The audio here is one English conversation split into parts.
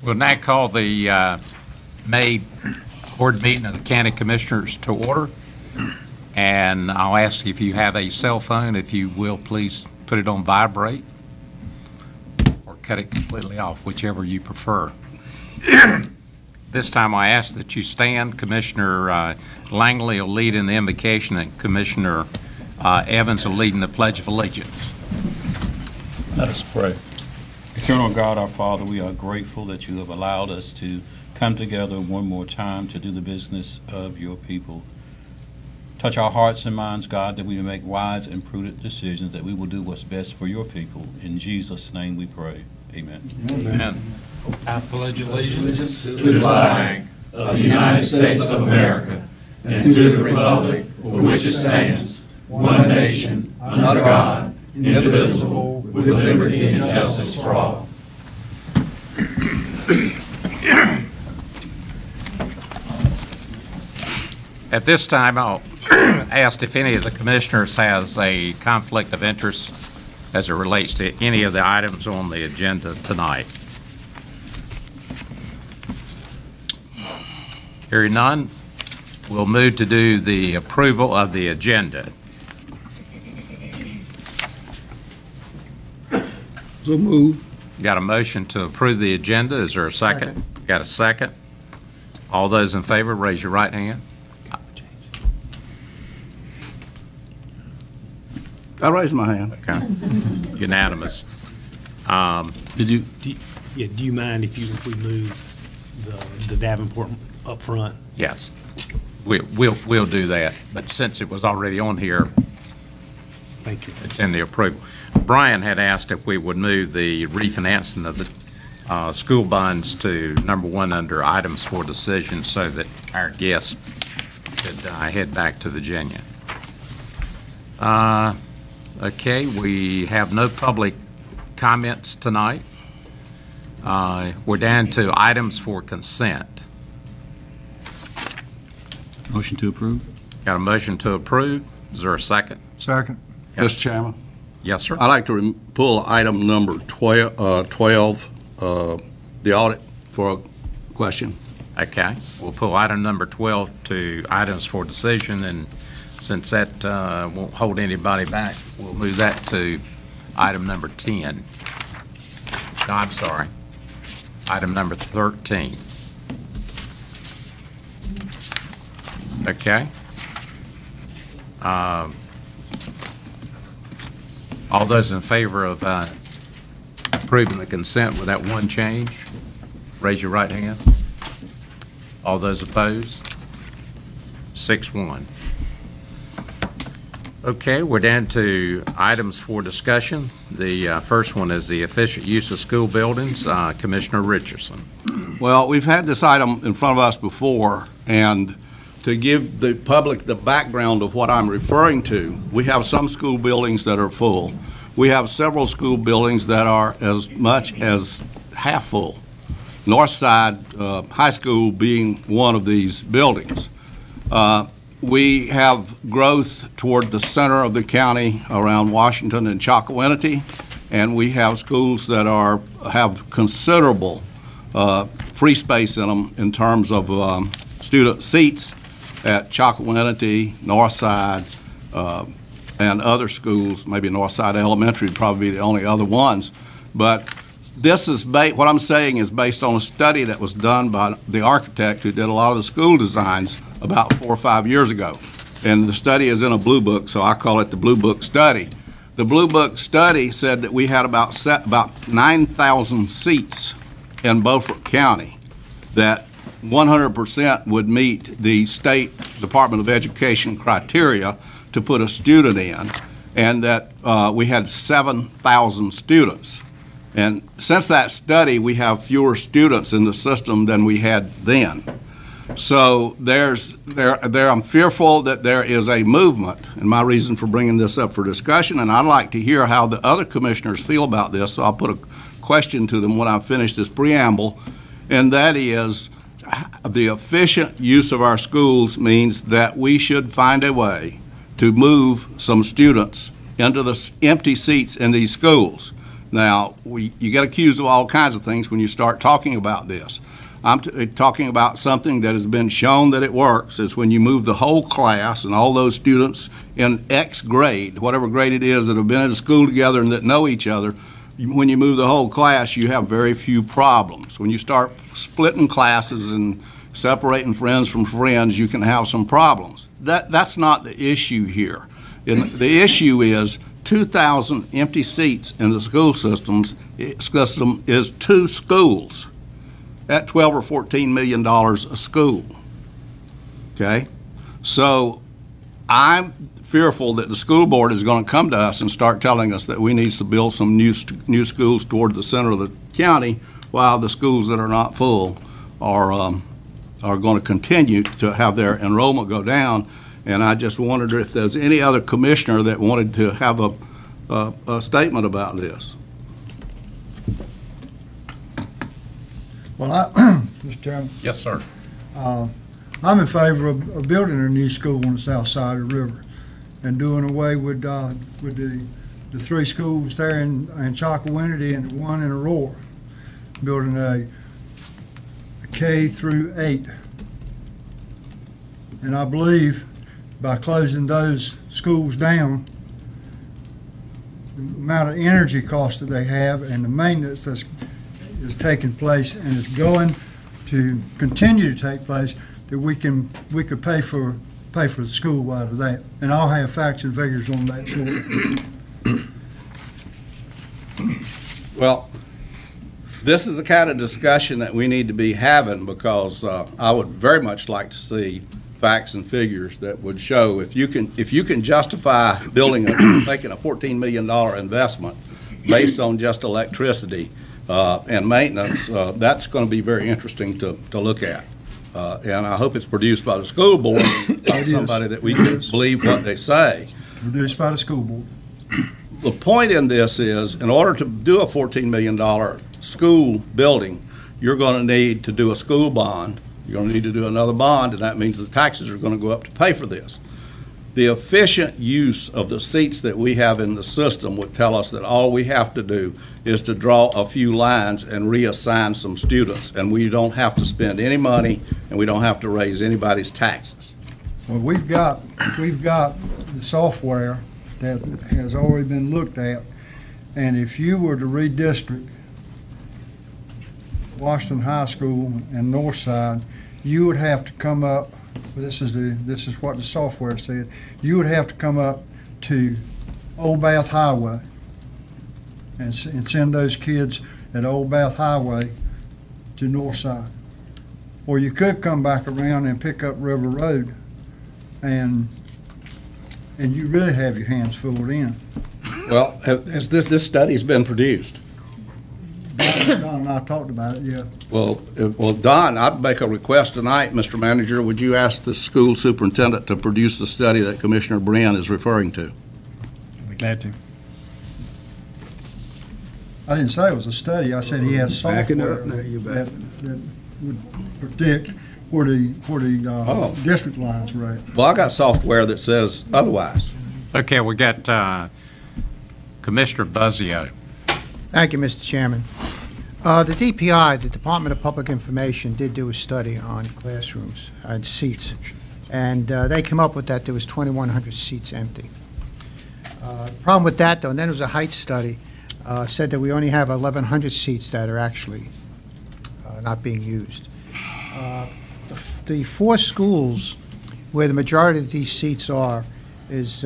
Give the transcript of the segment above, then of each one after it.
We'll now call the May board meeting of the County Commissioners to order. And I'll ask if you have a cell phone, if you will, please put it on vibrate or cut it completely off, whichever you prefer. This time I ask that you stand. Commissioner Langley will lead in the invocation, and Commissioner Evans will lead in the Pledge of Allegiance. Let us pray. Eternal God, our Father, we are grateful that you have allowed us to come together one more time to do the business of your people. Touch our hearts and minds, God, that we may make wise and prudent decisions, that we will do what's best for your people. In Jesus' name we pray. Amen. Amen. I pledge allegiance to the flag of the United States of America and to the republic for which it stands, one nation, under God, indivisible, with liberty and justice for all. At this time, I'll ask if any of the commissioners has a conflict of interest as it relates to any of the items on the agenda tonight. Hearing none, we'll move to do the approval of the agenda. So move. Got a motion to approve the agenda. Is there a second? Got a second? All those in favor, raise your right hand. I raise my hand. Okay. Unanimous. Do you mind if we move the Davenport up front? Yes. We'll do that. But since it was already on here, Thank you. it's in the approval. Brian had asked if we would move the refinancing of the school bonds to number one under items for decision so that our guests could head back to Virginia. Okay, we have no public comments tonight. We're down to items for consent. Motion to approve. Got a motion to approve. Is there a second? Second. Yes. Mr. Chairman, Yes, sir. I'd like to pull item number 12, the audit, for a question. Okay, we'll pull item number 12 to items for decision, and since that won't hold anybody back, we'll move that to item number 10. No, I'm sorry. Item number 13. Okay. All those in favor of approving the consent with that one change, raise your right hand. All those opposed? 6-1. Okay, we're down to items for discussion. The first one is the efficient use of school buildings. Commissioner Richardson. Well, we've had this item in front of us before, and to give the public the background of what I'm referring to, we have some school buildings that are full. We have several school buildings that are as much as half full. Northside High School being one of these buildings. We have growth toward the center of the county around Washington and Chocowinity, and we have schools that have considerable free space in them in terms of student seats at Chocowinity, Northside, and other schools. Maybe Northside Elementary would probably be the only other ones. But this is what I'm saying is based on a study that was done by the architect who did a lot of the school designs about 4 or 5 years ago. And the study is in a blue book, so I call it the Blue Book Study. The Blue Book Study said that we had about 9,000 seats in Beaufort County that 100% would meet the State Department of Education criteria to put a student in, and that we had 7,000 students. And since that study, we have fewer students in the system than we had then. So I'm fearful that there is a movement, and my reason for bringing this up for discussion, and I'd like to hear how the other commissioners feel about this, so I'll put a question to them when I finish this preamble, and that is, the efficient use of our schools means that we should find a way to move some students into the empty seats in these schools. Now, you get accused of all kinds of things when you start talking about this. I'm talking about something that has been shown that it works, is when you move the whole class and all those students in X grade, whatever grade it is, that have been at school together and that know each other, when you move the whole class, you have very few problems. When you start splitting classes and separating friends from friends, you can have some problems. That's not the issue here. The issue is 2,000 empty seats in the school system is 2 schools at $12 or $14 million a school. Okay? So I'm fearful that the school board is going to come to us and start telling us that we need to build some new schools toward the center of the county, while the schools that are not full are going to continue to have their enrollment go down. And I just wondered if there's any other commissioner that wanted to have a statement about this. Well, Mr. Chairman, Yes, sir. I'm in favor of building a new school on the south side of the river and doing away with the 3 schools there in Chocowinity and the 1 in Aurora, building a K through 8. And I believe by closing those schools down, the amount of energy cost that they have and the maintenance that's is taking place and is going to continue to take place, that we could pay for the school out of that. And I'll have facts and figures on that shortly. Well, this is the kind of discussion that we need to be having, because I would very much like to see facts and figures that would show if you can justify making a $14 million investment based on just electricity and maintenance. That's going to be very interesting to look at. And I hope it's produced by the school board, by somebody that we can believe what they say. Produced by the school board. The point in this is, in order to do a $14 million school building, you're going to need to do a school bond. You're going to need to do another bond, and that means the taxes are going to go up to pay for this. The efficient use of the seats that we have in the system would tell us that all we have to do is to draw a few lines and reassign some students, and we don't have to spend any money, and we don't have to raise anybody's taxes. Well, we've got the software that has already been looked at, and if you were to redistrict Washington High School and Northside, you would have to come up. This is what the software said. You would have to come up to Old Bath Highway and send those kids at Old Bath Highway to Northside. Or you could come back around and pick up River Road, and you really have your hands full in. Well, has this study's been produced? Don and I talked about it, yeah. Well, Don, I'd make a request tonight, Mr. Manager. Would you ask the school superintendent to produce the study that Commissioner Brinn is referring to? I'd be glad to. I didn't say it was a study. I said he had Backing software up now, you're that backing would predict where the district lines were at. Well, I got software that says otherwise. Okay, we got Commissioner Buzzio. Thank you, Mr. Chairman. The DPI, the Department of Public Information, did do a study on classrooms and seats, and they came up with that there was 2,100 seats empty. The problem with that, though, and then there was a height study, said that we only have 1,100 seats that are actually not being used. The 4 schools where the majority of these seats are is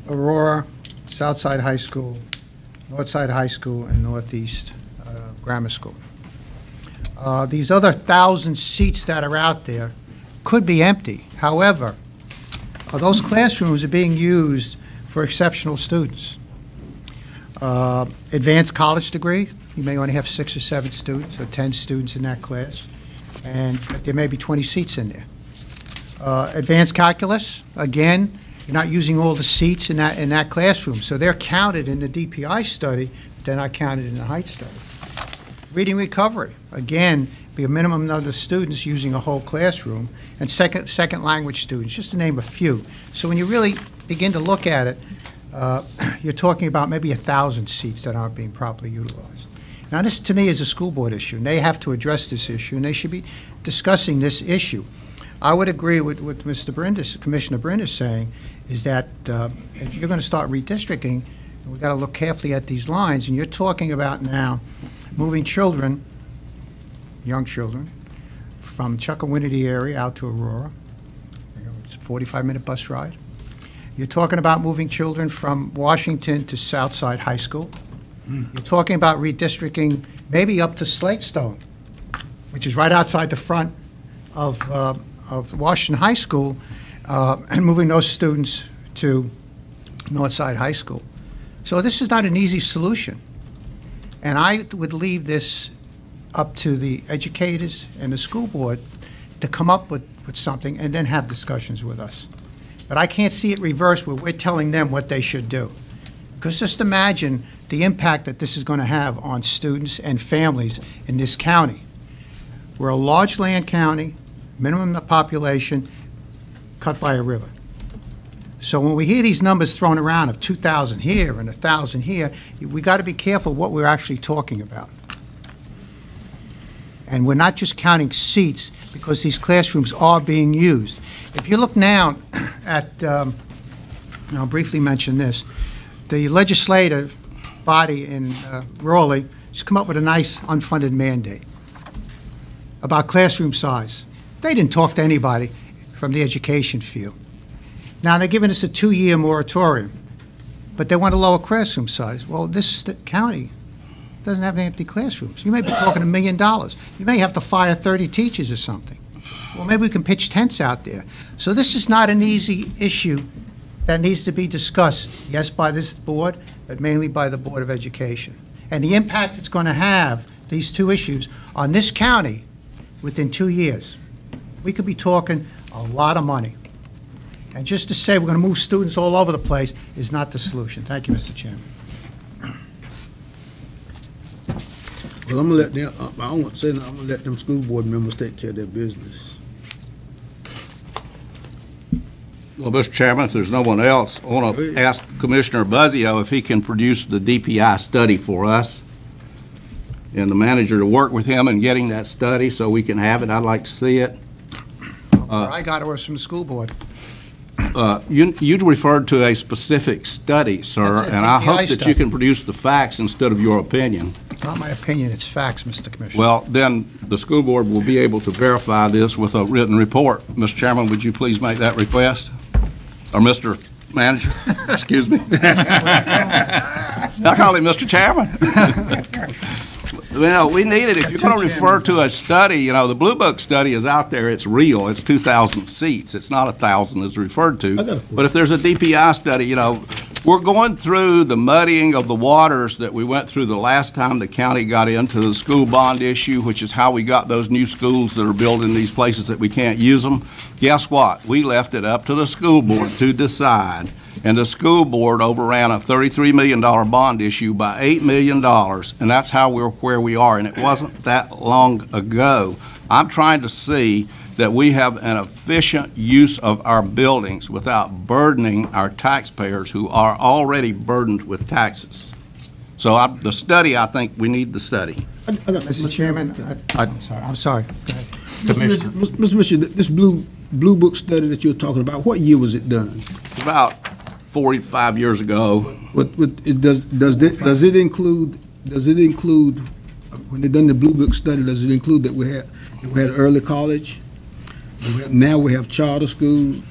Aurora, Southside High School, Northside High School, and Northeast Grammar School. These other 1,000 seats that are out there could be empty. However, those classrooms are being used for exceptional students. Advanced college degree, you may only have 6 or 7 students or 10 students in that class, and there may be 20 seats in there. Advanced calculus, again, you're not using all the seats in that classroom, so they're counted in the DPI study, but they're not counted in the height study. Reading recovery, again, be a minimum number of students using a whole classroom, and second language students, just to name a few. So when you really begin to look at it, you're talking about maybe 1,000 seats that aren't being properly utilized. Now, this, to me, is a school board issue, and they have to address this issue, and they should be discussing this issue. I would agree with what Commissioner Brinn is saying, is that if you're going to start redistricting, we've got to look carefully at these lines, and you're talking about now moving children, young children, from Chuckawinity area out to Aurora. It's a 45-minute bus ride. You're talking about moving children from Washington to Southside High School. You're talking about redistricting maybe up to Slatestone, which is right outside the front of Washington High School, and moving those students to Northside High School. So this is not an easy solution. And I would leave this up to the educators and the school board to come up with something and then have discussions with us. But I can't see it reversed where we're telling them what they should do. Because just imagine the impact that this is going to have on students and families in this county. We're a large land county, minimum population, cut by a river. So when we hear these numbers thrown around of 2,000 here and 1,000 here, we got to be careful what we're actually talking about. And we're not just counting seats because these classrooms are being used. If you look now at, I'll briefly mention this, the legislative body in Raleigh has come up with a nice unfunded mandate about classroom size. They didn't talk to anybody from the education field. Now they're giving us a 2-year moratorium, but they want to lower classroom size. Well, this county doesn't have any empty classrooms. You may be talking $1 million. You may have to fire 30 teachers or something. Well, maybe we can pitch tents out there. So this is not an easy issue that needs to be discussed, yes, by this board, but mainly by the Board of Education. And the impact it's going to have, these two issues, on this county within 2 years. We could be talking a lot of money. And just to say we're going to move students all over the place is not the solution. Thank you, Mr. Chairman. Well, I'm gonna let them, I don't want to say nothing, I'm gonna let them school board members take care of their business. Well, Mr. Chairman, if there's no one else, I want to ask Commissioner Buzzio if he can produce the DPI study for us, and the manager to work with him in getting that study so we can have it. I'd like to see it. I got it was from the school board. You referred to a specific study, sir, That's it, and I DPI hope that study. you can produce the facts instead of your opinion. It's not my opinion, it's facts, Mr. Commissioner. Well, then the school board will be able to verify this with a written report. Mr. Chairman, would you please make that request? Or Mr. Manager, excuse me. I call him Mr. Chairman. Well, we need it. If you're going to refer to a study, you know, the Blue Book study is out there. It's real. It's 2,000 seats. It's not 1,000 as referred to. But if there's a DPI study, you know, we're going through the muddying of the waters that we went through the last time the county got into the school bond issue, which is how we got those new schools that are built in these places that we can't use them. Guess what? We left it up to the school board to decide. And the school board overran a $33 million bond issue by $8 million, and that's how we're where we are, and it wasn't that long ago. I'm trying to see that we have an efficient use of our buildings without burdening our taxpayers who are already burdened with taxes. So the study, I think we need the study. Mr. Chairman, I'm sorry. Go ahead. Mr. Mitchell, this Blue Book study that you're talking about, what year was it done? About 45 years ago. Does it include when they done the Blue Book study? Does it include that we had early college? Now we have charter schools.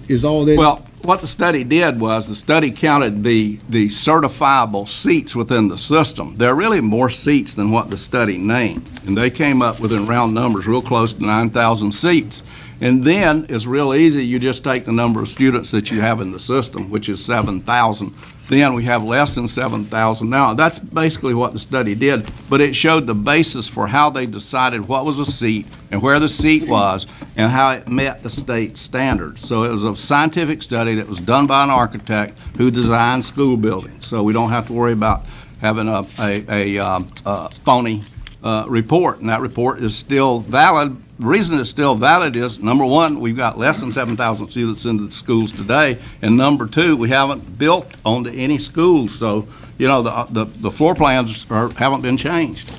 Is all that? Well, what the study did was the study counted the certifiable seats within the system. There are really more seats than what the study named, and they came up with, in round numbers, real close to 9,000 seats. And then it's real easy. You just take the number of students that you have in the system, which is 7,000. Then we have less than 7,000 now. That's basically what the study did, but it showed the basis for how they decided what was a seat and where the seat was and how it met the state standards. So it was a scientific study that was done by an architect who designed school buildings. So we don't have to worry about having a phony report, and that report is still valid. The reason it's still valid is, number one, we've got less than 7,000 students in the schools today, and number two, we haven't built onto any schools, so, you know, the floor plans haven't been changed.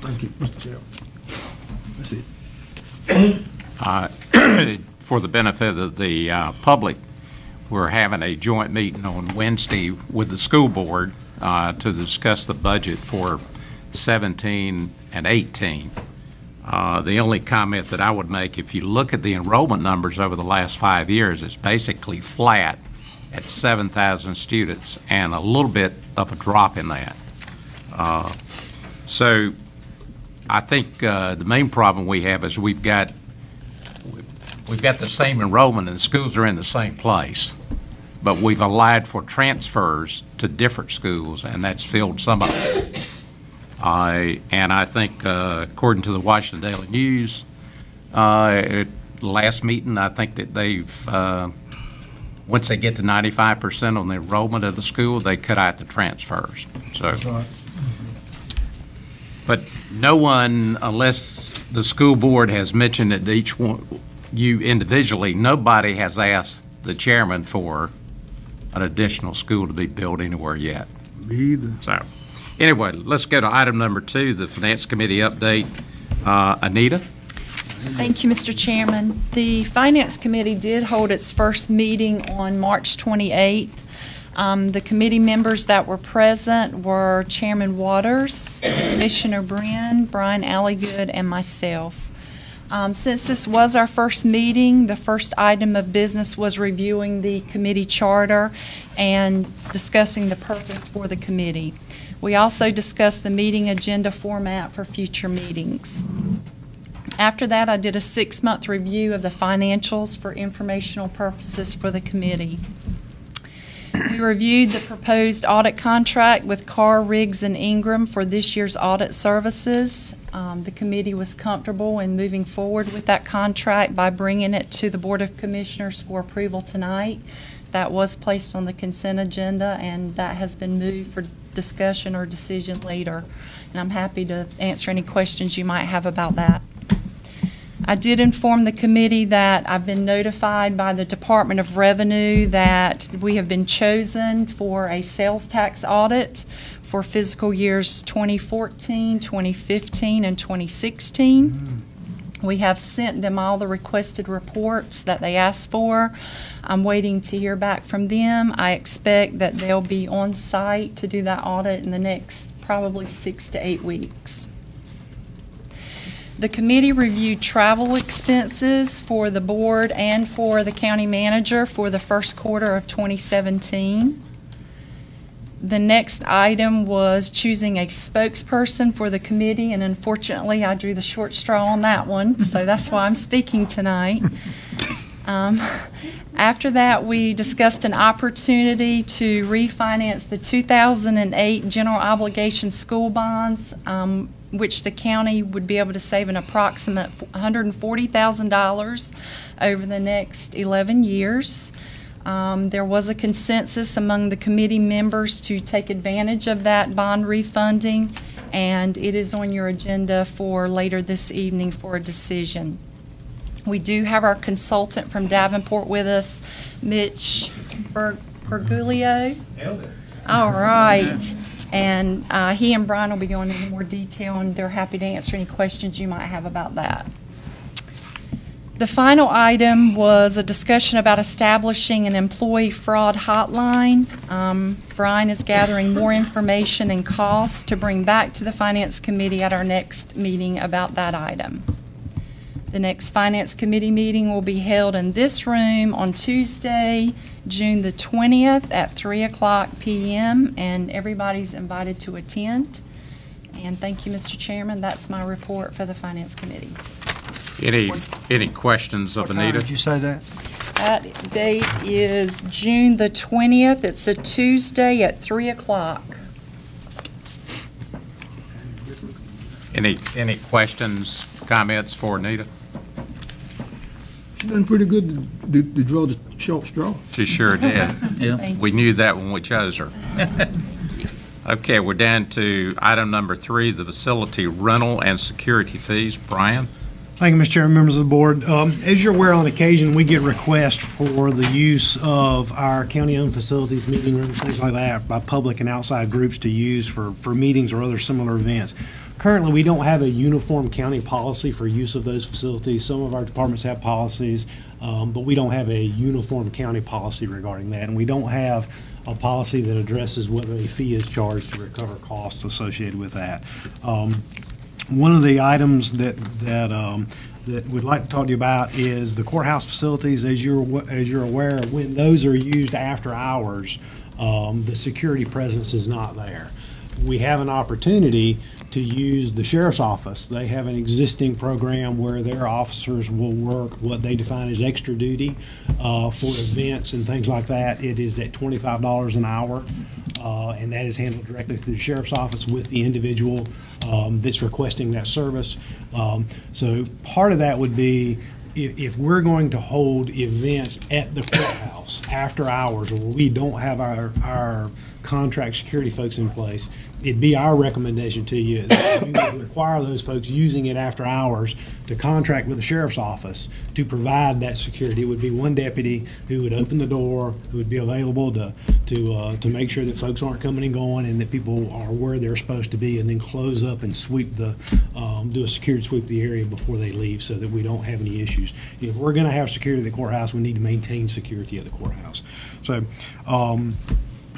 Thank you, Mr. Chair. That's it. For the benefit of the public, we're having a joint meeting on Wednesday with the school board to discuss the budget for 17 and 18. The only comment that I would make, if you look at the enrollment numbers over the last 5 years, it's basically flat at 7,000 students and a little bit of a drop in that. So I think the main problem we have is we've got the same enrollment and the schools are in the same place, but we've allowed for transfers to different schools, and that's filled some of it. And I think, according to the Washington Daily News, at the last meeting, I think that they've, once they get to 95% on the enrollment of the school, they cut out the transfers. So, Right. but no one, unless the school board has mentioned it to each one, you individually, nobody has asked the chairman for an additional school to be built anywhere yet. Me either. So, anyway, let's go to item number 2, the Finance Committee update. Anita? Thank you, Mr. Chairman. The Finance Committee did hold its first meeting on March 28th. The committee members that were present were Chairman Waters, Commissioner Brinn, Brian Alligood, and myself. Since this was our first meeting, the first item of business was reviewing the committee charter and discussing the purpose for the committee. We also discussed the meeting agenda format for future meetings. After that, I did a 6-month review of the financials for informational purposes for the committee. We reviewed the proposed audit contract with Carr, Riggs, and Ingram for this year's audit services. The committee was comfortable in moving forward with that contract by bringing it to the Board of Commissioners for approval tonight. That was placed on the consent agenda, and that has been moved for discussion or decision later. And I'm happy to answer any questions you might have about that. I did inform the committee that I've been notified by the Department of Revenue that we have been chosen for a sales tax audit for fiscal years 2014, 2015, and 2016. We have sent them all the requested reports that they asked for. I'm waiting to hear back from them. I expect that they'll be on site to do that audit in the next probably 6 to 8 weeks. The committee reviewed travel expenses for the board and for the county manager for the first quarter of 2017. The next item was choosing a spokesperson for the committee, and unfortunately, I drew the short straw on that one, so that's why I'm speaking tonight. After that, we discussed an opportunity to refinance the 2008 general obligation school bonds, which the county would be able to save an approximate $140,000 over the next 11 years. There was a consensus among the committee members to take advantage of that bond refunding, and it is on your agenda for later this evening for a decision. We do have our consultant from Davenport with us, Mitch Berguglio. All right. And he and Brian will be going into more detail, and they're happy to answer any questions you might have about that. The final item was a discussion about establishing an employee fraud hotline. Brian is gathering more information and costs to bring back to the Finance Committee at our next meeting about that item. The next Finance Committee meeting will be held in this room on Tuesday, June the 20th at 3:00 p.m., and everybody's invited to attend. And thank you, Mr. Chairman. That's my report for the Finance Committee. Any questions of What time Anita? did you say that? That date is June the 20th. It's a Tuesday at 3:00. Any questions, comments for Anita? She's done pretty good to draw the short straw. She sure did. Yeah. Thank We knew that when we chose her. Okay, we're down to item number 3, the facility rental and security fees. Brian? Thank you, Mr. Chairman, members of the board. As you're aware, on occasion, we get requests for the use of our county-owned facilities, meeting rooms, things like that, by public and outside groups to use for meetings or other similar events. Currently, we don't have a uniform county policy for use of those facilities. Some of our departments have policies, but we don't have a uniform county policy regarding that. And we don't have a policy that addresses whether a fee is charged to recover costs associated with that. One of the items that we'd like to talk to you about is the courthouse facilities. As you're aware, when those are used after hours, the security presence is not there. We have an opportunity to use the sheriff's office. They have an existing program where their officers will work what they define as extra duty for events and things like that. It is at $25 an hour, and that is handled directly through the sheriff's office with the individual that's requesting that service. So part of that would be if we're going to hold events at the courthouse after hours, or we don't have our contract security folks in place, it'd be our recommendation to you that we would require those folks using it after hours to contract with the sheriff's office to provide that security. It would be one deputy who would open the door, who would be available to make sure that folks aren't coming and going and that people are where they're supposed to be, and then close up and sweep do a security sweep the area before they leave so that we don't have any issues. If we're going to have security at the courthouse, we need to maintain security at the courthouse.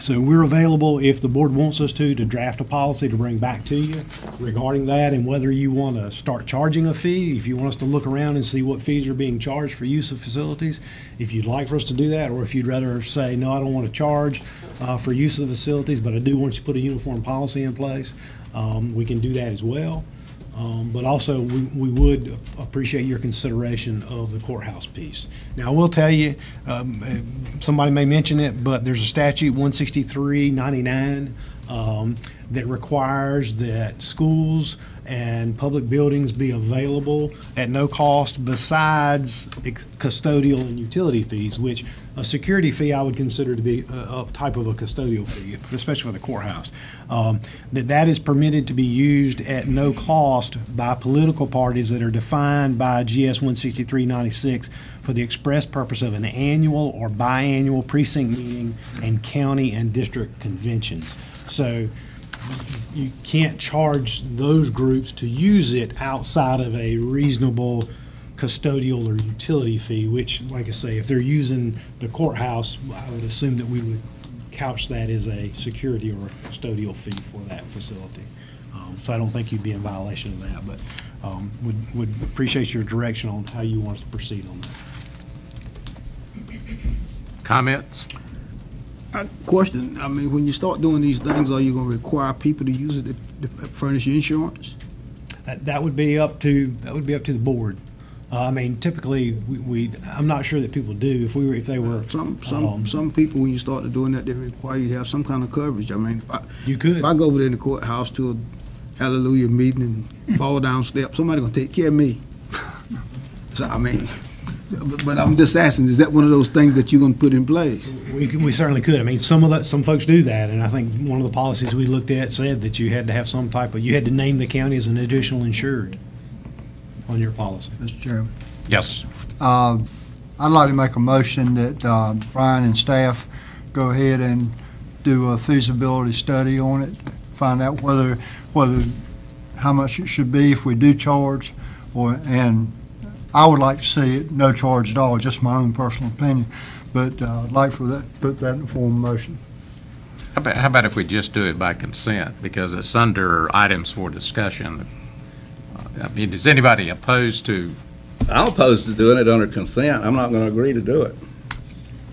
So we're available, if the board wants us to draft a policy to bring back to you regarding that, and whether you want to start charging a fee, if you want us to look around and see what fees are being charged for use of facilities, if you'd like for us to do that, or if you'd rather say, no, I don't want to charge for use of the facilities, but I do want you to put a uniform policy in place, we can do that as well. But also, we would appreciate your consideration of the courthouse piece. Now, I will tell you, somebody may mention it, but there's a statute, 16399, that requires that schools and public buildings be available at no cost besides custodial and utility fees, which a security fee I would consider to be a type of a custodial fee, especially for the courthouse. That is permitted to be used at no cost by political parties that are defined by GS 16396 for the express purpose of an annual or biannual precinct meeting and county and district conventions. So you can't charge those groups to use it outside of a reasonable custodial or utility fee, which, like I say, if they're using the courthouse, I would assume that we would couch that as a security or a custodial fee for that facility. So I don't think you'd be in violation of that, but would appreciate your direction on how you want us to proceed on that. Comments? Question, I mean, when you start doing these things, are you going to require people to use it to furnish insurance? That would be up to the board. I mean, typically, I'm not sure that people do. If they were Some people, when you start doing that, they require you to have some kind of coverage. I mean, if I go over there in the courthouse to a hallelujah meeting and fall down steps, somebody gonna take care of me. So I mean, but I'm just asking, is that one of those things that you're gonna put in place? We certainly could. I mean, some folks do that, and I think one of the policies we looked at said that you had to have you had to name the county as an additional insured on your policy. Mr. Chairman. Yes. I'd like to make a motion that Brian and staff go ahead and do a feasibility study on it, find out whether how much it should be if we do charge, and I would like to see it no charge at all, just my own personal opinion, but I'd like for that, put that in the form of motion. How about if we just do it by consent, because it's under items for discussion? I mean, is anybody opposed to? I'm opposed to doing it under consent. I'm not going to agree to do it.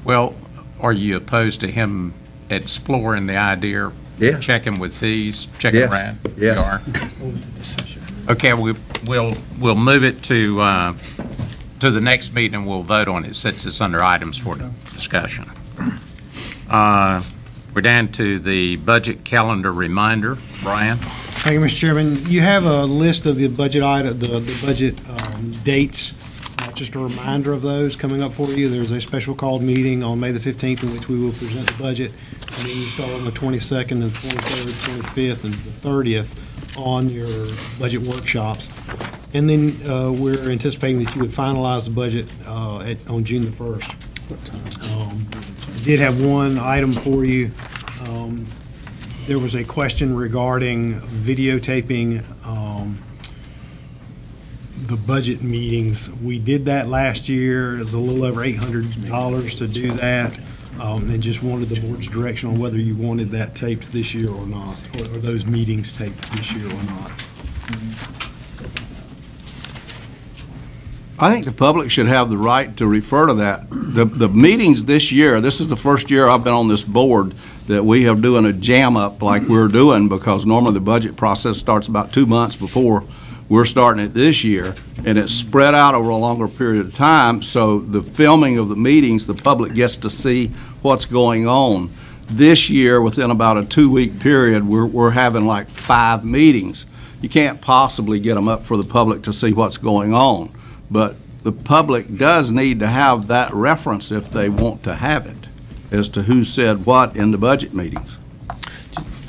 Well, are you opposed to him exploring the idea? Yeah. Checking with fees, checking Yes. around? Yeah. You are? Okay, we'll move it to the next meeting, and we'll vote on it since it's under items for discussion. We're down to the budget calendar reminder. Brian? Thank you, Mr. Chairman. You have a list of the budget the budget dates. Just a reminder of those coming up for you. There's a special called meeting on May the 15th in which we will present the budget. And then you start on the 22nd and 23rd, 25th, and the 30th on your budget workshops. And then we're anticipating that you would finalize the budget on June the 1st. I did have one item for you. There was a question regarding videotaping the budget meetings. We did that last year. It was a little over $800 to do that. And just wanted the board's direction on whether you wanted that taped this year or not, or those meetings taped this year or not. I think the public should have the right to refer to that. The meetings this year, this is the first year I've been on this board that we have doing a jam up like we're doing, because normally the budget process starts about 2 months before we're starting it this year, and it's spread out over a longer period of time, so the filming of the meetings, the public gets to see what's going on. This year, within about a 2-week period, we're having like 5 meetings. You can't possibly get them up for the public to see what's going on, but the public does need to have that reference if they want to have it, as to who said what in the budget meetings.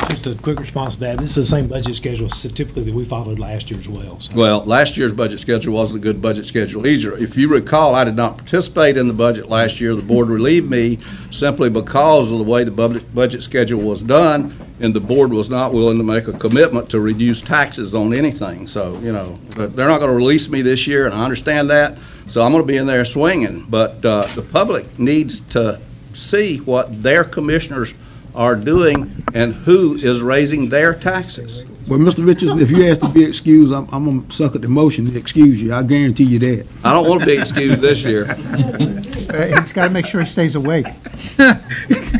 Just a quick response to that. This is the same budget schedule typically that we followed last year as well. So. Well, last year's budget schedule wasn't a good budget schedule either. If you recall, I did not participate in the budget last year. The board relieved me simply because of the way the budget schedule was done, and the board was not willing to make a commitment to reduce taxes on anything. So, you know, they're not going to release me this year, and I understand that. So I'm going to be in there swinging. But the public needs to see what their commissioners are doing and who is raising their taxes. Well, Mr. Richards, if you ask to be excused, I'm going to suck at the motion to excuse you. I guarantee you that. I don't want to be excused this year. He's got to make sure he stays awake.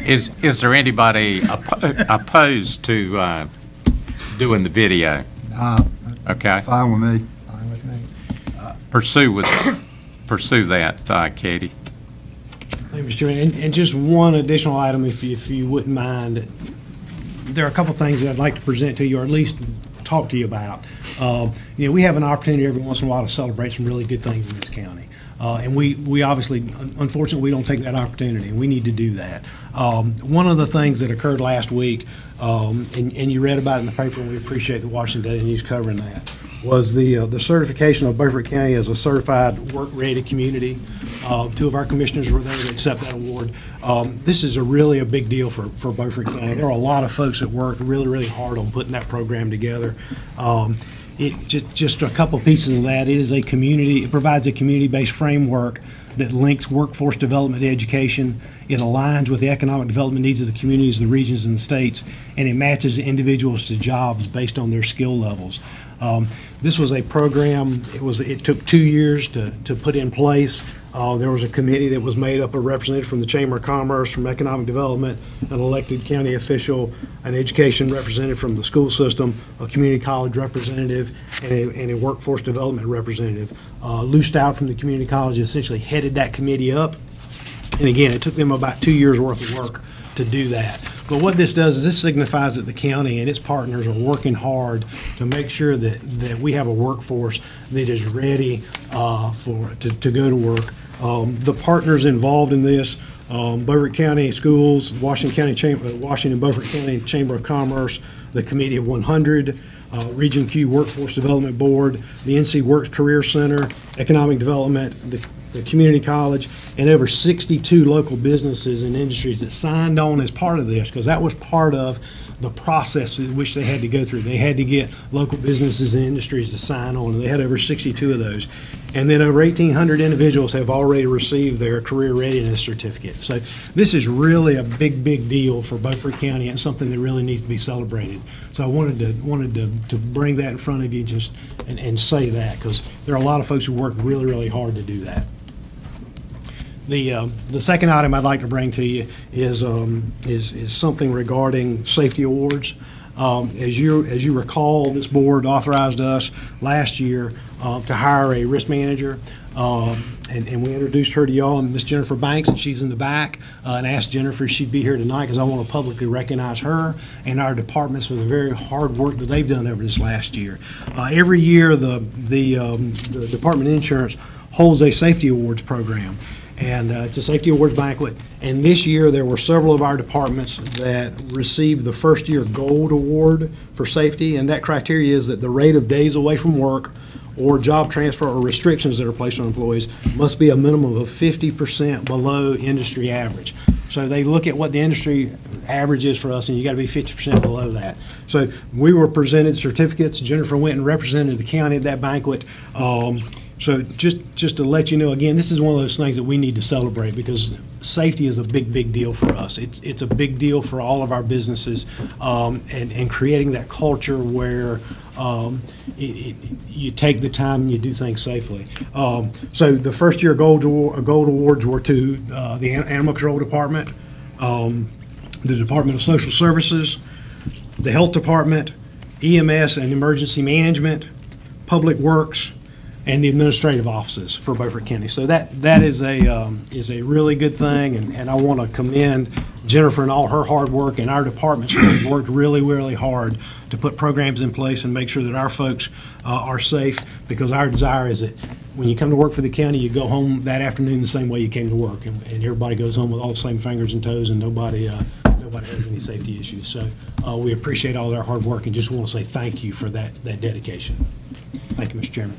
Is there anybody opposed to doing the video? Okay. Fine with me. Fine with me. Pursue that, Katie. Thank you, Mr. Chairman. And just one additional item, if you wouldn't mind. There are a couple things that I'd like to present to you, or at least talk to you about. You know, we have an opportunity every once in a while to celebrate some really good things in this county. And we obviously, unfortunately, we don't take that opportunity, and we need to do that. One of the things that occurred last week, and you read about it in the paper, and we appreciate the Washington Daily News covering that, was the certification of Beaufort County as a certified work-ready community. 2 of our commissioners were there to accept that award. This is really a big deal for Beaufort County. There are a lot of folks that worked really, really hard on putting that program together. Just a couple pieces of that. It is a community. It provides a community-based framework that links workforce development to education. It aligns with the economic development needs of the communities, the regions, and the states, and it matches individuals to jobs based on their skill levels. This was a program. It took 2 years to put in place. There was a committee that was made up of representatives from the Chamber of Commerce, from Economic Development, an elected county official, an education representative from the school system, a community college representative, and a workforce development representative. Lou Stout from the community college essentially headed that committee up. And again, it took them about 2 years worth of work to do that. But what this does is this signifies that the county and its partners are working hard to make sure that we have a workforce that is ready to go to work. The partners involved in this, Beaufort County Schools, Washington Beaufort County Chamber of Commerce, the Committee of 100, Region Q Workforce Development Board, the NC Works Career Center, Economic Development, the community college, and over 62 local businesses and industries that signed on as part of this, because that was part of the process in which they had to go through. They had to get local businesses and industries to sign on, and they had over 62 of those. And then over 1,800 individuals have already received their career readiness certificate. So this is really a big, big deal for Beaufort County, and something that really needs to be celebrated. So I wanted to bring that in front of you just and say that, because there are a lot of folks who worked really, really hard to do that. The second item I'd like to bring to you is something regarding safety awards. As you recall, this board authorized us last year to hire a risk manager, and we introduced her to y'all, and Miss Jennifer Banks, and she's in the back, and asked Jennifer if she'd be here tonight because I want to publicly recognize her and our departments for the very hard work that they've done over this last year. Every year, the Department of Insurance holds a safety awards program. And it's a safety awards banquet. And this year, there were several of our departments that received the first-year gold award for safety. And that criteria is that the rate of days away from work or job transfer or restrictions that are placed on employees must be a minimum of 50% below industry average. So they look at what the industry average is for us, and you got to be 50% below that. So we were presented certificates. Jennifer went and represented the county at that banquet. So just to let you know, again, this is one of those things that we need to celebrate because safety is a big, big deal for us. It's a big deal for all of our businesses, and creating that culture where you take the time and you do things safely. So the first year gold awards were to the Animal Control Department, the Department of Social Services, the Health Department, EMS and Emergency Management, Public Works, and the administrative offices for Beaufort County. So that is a really good thing, and I want to commend Jennifer and all her hard work, and our departments have worked really, really hard to put programs in place and make sure that our folks are safe, because our desire is that when you come to work for the county, you go home that afternoon the same way you came to work, and everybody goes home with all the same fingers and toes, and nobody has any safety issues. So we appreciate all their hard work and just want to say thank you for that dedication. Thank you, Mr. Chairman.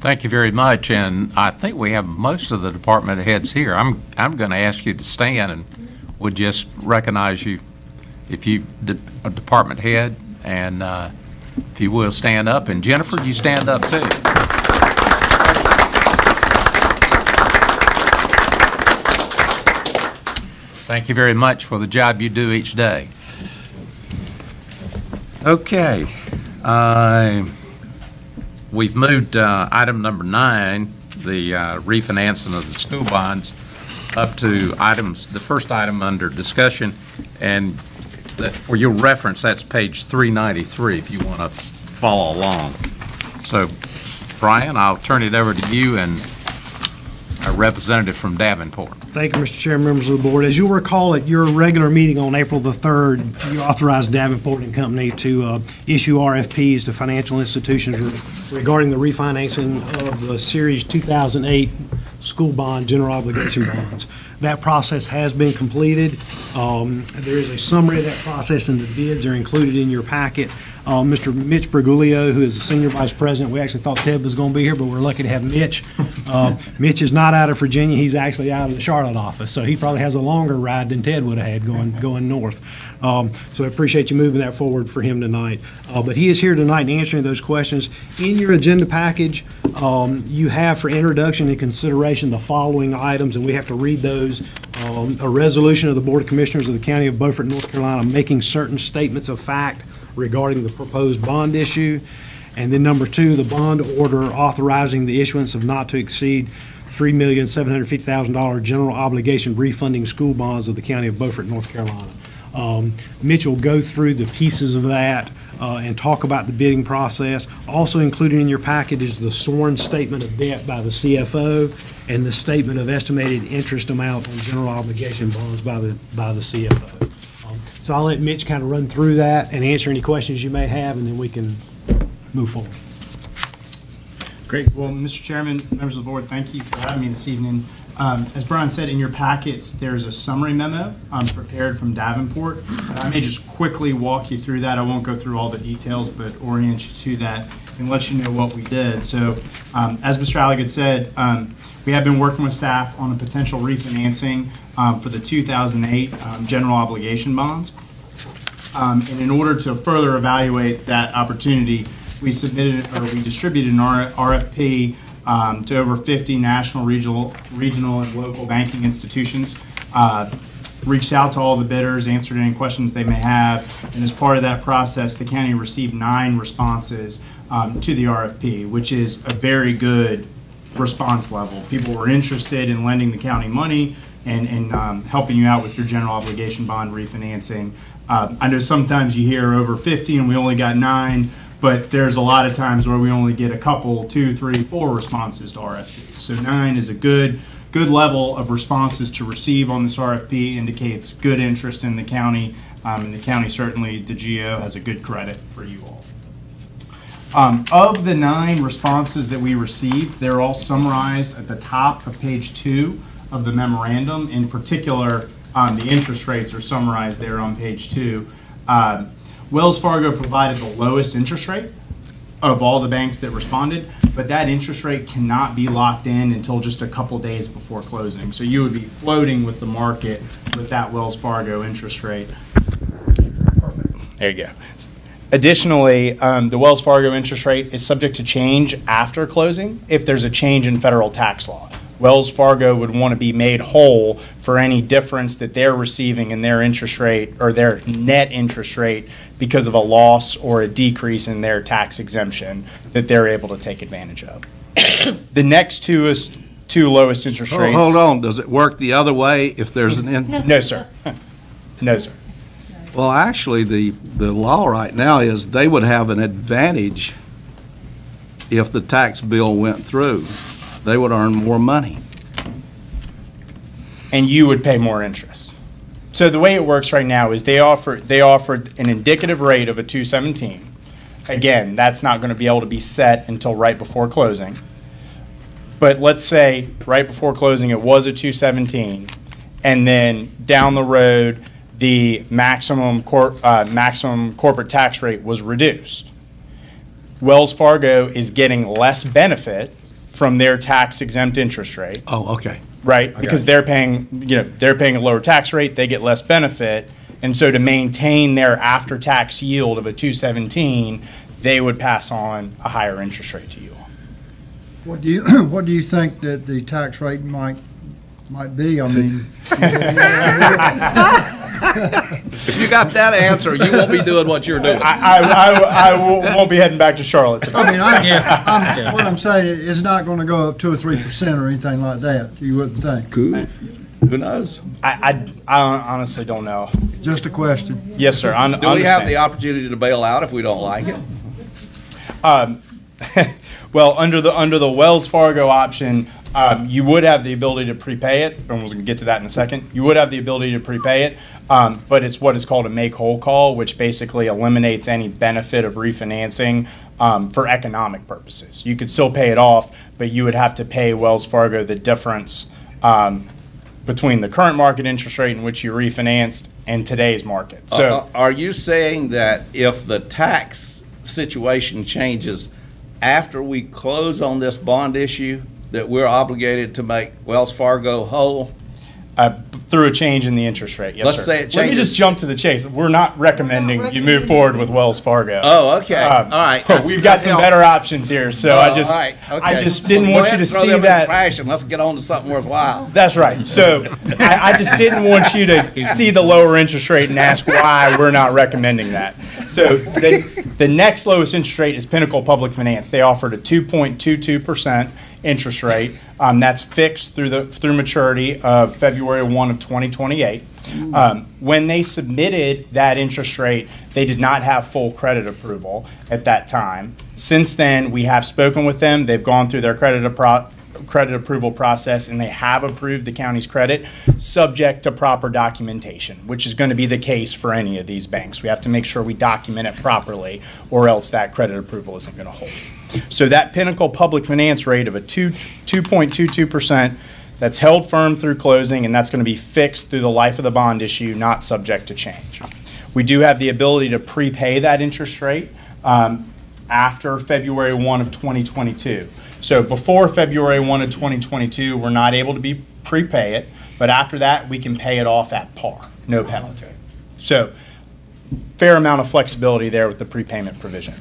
Thank you very much, and I think we have most of the department heads here. I'm going to ask you to stand, and we'll just recognize you if you a department head, and if you will stand up. And Jennifer, you stand up too. Thank you very much for the job you do each day. Okay. We've moved item number 9, the refinancing of the school bonds, up to the first item under discussion. And for your reference, that's page 393 if you want to follow along. So, Brian, I'll turn it over to you and a representative from Davenport. Thank you, Mr. Chairman, members of the board. As you'll recall, at your regular meeting on April the 3rd, you authorized Davenport and Company to issue RFPs to financial institutions regarding the refinancing of the Series 2008 school bond general obligation bonds. That process has been completed. There is a summary of that process, and the bids are included in your packet. Mr. Mitch Bergoglio, who is the Senior Vice President, we actually thought Ted was going to be here, but we're lucky to have Mitch. Mitch is not out of Virginia. He's actually out of the Charlotte office, so he probably has a longer ride than Ted would have had going north. So I appreciate you moving that forward for him tonight. But he is here tonight and answering those questions. In your agenda package, you have for introduction and consideration the following items, and we have to read those. A resolution of the Board of Commissioners of the County of Beaufort, North Carolina, making certain statements of fact regarding the proposed bond issue. And then number 2, the bond order authorizing the issuance of not to exceed $3,750,000 general obligation refunding school bonds of the County of Beaufort, North Carolina. Mitch will go through the pieces of that and talk about the bidding process. Also included in your packet is the sworn statement of debt by the CFO and the statement of estimated interest amount on general obligation bonds by the CFO. So I'll let Mitch kind of run through that and answer any questions you may have, and then we can move forward. Great. Well, Mr. Chairman, members of the board, thank you for having me this evening. As Brian said, in your packets, there's a summary memo prepared from Davenport. I may just quickly walk you through that. I won't go through all the details, but orient you to that and let you know what we did. So, as Mr. Alligood said, we have been working with staff on a potential refinancing for the 2008 general obligation bonds. And in order to further evaluate that opportunity, we distributed an RFP to over 50 national, regional, and local banking institutions. Reached out to all the bidders, answered any questions they may have, and as part of that process, the county received 9 responses to the RFP, which is a very good response level. People were interested in lending the county money and helping you out with your general obligation bond refinancing. I know sometimes you hear over 50 and we only got 9, but there's a lot of times where we only get a couple, 2, 3, 4 responses to RFPs. So 9 is a good level of responses to receive on this RFP, indicates good interest in the county, and the county certainly, the GO, has a good credit for you all. Of the 9 responses that we received, they're all summarized at the top of page 2 of the memorandum. In particular, the interest rates are summarized there on page 2. Wells Fargo provided the lowest interest rate of all the banks that responded, but that interest rate cannot be locked in until just a couple days before closing. So you would be floating with the market with that Wells Fargo interest rate. Perfect. There you go. Additionally, the Wells Fargo interest rate is subject to change after closing if there's a change in federal tax law. Wells Fargo would want to be made whole for any difference that they're receiving in their interest rate or their net interest rate because of a loss or a decrease in their tax exemption that they're able to take advantage of. The next two lowest interest rates. Hold on, does it work the other way if there's an No, sir. No, sir. Well, actually, the law right now is they would have an advantage if the tax bill went through. They would earn more money. And you would pay more interest. So the way it works right now is they offered an indicative rate of a 217. Again, that's not going to be able to be set until right before closing. But let's say right before closing it was a 217, and then down the road the maximum corporate tax rate was reduced. Wells Fargo is getting less benefit from their tax-exempt interest rate. Oh, okay. Right, because they're paying a lower tax rate, they get less benefit, and so to maintain their after-tax yield of a 217, they would pass on a higher interest rate to you all. What do you think that the tax rate might be? I mean, if you got that answer, you won't be doing what you're doing. I won't be heading back to Charlotte today. I mean, what I'm saying is it's not going to go up 2 or 3% or anything like that. You wouldn't think. Good. Who knows? I honestly don't know. Just a question. Yes, sir. Do we have the opportunity to bail out if we don't like it? Well, under the Wells Fargo option, you would have the ability to prepay it, and we're going to get to that in a second. You would have the ability to prepay it, but it's what is called a make-whole call, which basically eliminates any benefit of refinancing for economic purposes. You could still pay it off, but you would have to pay Wells Fargo the difference between the current market interest rate in which you refinanced and today's market. So, are you saying that if the tax situation changes after we close on this bond issue, that we're obligated to make Wells Fargo whole? Through a change in the interest rate, yes, Let's sir. say it changes. Let me just jump to the chase. We're not recommending you move forward with Wells Fargo. Oh, okay. All right. We've got some better options here, so I just didn't want you to see that. Crash and let's get on to something worthwhile. That's right. So I just didn't want you to see the lower interest rate and ask why we're not recommending that. So the next lowest interest rate is Pinnacle Public Finance. They offered a 2.22% interest rate. That's fixed through maturity of February 1 of 2028. When they submitted that interest rate, they did not have full credit approval at that time. Since then, we have spoken with them. They've gone through their credit approval process, and they have approved the county's credit subject to proper documentation, which is going to be the case for any of these banks. We have to make sure we document it properly, or else that credit approval isn't going to hold. So that Pinnacle Public Finance rate of a 2.22%, that's held firm through closing, and that's going to be fixed through the life of the bond issue, not subject to change. We do have the ability to prepay that interest rate after February 1 of 2022. So before February 1 of 2022, we're not able to prepay it, but after that, we can pay it off at par, no penalty. So fair amount of flexibility there with the prepayment provision.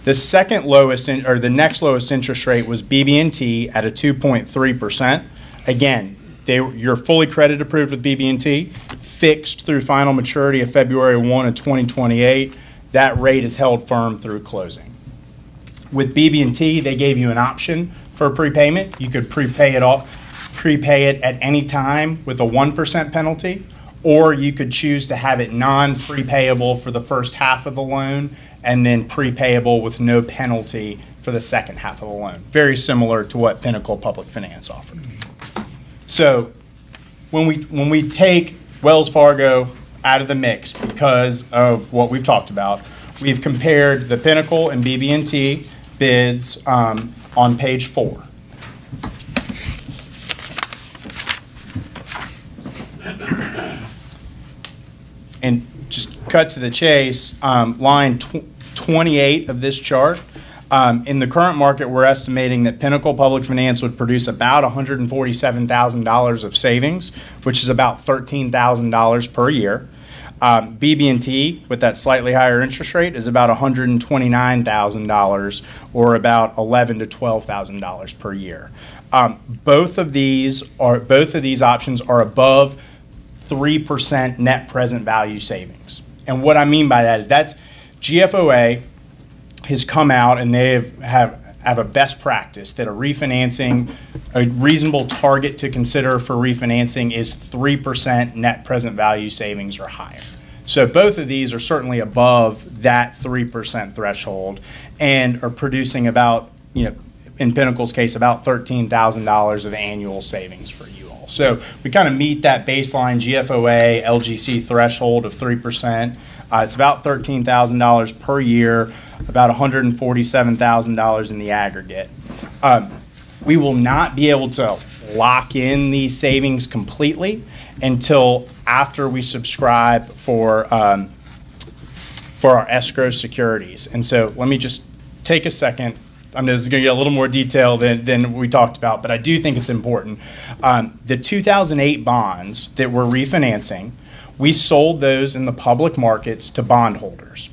The second lowest, or the next lowest interest rate was BB&T at a 2.3%. Again, you're fully credit approved with BB&T, fixed through final maturity of February 1 of 2028. That rate is held firm through closing. With BB&T, they gave you an option for prepayment. You could prepay it at any time with a 1% penalty, or you could choose to have it non-prepayable for the first half of the loan and then prepayable with no penalty for the second half of the loan. Very similar to what Pinnacle Public Finance offered. So when we take Wells Fargo out of the mix because of what we've talked about, we've compared the Pinnacle and BB&T bids on page 4. And just cut to the chase, line 28 of this chart. In the current market, we're estimating that Pinnacle Public Finance would produce about $147,000 of savings, which is about $13,000 per year. BB&T, with that slightly higher interest rate, is about $129,000, or about $11,000 to $12,000 per year. Both of these options are above 3% net present value savings. And what I mean by that is that's GFOA has come out and they have a best practice that a reasonable target to consider for refinancing is 3% net present value savings or higher. So both of these are certainly above that 3% threshold and are producing about, in Pinnacle's case, about $13,000 of annual savings for you all. So we kind of meet that baseline GFOA LGC threshold of 3%. It's about $13,000 per year, about $147,000 in the aggregate. We will not be able to lock in these savings completely until after we subscribe for our escrow securities. And so let me just take a second. I'm just going to get a little more detail than we talked about, but I do think it's important. The 2008 bonds that we're refinancing, we sold those in the public markets to bondholders.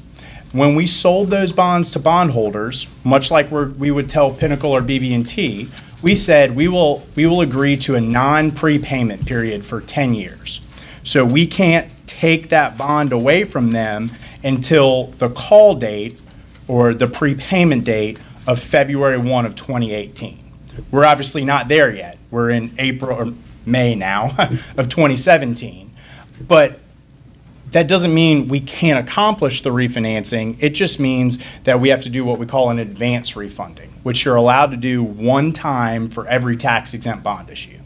When we sold those bonds to bondholders, much like we would tell Pinnacle or BB&T, we said we will agree to a non-prepayment period for 10 years. So we can't take that bond away from them until the call date or the prepayment date of February 1 of 2018. We're obviously not there yet. We're in April or May now of 2017. But that doesn't mean we can't accomplish the refinancing. It just means that we have to do what we call an advance refunding, which you're allowed to do one time for every tax-exempt bond issue.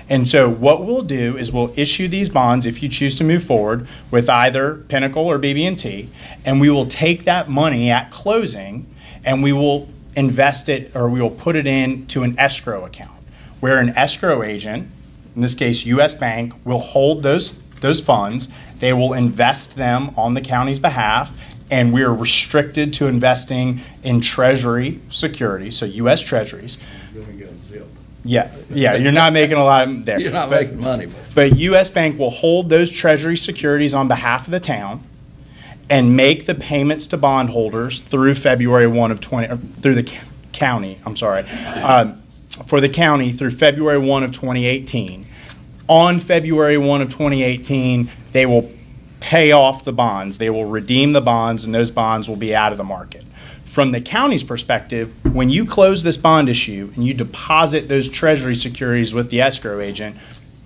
And so what we'll do is we'll issue these bonds if you choose to move forward with either Pinnacle or BB&T, and we will take that money at closing and we will invest it, or we will put it into an escrow account where an escrow agent, in this case U.S. Bank, will hold those funds. They will invest them on the county's behalf, and we are restricted to investing in Treasury securities, so U.S. Treasuries. You're going to get them zipped. Yeah, you're not making a lot of there. You're not making money. But U.S. Bank will hold those Treasury securities on behalf of the town and make the payments to bondholders through February 1 of through the county, for the county through February 1 of 2018. On February 1 of 2018, they will pay off the bonds. They will redeem the bonds, and those bonds will be out of the market. From the county's perspective, when you close this bond issue and you deposit those Treasury securities with the escrow agent,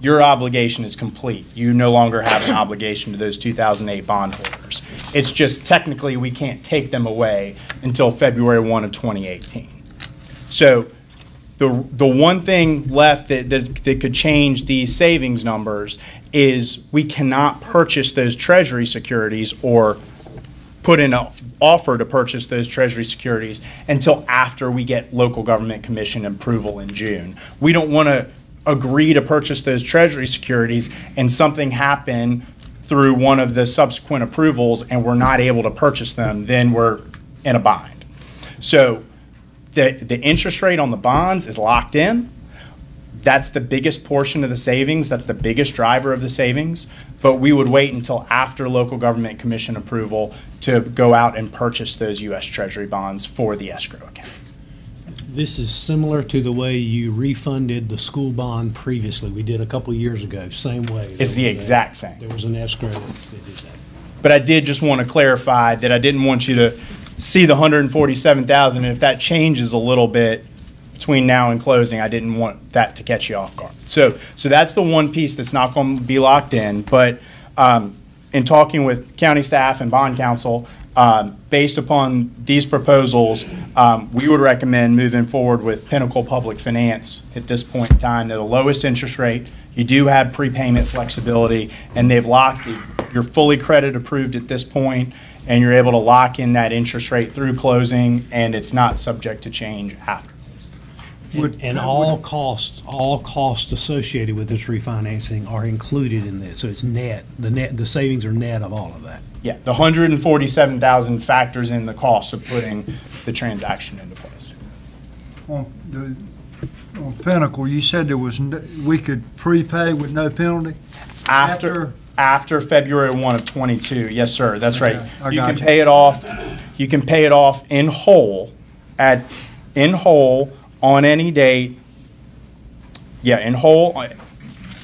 your obligation is complete. You no longer have an obligation to those 2008 bondholders. It's just technically we can't take them away until February 1 of 2018. So the one thing left that could change these savings numbers is we cannot purchase those Treasury securities or put in an offer to purchase those Treasury securities until after we get local government commission approval in June. We don't want to agree to purchase those Treasury securities and something happen through one of the subsequent approvals and we're not able to purchase them, then we're in a bind. So the interest rate on the bonds is locked in. That's the biggest portion of the savings. That's the biggest driver of the savings. But we would wait until after local government commission approval to go out and purchase those U.S. Treasury bonds for the escrow account. This is similar to the way you refunded the school bond previously. We did a couple years ago, same way. It's the exact same. There was an escrow that did that. But I did just want to clarify that I didn't want you to see the $147,000, and if that changes a little bit between now and closing, I didn't want that to catch you off guard. So that's the one piece that's not going to be locked in. But in talking with county staff and bond counsel, based upon these proposals, we would recommend moving forward with Pinnacle Public Finance at this point in time. They're the lowest interest rate. You do have prepayment flexibility, and they've locked you're fully credit approved at this point, and you're able to lock in that interest rate through closing, and it's not subject to change after. And all costs associated with this refinancing are included in this, so it's net. The savings are net of all of that. Yeah, the 147,000 factors in the cost of putting the transaction into place. On Pinnacle, you said we could prepay with no penalty? After February 1 of 22, yes, sir, that's right. I You got can you. pay it off, you can pay it off in whole, on any date. Yeah, in whole,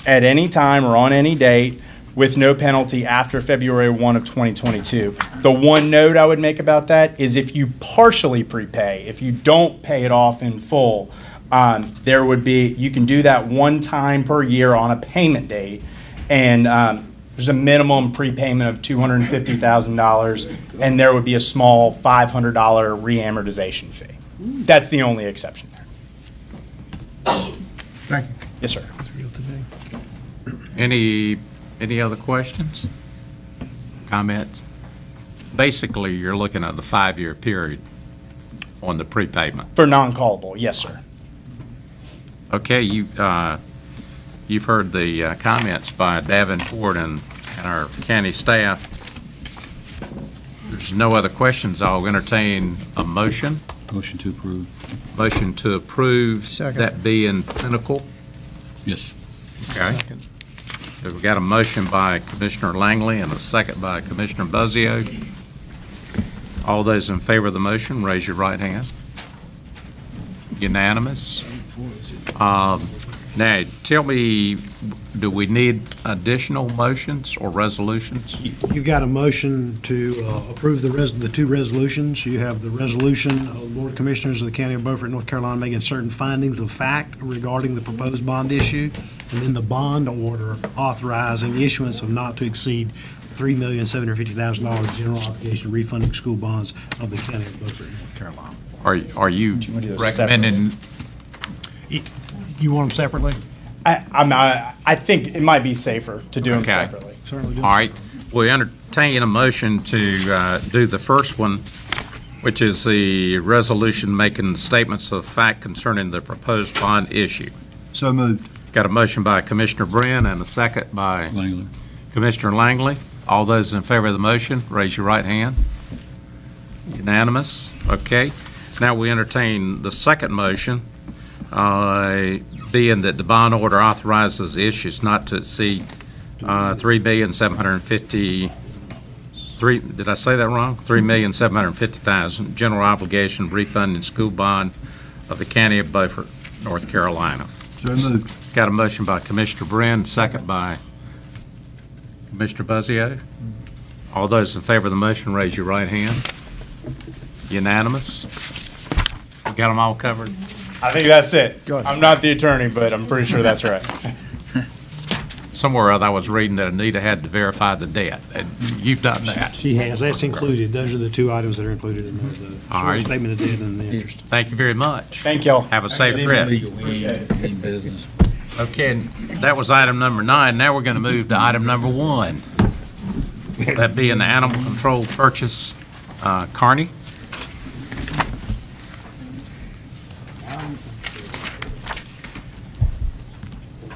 at any time or on any date, with no penalty after February 1 of 2022. The one note I would make about that is if you partially prepay, if you don't pay it off in full, there would be, you can do that one time per year on a payment date, and there's a minimum prepayment of $250,000, and there would be a small $500 reamortization fee. That's the only exception there. Thank you. Yes, sir. Any other questions? Comments? Basically, you're looking at the 5-year period on the prepayment. For non-callable, yes, sir. Okay, you've heard the comments by Davenport and our county staff. There's no other questions. I'll entertain a motion. Motion to approve. Motion to approve. Second. That being Pinnacle. Yes. Okay. So we got a motion by Commissioner Langley and a second by Commissioner Buzzio. All those in favor of the motion, raise your right hand. Unanimous. Now, tell me, do we need additional motions or resolutions? You've got a motion to approve the two resolutions. You have the resolution of the Board of Commissioners of the County of Beaufort, North Carolina, making certain findings of fact regarding the proposed bond issue, and then the bond order authorizing issuance of not to exceed $3,750,000 general obligation refunding school bonds of the County of Beaufort, North Carolina. Are you recommending? You want them separately? I think it might be safer to do them Okay. separately. Certainly do. All right, we entertain a motion to do the first one, which is the resolution making statements of fact concerning the proposed bond issue. So moved. Got a motion by Commissioner Brinn and a second by Langley. Commissioner Langley. All those in favor of the motion, raise your right hand. Unanimous. Okay. Now we entertain the second motion, being that the bond order authorizes issues not to exceed $3,750,000. Did I say that wrong? $3,750,000 general obligation refunding school bond of the County of Beaufort, North Carolina. So moved. Got a motion by Commissioner Brinn, second by Commissioner Buzzio. All those in favor of the motion, raise your right hand. Unanimous. We got them all covered? I think that's it. Good. I'm not the attorney, but I'm pretty sure that's right. Somewhere or other I was reading that Anita had to verify the debt, and you've done that. She has. That's included. Those are the two items that are included in there, the All short right. statement of debt and the interest. Thank you very much. Thank y'all. Have a safe trip. In business. Okay, and that was item number 9. Now we're going to move to item number 1. That being the animal control purchase. Carney?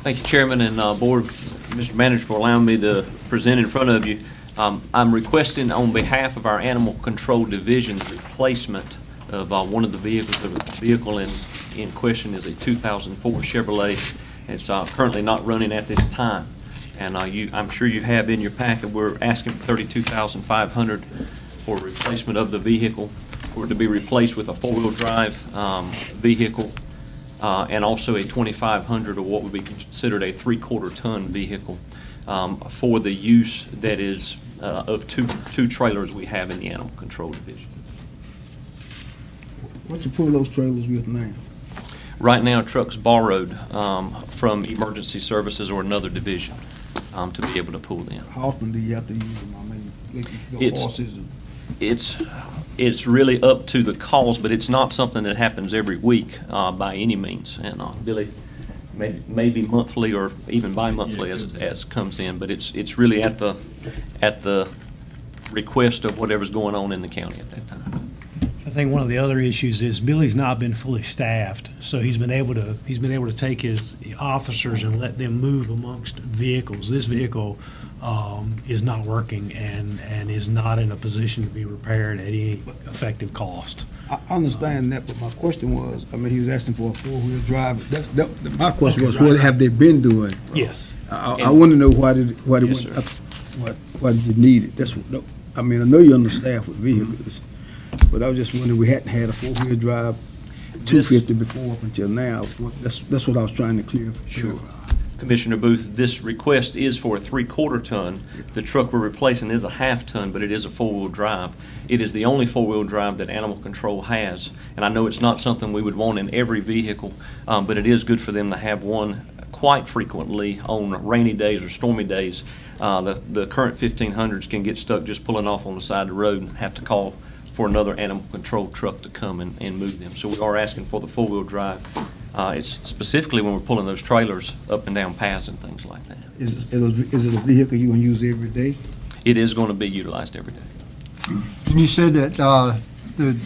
Thank you, Chairman and Board, Mr. Manager, for allowing me to present in front of you. I'm requesting on behalf of our Animal Control Division's replacement of one of the vehicles. The vehicle in question is a 2004 Chevrolet. It's currently not running at this time. And I'm sure you have in your packet, we're asking for $32,500 for replacement of the vehicle, for it to be replaced with a 4-wheel drive vehicle, and also a 2,500 or what would be considered a 3/4 ton vehicle for the use that is of two trailers we have in the Animal Control Division. What you pull those trailers with now? Right now, trucks borrowed from emergency services or another division to be able to pull them. How often do you have to use them? I mean, like the It's- horses and... It's really up to the cause, but it's not something that happens every week by any means. And Billy, maybe monthly or even bi-monthly as comes in, but it's really at the request of whatever's going on in the county at that time. think one of the other issues is Billy's not been fully staffed, so he's been able to take his officers and let them move amongst vehicles. This vehicle is not working and is not in a position to be repaired at any effective cost. I understand that, but my question was, I mean, he was asking for a four-wheel drive. My question was, what have they been doing? Yes. I want to know why did Yes, why did you need it? That's what. I mean, I know you're understaffed with vehicles, but I was just wondering, we hadn't had a four-wheel drive 250 before up until now. That's what I was trying to clear. Sure. Commissioner Booth, this request is for a 3/4 ton. The truck we're replacing is a 1/2 ton, but it is a 4-wheel drive. It is the only 4-wheel drive that Animal Control has, and I know it's not something we would want in every vehicle, but it is good for them to have one quite frequently on rainy days or stormy days. The current 1500s can get stuck just pulling off on the side of the road and have to call for another Animal Control truck to come and move them. So we are asking for the 4-wheel drive. It's specifically when we're pulling those trailers up and down paths and things like that. Is it a vehicle you're going to use every day? It is going to be utilized every day. And you said that the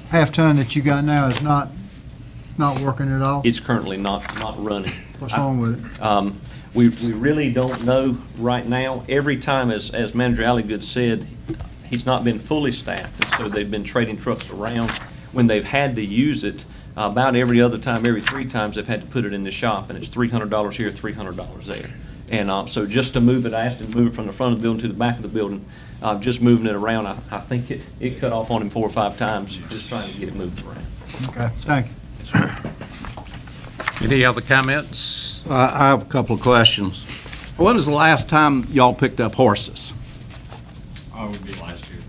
half-ton that you got now is not working at all? It's currently not running. What's wrong with it? We really don't know right now. Every time, as Manager Alligood said, he's not been fully staffed, and so they've been trading trucks around. When they've had to use it, about every other time, every 3 times, they've had to put it in the shop, and it's $300 here, $300 there. And so just to move it, I asked him to move it from the front of the building to the back of the building. Just moving it around, I think it cut off on him 4 or 5 times, just trying to get it moved around. Okay, thank you. Any other comments? I have a couple of questions. When was the last time y'all picked up horses? Oh, it would be last year.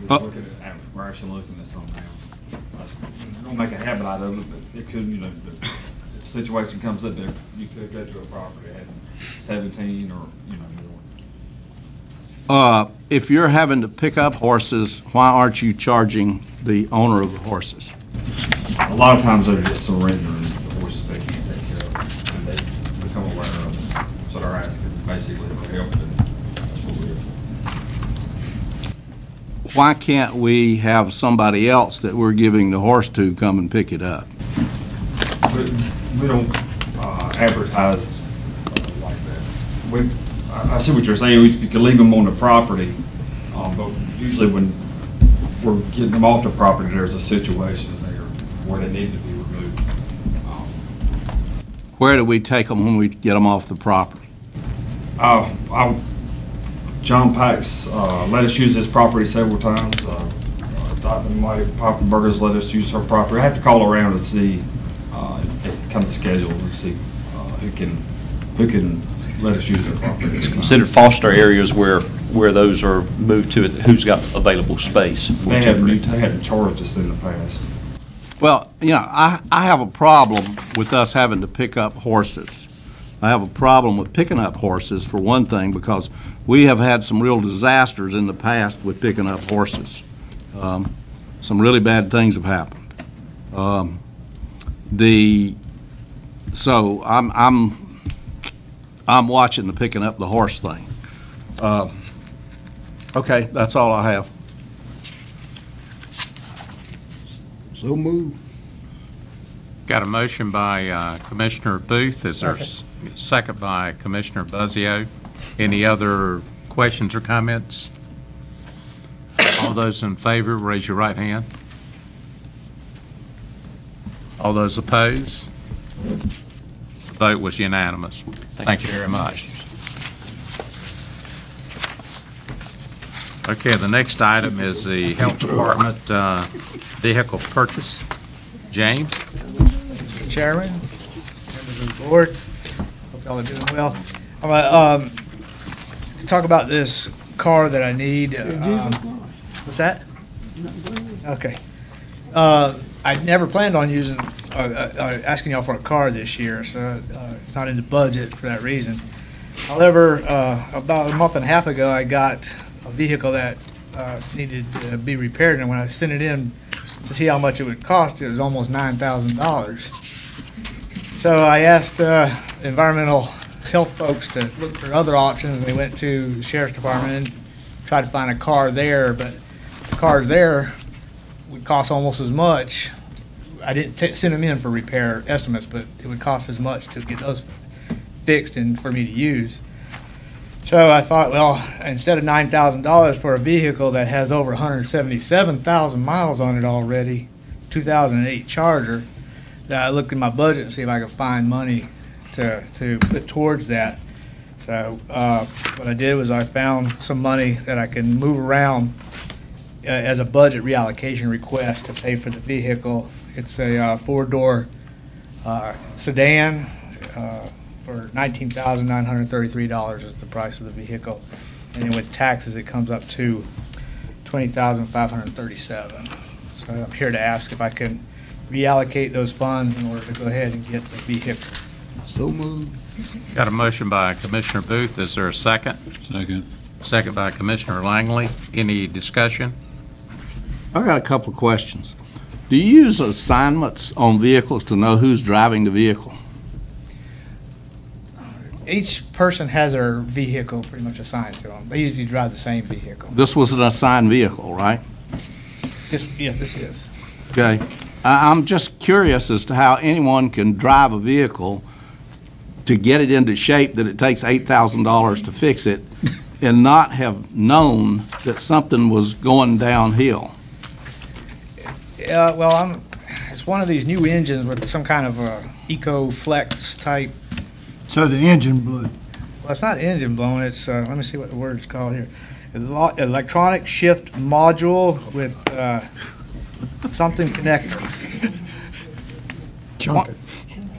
We were looking at, we're actually looking at some now. Don't make a habit out of it, but it could, the situation comes up there, you could go to a property at 17 or, more. If you're having to pick up horses, why aren't you charging the owner of the horses? A lot of times they're just surrendering the horses they can't take care of, and they become aware of them. So they're asking basically for help, and that's what we do. Why can't we have somebody else that we're giving the horse to come and pick it up? We don't advertise like that. I see what you're saying. You can leave them on the property, but usually when we're getting them off the property, there's a situation there where they need to be removed. Where do we take them when we get them off the property? John Pax let us use this property several times. My Papa Burgers let us use her property. I have to call around and see if come to schedule and see who can let us use their property. It's considered foster areas where those are moved to, who's got available space. They hadn't charged us in the past. Well, I have a problem with us having to pick up horses. I have a problem with picking up horses, for one thing, because we have had some real disasters in the past with picking up horses. Some really bad things have happened. So I'm watching the picking up the horse thing. Okay, that's all I have. So moved. Got a motion by Commissioner Booth. Is there a second by Commissioner Buzzio? Any other questions or comments? All those in favor, raise your right hand. All those opposed? The vote was unanimous. Thank you very much. Okay, the next item is the Health Department vehicle purchase. James? Mr. Chairman, members of the board, hope y'all are doing well. I'm going to talk about this car that I need. What's that? Okay. I never planned on asking y'all for a car this year, so it's not in the budget for that reason. However, about a month and a half ago, I got a vehicle that needed to be repaired, and when I sent it in to see how much it would cost, it was almost $9,000. So I asked environmental health folks to look for other options, and they went to the Sheriff's Department and tried to find a car there, but the cars there would cost almost as much. I didn't send them in for repair estimates, but it would cost as much to get those fixed and for me to use. So I thought, well, instead of $9,000 for a vehicle that has over 177,000 miles on it already, 2008 Charger, that I looked in my budget and see if I could find money to put towards that. So what I did was I found some money that I can move around as a budget reallocation request to pay for the vehicle. It's a four-door sedan for $19,933 is the price of the vehicle. And then with taxes, it comes up to $20,537. So I'm here to ask if I can reallocate those funds in order to go ahead and get the vehicle. So moved. Got a motion by Commissioner Booth. Is there a second? Second. Second by Commissioner Langley. Any discussion? I've got a couple of questions. Do you use assignments on vehicles to know who's driving the vehicle? Each person has their vehicle pretty much assigned to them. They usually drive the same vehicle. This was an assigned vehicle, right? This is. Okay. I'm just curious as to how anyone can drive a vehicle to get it into shape that it takes $8,000 to fix it and not have known that something was going downhill. Well, it's one of these new engines with some kind of a Eco-Flex type. So the engine blew. Well, it's not engine blown. It's let me see what the word's called here. Electronic shift module with something connector.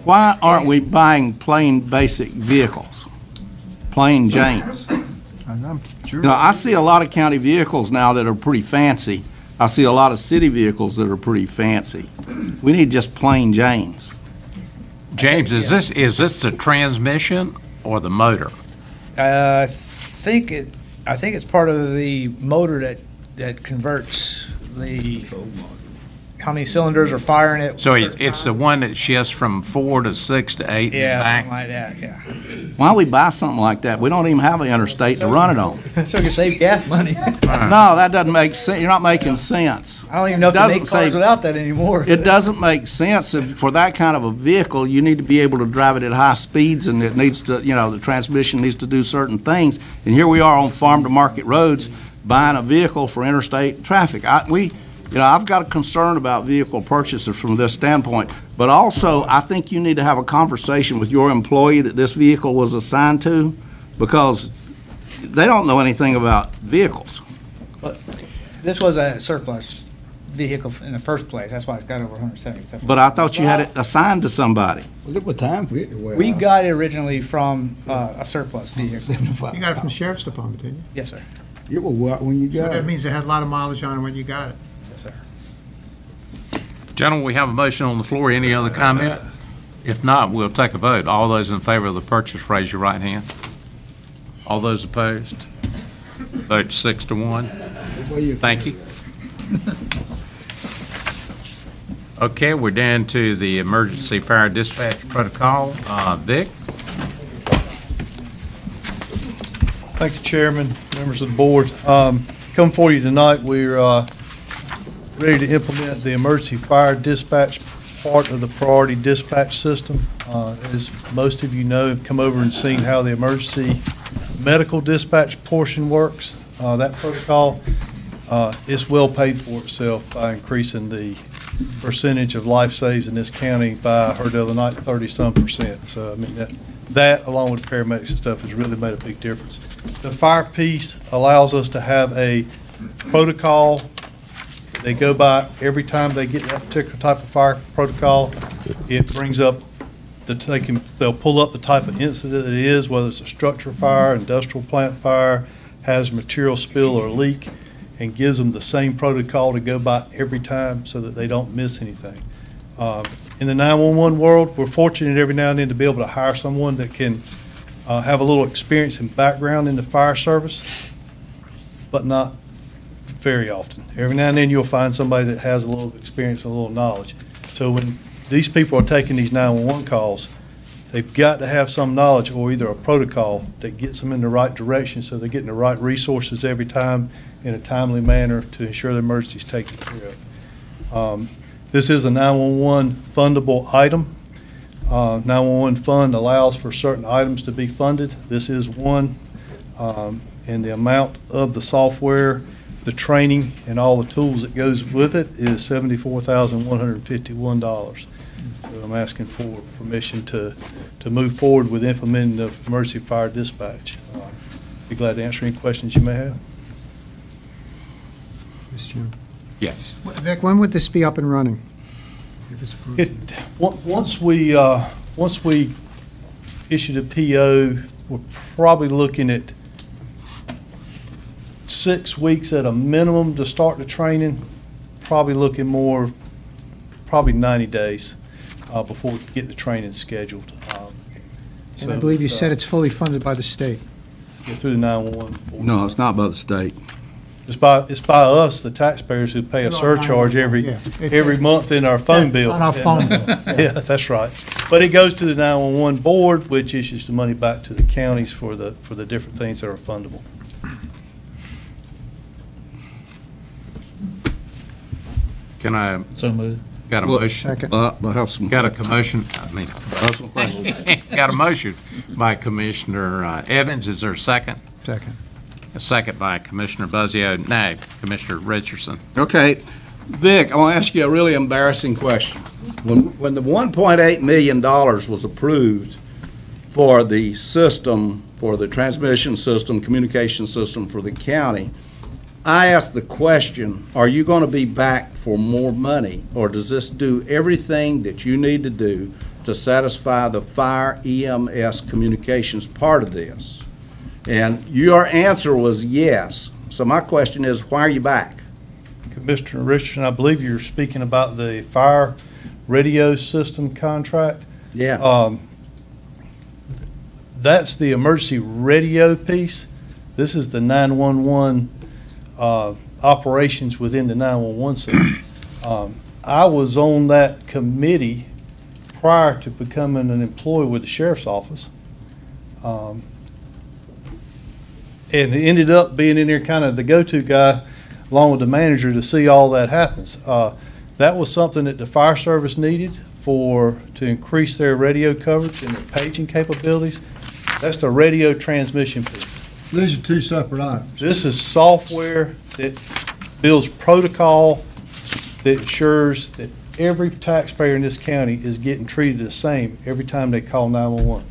Why aren't we buying plain basic vehicles? Plain Janes? I'm sure. Now, I see a lot of county vehicles now that are pretty fancy. I see a lot of city vehicles that are pretty fancy. We need just plain Janes. James, is this the transmission or the motor? I think it's part of the motor that converts the how many cylinders are firing it. So it's the one that shifts from 4 to 6 to 8 yeah, and something back? like that. Yeah. Why don't we buy something like that? We don't even have an interstate to run it on. So you can save gas money. No, that doesn't make sense. You're not making sense. I don't even know if they make cars without that anymore. It doesn't make sense. For that kind of a vehicle, you need to be able to drive it at high speeds, and it needs to, the transmission needs to do certain things. And here we are on farm-to-market roads buying a vehicle for interstate traffic. I've got a concern about vehicle purchases from this standpoint, but also I think you need to have a conversation with your employee that this vehicle was assigned to, because they don't know anything about vehicles. But this was a surplus vehicle in the first place. That's why it's got over 177. But I thought you had it assigned to somebody. Well, it was time for it to wear We out. got it originally from a surplus vehicle. 75. You got it from the sheriff's department, didn't you? Yes, sir. It will wear out when you So got that it. means it had a lot of mileage on it when you got it. Yes, sir. Gentlemen, we have a motion on the floor. Any other comment? If not, we'll take a vote. All those in favor of the purchase, raise your right hand. All those opposed? Vote 6-1. Thank you. Okay, we're down to the emergency fire dispatch protocol. Vic? Thank you, Chairman, members of the board. Come for you tonight, we're ready to implement the emergency fire dispatch part of the priority dispatch system. As most of you know, have come over and seen how the emergency medical dispatch portion works. That protocol is well paid for itself by increasing the percentage of life saves in this county by, I heard the other night, 30-some%. So, I mean, that along with paramedics and stuff has really made a big difference. The fire piece allows us to have a protocol they go by every time they get that particular type of fire protocol. It brings up they'll pull up the type of incident it is, whether it's a structure fire, industrial plant fire, hazardous material spill or leak, and gives them the same protocol to go by every time so that they don't miss anything. In the 911 world, we're fortunate every now and then to be able to hire someone that can have a little experience and background in the fire service, but not very often. Every now and then you'll find somebody that has a little experience and a little knowledge. So when these people are taking these 911 calls, they've got to have some knowledge or either a protocol that gets them in the right direction so they're getting the right resources every time in a timely manner to ensure the emergency is taken care of. This is a 911 fundable item. 911 fund allows for certain items to be funded. This is one, and the amount of the software, the training, and all the tools that goes with it is $74,151. So I'm asking for permission to move forward with implementing the emergency fire dispatch. Be glad to answer any questions you may have. Mr. Chairman. Yes. Vic, when would this be up and running? Once we issue the PO, we're probably looking at 6 weeks at a minimum to start the training. Probably looking more, probably 90 days before we get the training scheduled. And I believe you said it's fully funded by the state. Through the 911. No, it's not by the state. It's by us, the taxpayers, who pay a surcharge every month in our phone bill. On our phone bill. Yeah, that's right. But it goes to the 911 board, which issues the money back to the counties for the different things that are fundable. Can I? So moved. Got a motion? Second. I have some. Got a commotion, got a motion by Commissioner Evans. Is there a second? Second. A second by Commissioner Buzzio. Now, Commissioner Richardson. Okay. Vic, I want to ask you a really embarrassing question. When the $1.8 million was approved for the system, for the transmission system, communication system for the county, I asked the question, are you going to be back for more money, or does this do everything that you need to do to satisfy the fire EMS communications part of this? And your answer was yes. So my question is, why are you back? Commissioner Richardson, I believe you're speaking about the fire radio system contract. Yeah. That's the emergency radio piece. This is the 911 operations within the 911 system. I was on that committee prior to becoming an employee with the sheriff's office. And it ended up being in there kind of the go-to guy along with the manager to see all that happens. That was something that the fire service needed to increase their radio coverage and their paging capabilities. That's the radio transmission piece. These are two separate items. This is software that builds protocol that ensures that every taxpayer in this county is getting treated the same every time they call 911.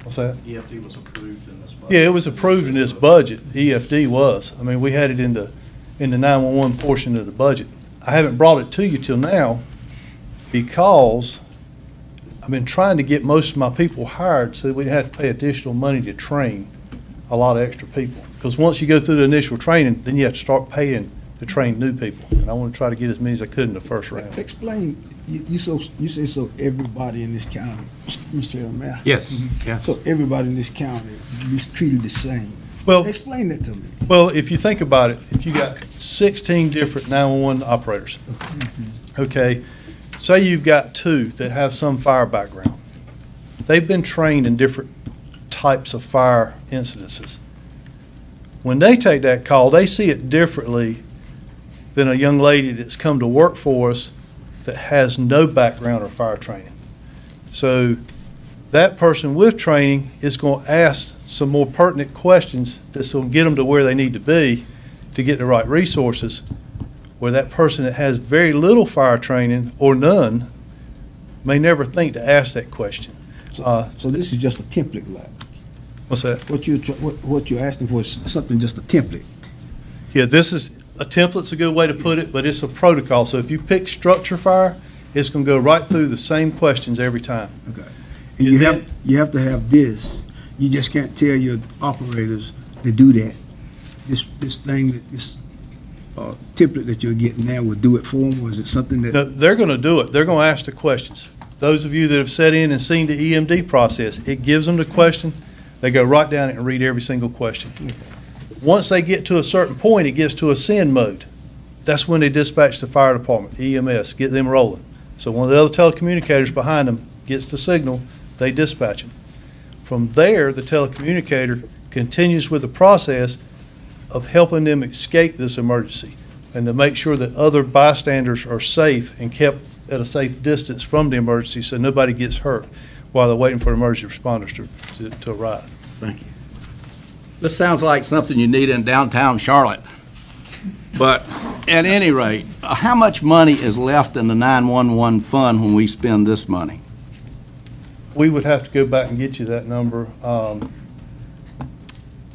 What's that? EFD was approved in this budget. Yeah, it was approved in this budget. EFD was. I mean, we had it in the 911 portion of the budget. I haven't brought it to you till now because I've been trying to get most of my people hired so that we didn't have to pay additional money to train a lot of extra people. Because once you go through the initial training, then you have to start paying to train new people. And I want to try to get as many as I could in the first round. Explain, you say so everybody in this county, Mr. Chairman, Mayor? Yes. Yeah. So everybody in this county is treated the same. Well, explain that to me. Well, if you think about it, if you got 16 different 911 operators, okay, say you've got 2 that have some fire background. They've been trained in different types of fire incidences. When they take that call, they see it differently than a young lady that's come to work for us that has no background or fire training. So that person with training is going to ask some more pertinent questions that's going to get them to where they need to be to get the right resources, where that person that has very little fire training or none may never think to ask that question. So this is just a template, like. What's that? What you're asking for is something, just a template. Yeah, this is a template's a good way to put it, but it's a protocol. So if you pick structure fire, it's going to go right through the same questions every time. Okay. And you have to have this. You just can't tell your operators to do that. This template that you're getting now will do it for them, or is it something that? No, they're going to do it. They're going to ask the questions. Those of you that have sat in and seen the EMD process, it gives them the question. They go right down it and read every single question. Once they get to a certain point, it gets to a send mode. That's when they dispatch the fire department, EMS, get them rolling. So one of the other telecommunicators behind them gets the signal, they dispatch them. From there, the telecommunicator continues with the process of helping them escape this emergency. and to make sure that other bystanders are safe and kept at a safe distance from the emergency so nobody gets hurt while they're waiting for emergency responders to arrive. Thank you. This sounds like something you need in downtown Charlotte. But at any rate, how much money is left in the 911 fund when we spend this money? We would have to go back and get you that number.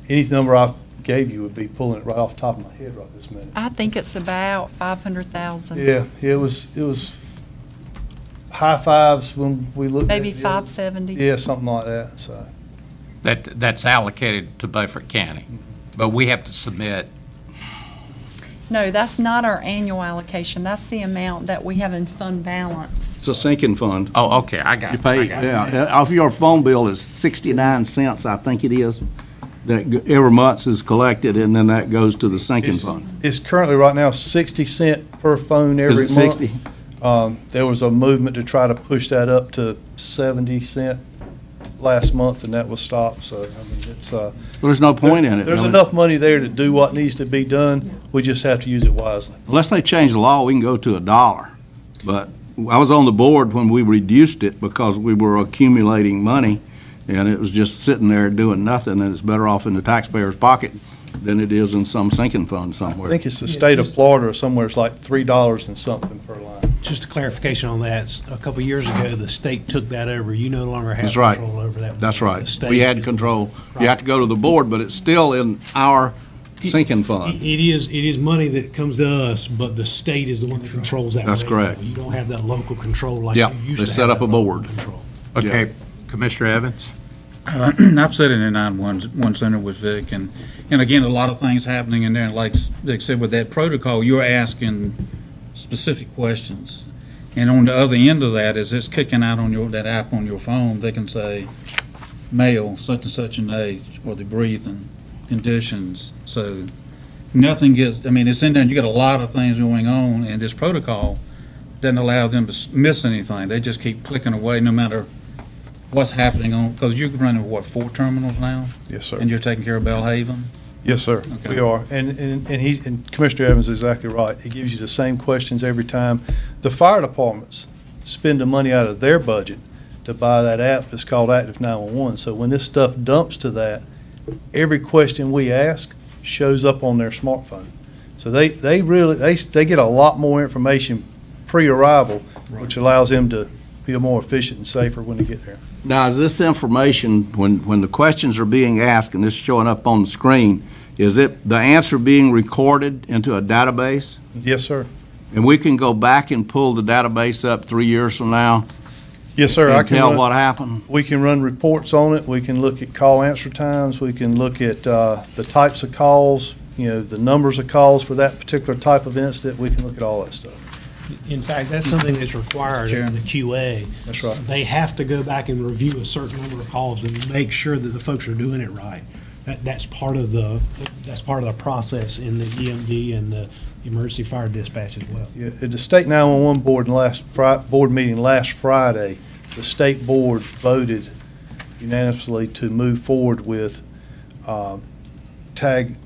Any number I gave you would be pulling it right off the top of my head right this minute. I think it's about 500,000. Yeah, it was high fives when we looked at it. Maybe 570. Yeah, something like that, so. That's allocated to Beaufort County, but we have to submit. No, that's not our annual allocation. That's the amount that we have in fund balance. It's a sinking fund. Oh, okay, I got it. You pay, yeah, off your phone bill is 69 cents, I think it is, that every month is collected, and then that goes to the sinking fund. It's currently right now 60 cents per phone every month. Is it 60? There was a movement to try to push that up to 70 cents last month, and that was stopped, so, I mean, it's, there's no point in it. There's enough money there to do what needs to be done. We just have to use it wisely. Unless they change the law, we can go to $1. But I was on the board when we reduced it because we were accumulating money, and it was just sitting there doing nothing, and it's better off in the taxpayer's pocket than it is in some sinking fund somewhere. I think it's the state of Florida or somewhere, it's like $3 and something per line. Just a clarification on that, a couple of years ago, the state took that over. You no longer have That's right. control over that. That's right. The state We had is- control. Right. You have to go to the board, but it's still in our sinking fund. It is money that comes to us, but the state is the one that controls that. That's revenue. correct. You don't have that local control like Yep, you used they to set have up a that local board. control. Okay, Commissioner Evans? I've sat in the 911 center with Vic, and again, a lot of things happening in there, and like Vic said, with that protocol, you're asking specific questions. And on the other end of that is it's kicking out on that app on your phone. They can say, male, such and such an age, or the breathing conditions. So nothing gets, I mean, it's in there, and you got a lot of things going on, and this protocol doesn't allow them to miss anything. They just keep clicking away no matter what's happening on, because you're running, what, 4 terminals now? Yes, sir. And you're taking care of Bellhaven? Yes, sir, Okay. we are. And Commissioner Evans is exactly right. It gives you the same questions every time. The fire departments spend the money out of their budget to buy that app that's called Active 911. So when this stuff dumps to that, every question we ask shows up on their smartphone. So they get a lot more information pre-arrival, which allows them to be more efficient and safer when they get there. Now, is this information, when the questions are being asked and this is showing up on the screen, is it the answer being recorded into a database? Yes, sir. And we can go back and pull the database up 3 years from now? Yes, sir. And tell what happened? We can run reports on it. We can look at call answer times. We can look at the types of calls, the numbers of calls for that particular type of incident. We can look at all that stuff. In fact, that's something that's required in the QA. That's right. They have to go back and review a certain number of calls and make sure that the folks are doing it right. That's part of the process in the EMD and the emergency fire dispatch as well. Yeah, at the state 911 board meeting last Friday, the state board voted unanimously to move forward with tagging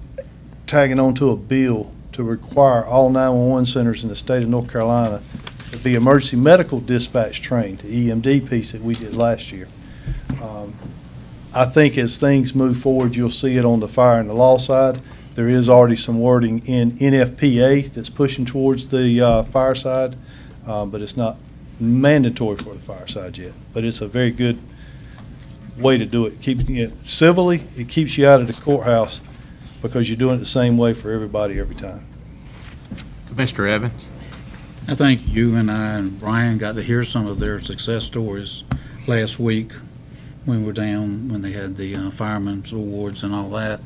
onto a bill to require all 911 centers in the state of North Carolina to be emergency medical dispatch trained, the EMD piece that we did last year. I think as things move forward, you'll see it on the fire and the law side. There is already some wording in NFPA that's pushing towards the fire side, but it's not mandatory for the fire side yet. But it's a very good way to do it. Keeping it civilly, it keeps you out of the courthouse because you're doing it the same way for everybody every time. Commissioner Evans? I think you and I and Brian got to hear some of their success stories last week when we were down, when they had the firemen's awards and all that.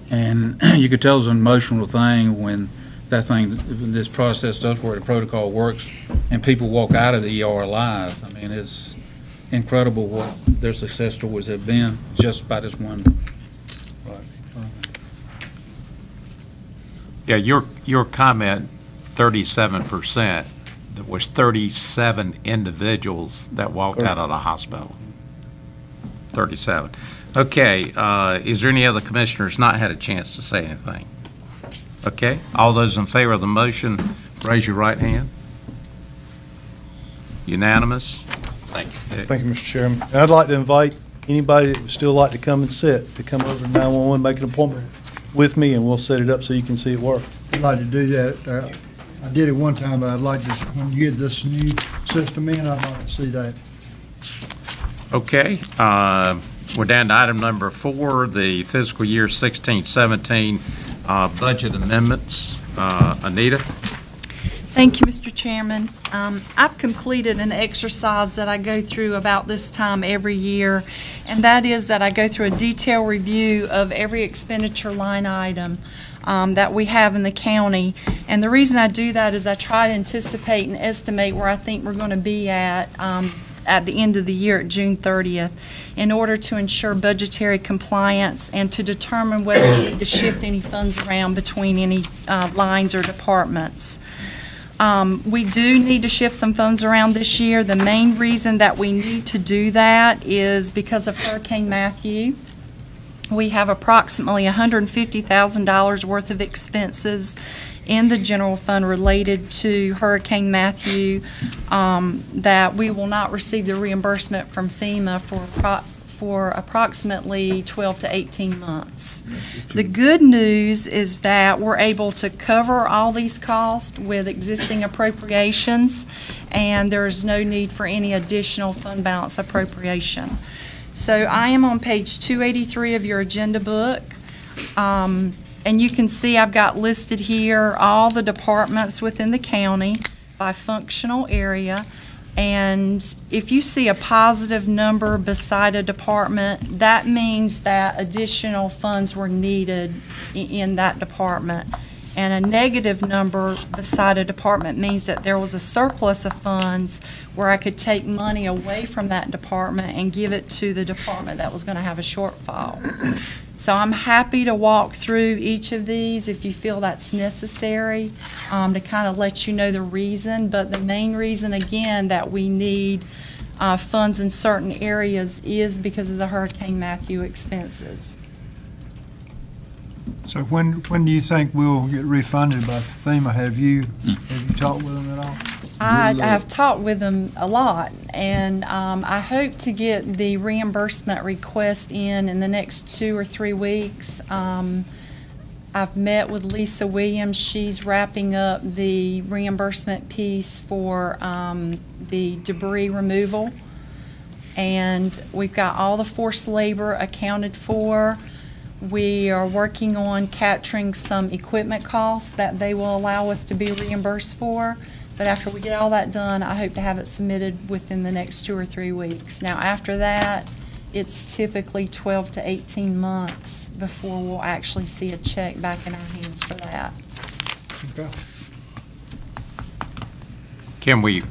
And you could tell it was an emotional thing when this process does work, the protocol works, and people walk out of the ER alive. I mean, it's incredible what their success stories have been just by this one. Yeah, your comment, 37%, there was 37 individuals that walked out of the hospital. 37. Okay, is there any other commissioners not had a chance to say anything? Okay, all those in favor of the motion, raise your right hand. Unanimous? Thank you. Thank you, Mr. Chairman. And I'd like to invite anybody that would still like to come and sit, to come over to 911, make an appointment with me, and we'll set it up so you can see it work. I'd like to do that. I did it one time, but I'd like to, when you get this new system in, I'd like to see that. Okay, we're down to item number 4, the fiscal year 16-17 budget amendments. Anita? Thank you, Mr. Chairman. I've completed an exercise that I go through about this time every year, and that is that I go through a detailed review of every expenditure line item that we have in the county. And the reason I do that is I try to anticipate and estimate where I think we're going to be at the end of the year at June 30th in order to ensure budgetary compliance and to determine whether we need to shift any funds around between any lines or departments. We do need to shift some funds around this year. The main reason that we need to do that is because of Hurricane Matthew. We have approximately $150,000 worth of expenses in the general fund related to Hurricane Matthew that we will not receive the reimbursement from FEMA for approximately 12 to 18 months. The good news is that we're able to cover all these costs with existing appropriations, and there is no need for any additional fund balance appropriation. So I am on page 283 of your agenda book. And you can see I've got listed here all the departments within the county by functional area. And if you see a positive number beside a department, that means that additional funds were needed in that department. And a negative number beside a department means that there was a surplus of funds where I could take money away from that department and give it to the department that was going to have a shortfall. So I'm happy to walk through each of these if you feel that's necessary to kind of let you know the reason. But the main reason, again, that we need funds in certain areas is because of the Hurricane Matthew expenses. So when do you think we'll get refunded by FEMA? Have you talked with them at all? I have talked with them a lot, and I hope to get the reimbursement request in the next 2 or 3 weeks. I've met with Lisa Williams. She's wrapping up the reimbursement piece for the debris removal, and we've got all the forced labor accounted for. We are working on capturing some equipment costs that they will allow us to be reimbursed for. But after we get all that done, I hope to have it submitted within the next 2 or 3 weeks. Now, after that, it's typically 12 to 18 months before we'll actually see a check back in our hands for that. Okay. Can we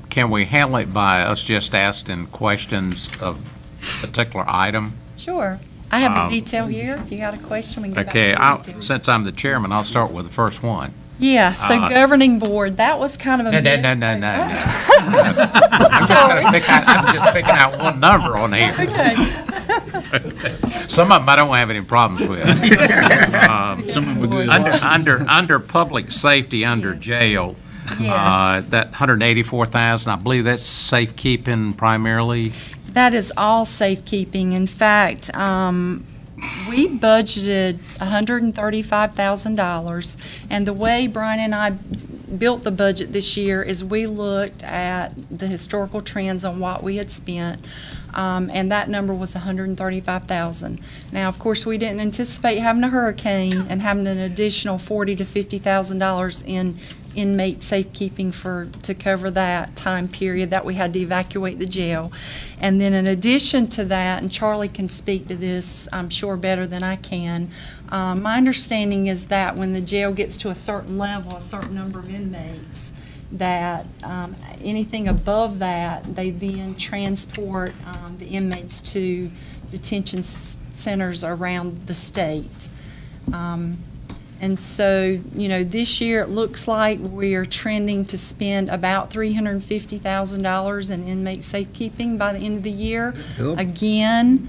handle it by us just asking questions of a particular item? Sure. I have the detail here. If you got a question, we can go back to the detail. Since I'm the chairman, I'll start with the first one. Yeah, so governing board, that was kind of a No. I'm just picking out one number on here. Okay. Some of them I don't have any problems with. Some of them are good. Under public safety, under jail, that $184,000, I believe that's safekeeping primarily. That is all safekeeping. In fact, we budgeted $135,000, and the way Brian and I built the budget this year is we looked at the historical trends on what we had spent, and that number was $135,000. Now, of course, we didn't anticipate having a hurricane and having an additional $40,000 to $50,000 in inmate safekeeping to cover that time period that we had to evacuate the jail. And then in addition to that, and Charlie can speak to this, I'm sure, better than I can, my understanding is that when the jail gets to a certain level, a certain number of inmates, that anything above that, they then transport the inmates to detention centers around the state. And so, this year it looks like we are trending to spend about $350,000 in inmate safekeeping by the end of the year. Again,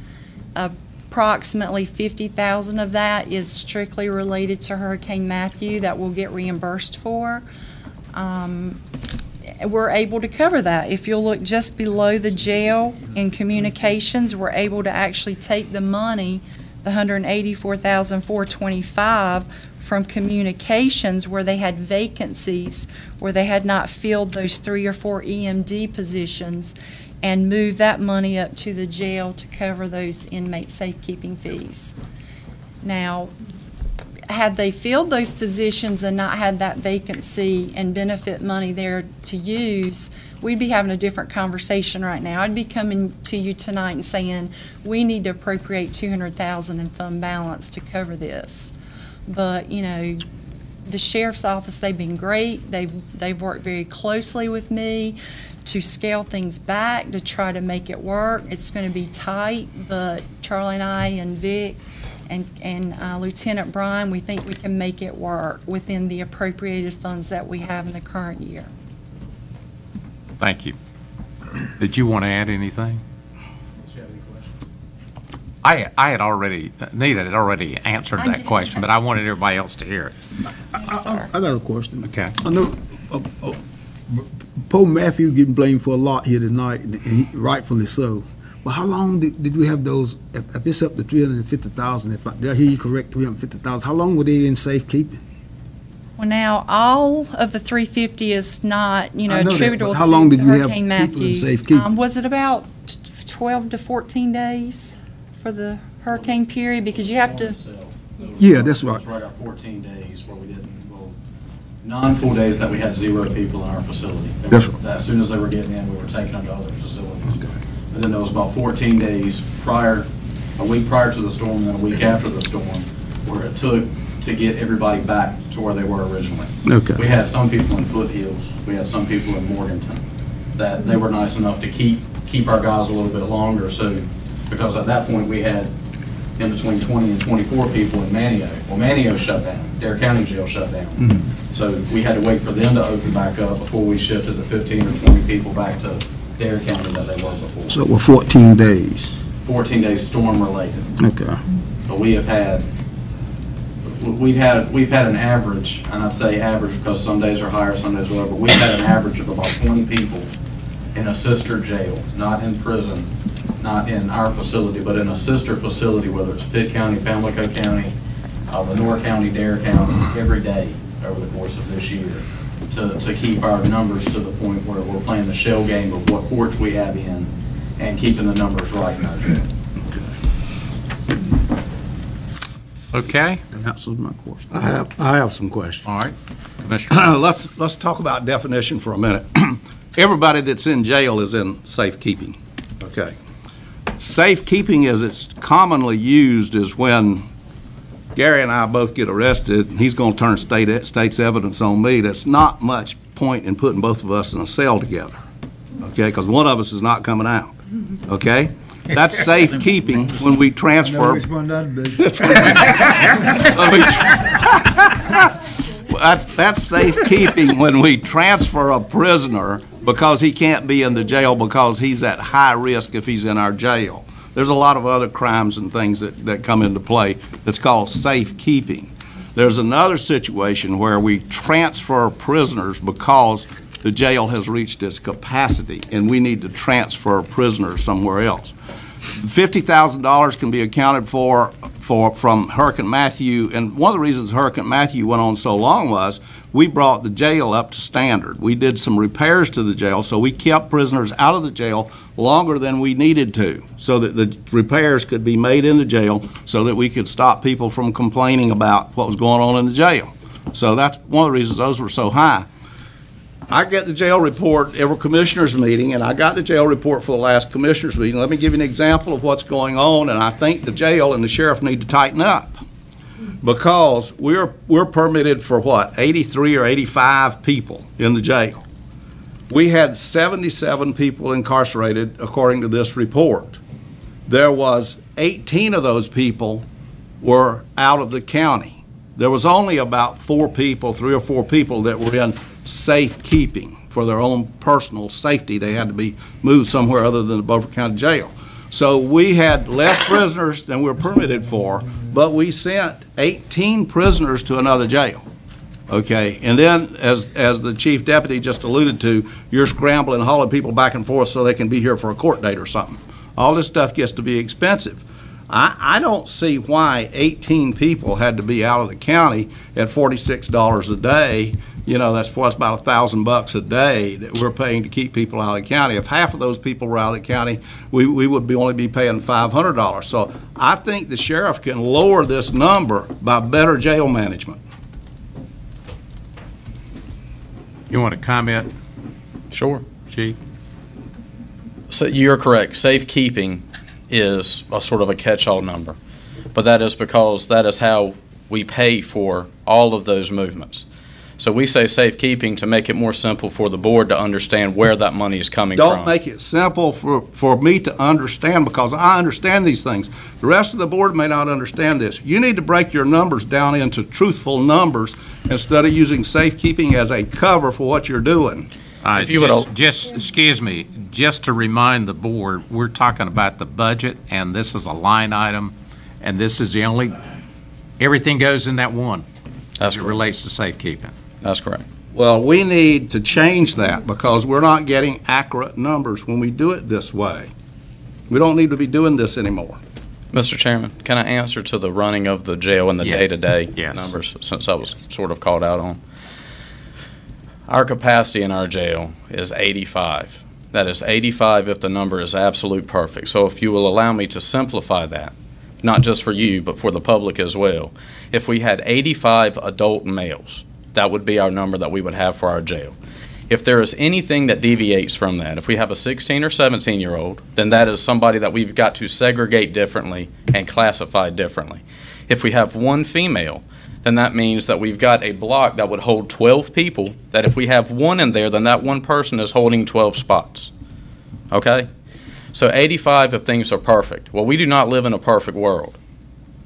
Approximately 50,000 of that is strictly related to Hurricane Matthew that we'll get reimbursed for. We're able to cover that. If you'll look just below the jail in communications, we're able to actually take the money, the $184,425 from communications where they had vacancies, where they had not filled those 3 or 4 EMD positions, and move that money up to the jail to cover those inmate safekeeping fees. Now, had they filled those positions and not had that vacancy and benefit money there to use, we'd be having a different conversation right now. I'd be coming to you tonight and saying, we need to appropriate $200,000 in fund balance to cover this. But, you know, the sheriff's office, they've been great. They've worked very closely with me to scale things back, to try to make it work. It's going to be tight, but Charlie and I and Vic and Lieutenant Brinn, we think we can make it work within the appropriated funds that we have in the current year. Thank you. Did you want to add anything? I had already, Nita had already answered that question, but I wanted everybody else to hear it. I got a question. Okay. I know Poe Matthew getting blamed for a lot here tonight, and rightfully so. But how long did we have those, if it's up to 350,000, did I hear you correct, 350,000, how long were they in safekeeping? Well, now, all of the 350 is not, you know, attributable how long to did we have Hurricane people in Matthew. safekeeping? Was it about 12 to 14 days for the hurricane period? Because you have to... Yeah, that's right. It was right at 14 days where we didn't, well, 9 full days that we had 0 people in our facility. That's right. As soon as they were getting in, we were taking them to other facilities. Okay. And then there was about 14 days prior, a week prior to the storm, and then a week after the storm, where it took to get everybody back to where they were originally. Okay. We had some people in Foothills, we had some people in Morganton, that they were nice enough to keep our guys a little bit longer, so, because at that point we had in between 20 and 24 people in Manio. Well, Manio shut down, Dare County Jail shut down. Mm-hmm. So we had to wait for them to open back up before we shifted the 15 or 20 people back to Dare County that they were before. So it was 14 days. 14 days storm related. Okay. But we've had an average, and I'd say average because some days are higher, some days are lower, but we've had an average of about 20 people in a sister jail, not in prison, not in our facility, but in a sister facility, whether it's Pitt County, Pamlico County, Lenore County, Dare County, every day over the course of this year to keep our numbers to the point where we're playing the shell game of what courts we have in and keeping the numbers right in our jail. Okay. That answers my question. I have some questions. All right. Commissioner. Let's talk about definition for a minute. Everybody that's in jail is in safekeeping. Okay. Safekeeping, as it's commonly used, is when Gary and I both get arrested, and he's going to turn state's evidence on me. That's not much point in putting both of us in a cell together, okay, because one of us is not coming out, okay? That's safekeeping when we transfer. That's safekeeping when we transfer a prisoner because he can't be in the jail because he's at high risk if he's in our jail. There's a lot of other crimes and things that come into play that's called safekeeping. There's another situation where we transfer prisoners because the jail has reached its capacity and we need to transfer prisoners somewhere else. $50,000 can be accounted for from Hurricane Matthew, and one of the reasons Hurricane Matthew went on so long was we brought the jail up to standard. We did some repairs to the jail, so we kept prisoners out of the jail longer than we needed to, so that the repairs could be made in the jail so that we could stop people from complaining about what was going on in the jail. So that's one of the reasons those were so high. I get the jail report every commissioner's meeting, and I got the jail report for the last commissioner's meeting. Let me give you an example of what's going on, and I think the jail and the sheriff need to tighten up because we're permitted for what, 83 or 85 people in the jail. We had 77 people incarcerated according to this report. There was 18 of those people were out of the county. There was only about 4 people, 3 or 4 people that were in safekeeping for their own personal safety. They had to be moved somewhere other than the Beaufort County Jail. So we had less prisoners than we were permitted for, but we sent 18 prisoners to another jail. Okay, and then as the chief deputy just alluded to, you're scrambling, hauling people back and forth so they can be here for a court date or something. All this stuff gets to be expensive. I don't see why 18 people had to be out of the county at $46 a day. You know, that's for us about $1,000 a day that we're paying to keep people out of the county. If half of those people were out of the county, we would only be paying $500. So I think the sheriff can lower this number by better jail management. You want to comment? Sure. Chief? So you're correct. Safekeeping is a sort of a catch-all number, but that is because that is how we pay for all of those movements. So we say safekeeping to make it more simple for the board to understand where that money is coming from. Don't make it simple for me to understand, because I understand these things. The rest of the board may not understand this. You need to break your numbers down into truthful numbers instead of using safekeeping as a cover for what you're doing. Excuse me, just to remind the board, we're talking about the budget, and this is a line item, and this is the only, everything goes in that one as it relates to safekeeping. That's correct. Well, we need to change that because we're not getting accurate numbers when we do it this way. We don't need to be doing this anymore. Mr. Chairman, can I answer to the running of the jail and the day-to-day numbers, since I was sort of called out on? Our capacity in our jail is 85. That is 85 if the number is absolute perfect. So if you will allow me to simplify that, not just for you, but for the public as well, if we had 85 adult males, that would be our number that we would have for our jail. If there is anything that deviates from that, if we have a 16 or 17-year-old, then that is somebody that we've got to segregate differently and classify differently. If we have one female, then that means that we've got a block that would hold 12 people, that if we have one in there, then that one person is holding 12 spots. Okay? So 85 if things are perfect. Well, we do not live in a perfect world.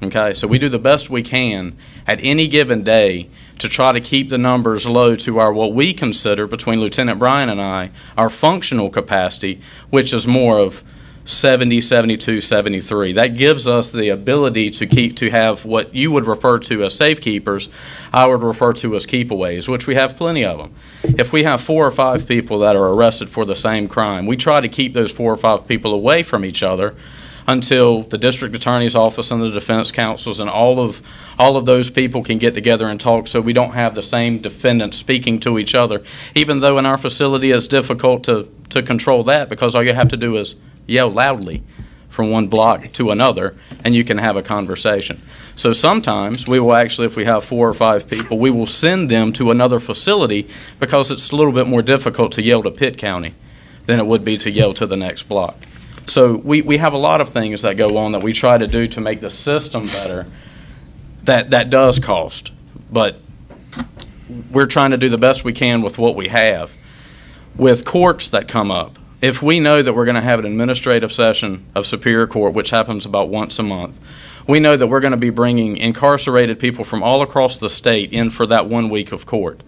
Okay? So we do the best we can at any given day to try to keep the numbers low to our, what we consider, between Lieutenant Bryan and I, our functional capacity, which is more of 70, 72, 73. That gives us the ability to have what you would refer to as safekeepers, I would refer to as keepaways, which we have plenty of them. If we have 4 or 5 people that are arrested for the same crime, we try to keep those 4 or 5 people away from each other until the district attorney's office and the defense counsels and all of those people can get together and talk, so we don't have the same defendants speaking to each other, even though in our facility it's difficult to control that, because all you have to do is yell loudly from one block to another and you can have a conversation. So sometimes we will actually, if we have 4 or 5 people, we will send them to another facility because it's a little bit more difficult to yell to Pitt County than it would be to yell to the next block. So we have a lot of things that go on that we try to do to make the system better. That does cost, but we're trying to do the best we can with what we have. With courts that come up, if we know that we're going to have an administrative session of Superior Court, which happens about once a month, we know that we're going to be bringing incarcerated people from all across the state in for that 1 week of court.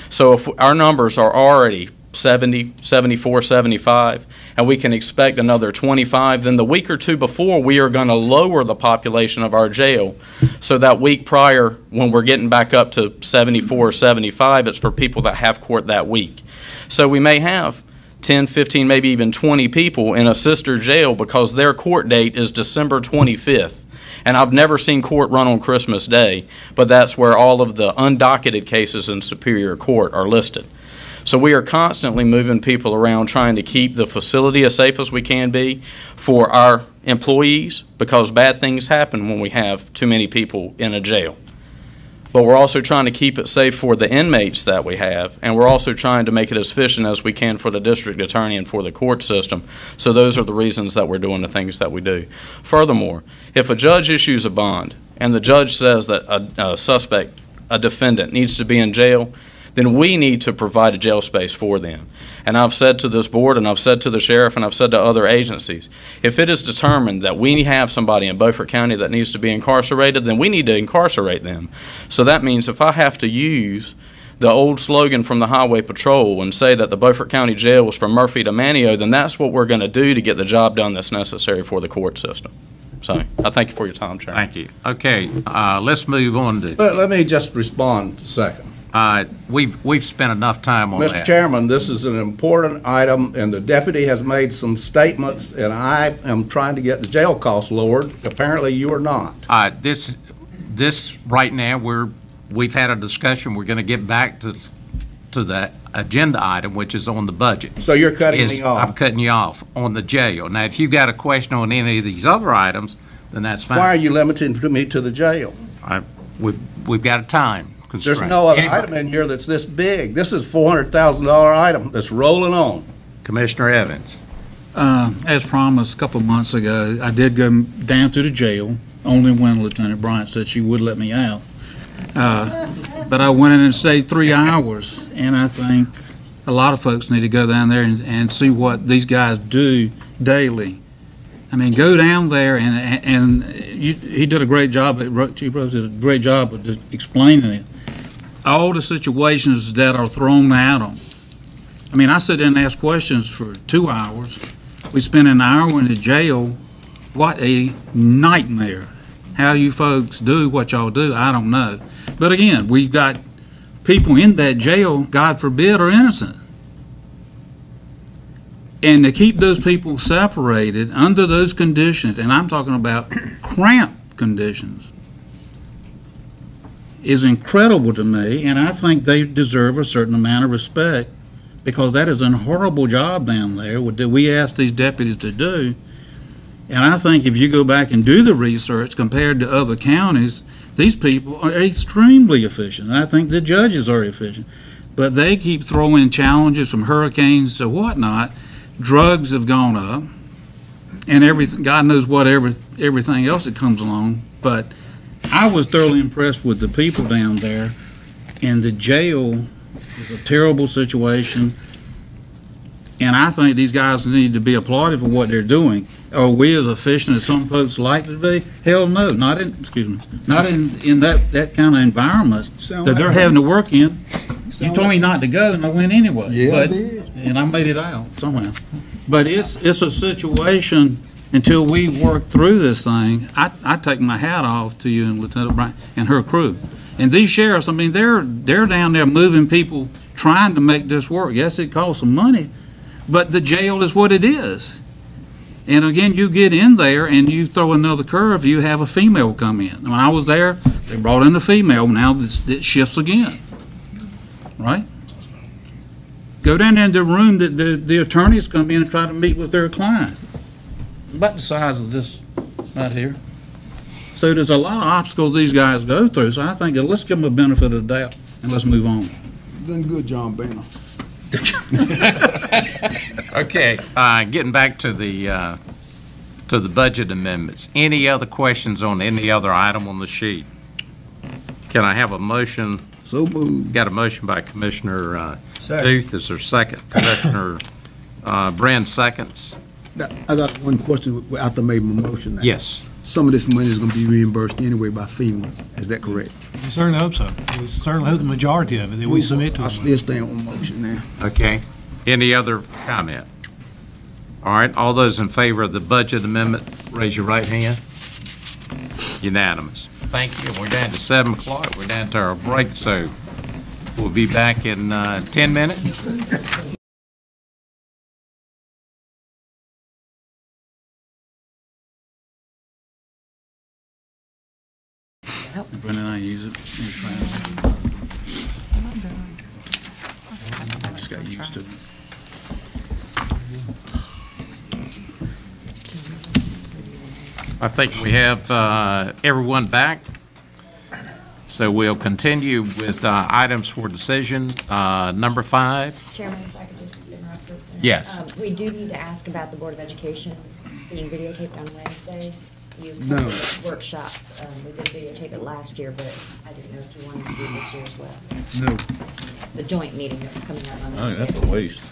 So if our numbers are already 70, 74, 75, and we can expect another 25, then the week or two before we are going to lower the population of our jail. So that week prior, when we're getting back up to 74 or 75, it's for people that have court that week. So we may have 10, 15, maybe even 20 people in a sister jail because their court date is December 25th. And I've never seen court run on Christmas Day, but that's where all of the undocketed cases in Superior Court are listed. So we are constantly moving people around trying to keep the facility as safe as we can be for our employees, because bad things happen when we have too many people in a jail. But we're also trying to keep it safe for the inmates that we have, and we're also trying to make it as efficient as we can for the district attorney and for the court system. So those are the reasons that we're doing the things that we do. Furthermore, if a judge issues a bond and the judge says that a suspect, a defendant, needs to be in jail, then we need to provide a jail space for them. And I've said to this board, and I've said to the sheriff, and I've said to other agencies, if it is determined that we have somebody in Beaufort County that needs to be incarcerated, then we need to incarcerate them. So that means if I have to use the old slogan from the Highway Patrol and say that the Beaufort County Jail was from Murphy to Manio, then that's what we're going to do to get the job done that's necessary for the court system. So I thank you for your time, Chairman. Thank you. Okay, let's move on to. Let me just respond a second. We've spent enough time on that. Mr. Chairman, this is an important item, and the deputy has made some statements, and I am trying to get the jail costs lowered. Apparently, you are not. This right now, we've had a discussion. We're going to get back to the agenda item, which is on the budget. So you're cutting me off. I'm cutting you off on the jail. Now, if you've got a question on any of these other items, then that's fine. Why are you limiting me to the jail? We've got a time constraint. There's no other item in here that's this big. This is $400,000 item that's rolling on. Commissioner Evans. As promised a couple of months ago, I did go down to the jail, only when Lieutenant Bryant said she would let me out. But I went in and stayed 3 hours, and I think a lot of folks need to go down there and see what these guys do daily. I mean, go down there, and he did a great job. Chief Rose did a great job of explaining it. All the situations that are thrown at them. I mean, I sit there and ask questions for 2 hours. We spent an hour in the jail. What a nightmare. How you folks do what y'all do, I don't know. But again, we've got people in that jail, God forbid, are innocent. And to keep those people separated under those conditions, and I'm talking about cramped conditions, is incredible to me, and I think they deserve a certain amount of respect, because that is a horrible job down there that we ask these deputies to do. And I think if you go back and do the research compared to other counties, these people are extremely efficient. And I think the judges are efficient. But they keep throwing challenges from hurricanes to whatnot. Drugs have gone up, and everything, God knows what everything else that comes along. But I was thoroughly impressed with the people down there, and the jail is a terrible situation. And I think these guys need to be applauded for what they're doing. Are we as efficient as some folks like to be? Hell no, not in that kind of environment that they're having to work in. You told me not to go, and I went anyway. Yeah, I did. And I made it out somehow. But it's a situation until we work through this thing. I take my hat off to you and Lieutenant Bryant and her crew. And these sheriffs, I mean, they're down there moving people, trying to make this work. Yes, it costs some money, but the jail is what it is. And again, you get in there and you throw another curve, you have a female come in. When I was there, they brought in a female. Now it shifts again, right? Go down there in the room that the attorneys come in and try to meet with their client. About the size of this right here. So there's a lot of obstacles these guys go through. So I think let's give them a benefit of the doubt and let's move on. Done good, John Boehner. Okay, getting back to the budget amendments. Any other questions on any other item on the sheet? Can I have a motion? So moved. Got a motion by Commissioner Booth. Is there a second? Commissioner Brinn seconds. I got one question after I made my motion. Now. Yes. Some of this money is going to be reimbursed anyway by FEMA. Is that correct? We certainly hope so. We certainly hope the majority of it that we submit to them. I still stay on motion now. Okay. Any other comment? All right. All those in favor of the budget amendment, raise your right hand. Unanimous. Thank you. We're down to 7 o'clock. We're down to our break, so we'll be back in 10 minutes. Brinn and I use it. I just got used to it. I think we have everyone back. So we'll continue with items for decision. Number 5. Chairman, if I could just interrupt for a minute. Yes. We do need to ask about the Board of Education being videotaped on Wednesday. No. Workshops. We did videotape it last year, but I didn't know if you wanted to do it this year as well. No. The joint meeting that's coming up on Oh, Wednesday. that's a waste.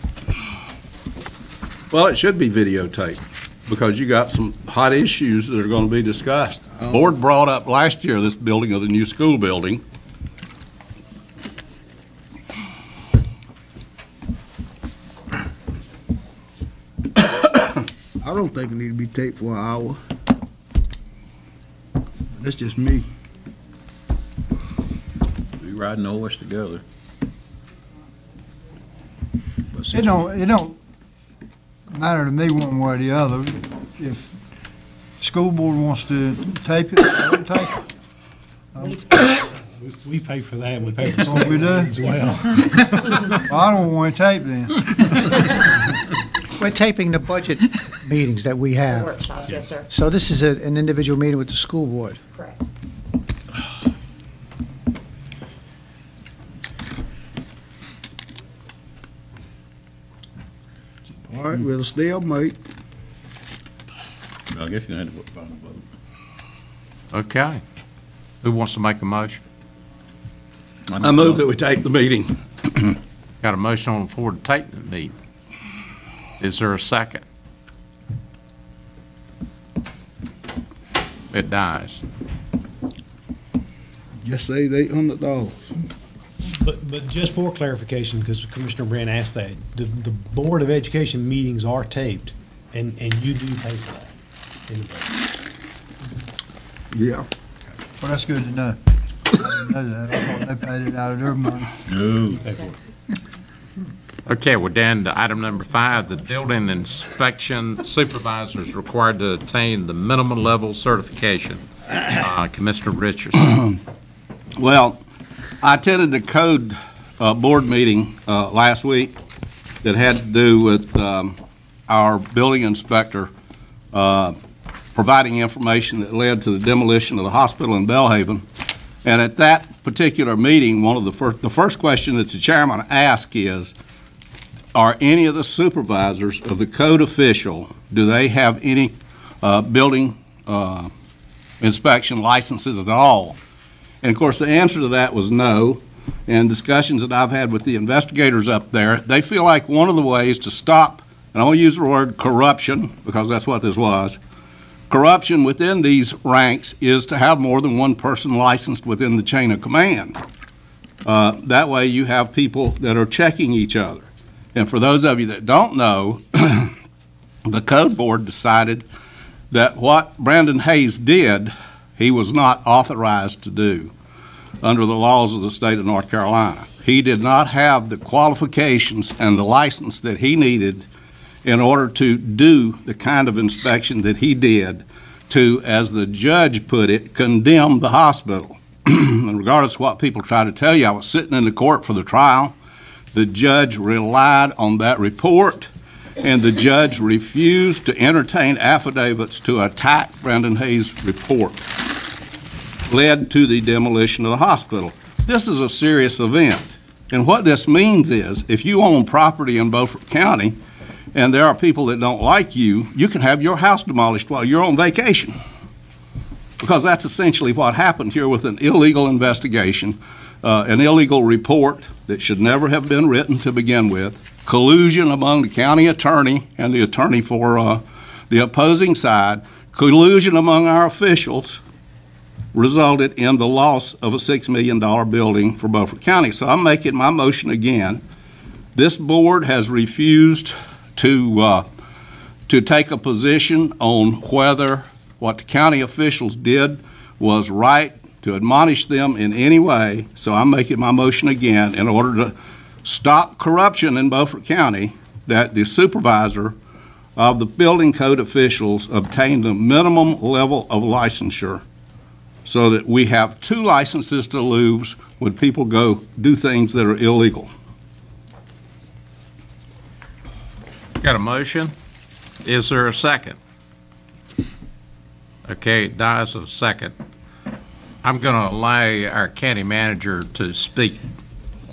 Well, it should be videotaped because you got some hot issues that are going to be discussed. Board brought up last year this building of the new school building. don't think it need to be taped for an hour. That's just me. We riding the horse together. It don't matter to me one way or the other. If the school board wants to tape it, let them tape it. We pay for that, and we pay for Oh, we do? as well. Well, I don't want to tape then. We're taping the budget meetings that we have. Workshops, yes, sir. So this is an individual meeting with the school board. Correct. All right, we'll stay up, mate. I guess you had to find a vote. Okay. Who wants to make a motion? I move that we tape the meeting. Got a motion on the floor to tape the meeting. Is there a second? It dies. Just say $800. But just for clarification, because Commissioner Brinn asked that, the Board of Education meetings are taped, and you do pay for that. Yeah. Well, that's good to know. I didn't know that. I thought they paid it out of their money. No. Okay, we're down to item number 5. The building inspection supervisor is required to attain the minimum level certification. Commissioner Richardson. Well, I attended the code board meeting last week that had to do with our building inspector providing information that led to the demolition of the hospital in Belhaven. And at that particular meeting, one of the first question that the chairman asked is, are any of the supervisors of the code official, do they have any building inspection licenses at all? And of course, the answer to that was no. And discussions that I've had with the investigators up there, they feel like one of the ways to stop, and I won't use the word corruption because that's what this was, corruption within these ranks is to have more than one person licensed within the chain of command. That way you have people that are checking each other. And for those of you that don't know, the code board decided that what Brandon Hayes did, he was not authorized to do under the laws of the state of North Carolina. He did not have the qualifications and the license that he needed in order to do the kind of inspection that he did to, as the judge put it, condemn the hospital. And regardless of what people try to tell you, I was sitting in the court for the trial. The judge relied on that report, and the judge refused to entertain affidavits to attack Brandon Hayes' report. Led to the demolition of the hospital. This is a serious event. And what this means is, if you own property in Beaufort County, and there are people that don't like you, you can have your house demolished while you're on vacation. Because that's essentially what happened here with an illegal investigation, an illegal report that should never have been written to begin with, collusion among the county attorney and the attorney for the opposing side, collusion among our officials resulted in the loss of a $6 million building for Beaufort County. So I'm making my motion again. This board has refused to take a position on whether what the county officials did was right, to admonish them in any way. So I'm making my motion again in order to stop corruption in Beaufort County, that the supervisor of the building code officials obtain the minimum level of licensure so that we have 2 licenses to lose when people go do things that are illegal. Got a motion? Is there a second? Okay, it dies of a second. I'm going to allow our county manager to speak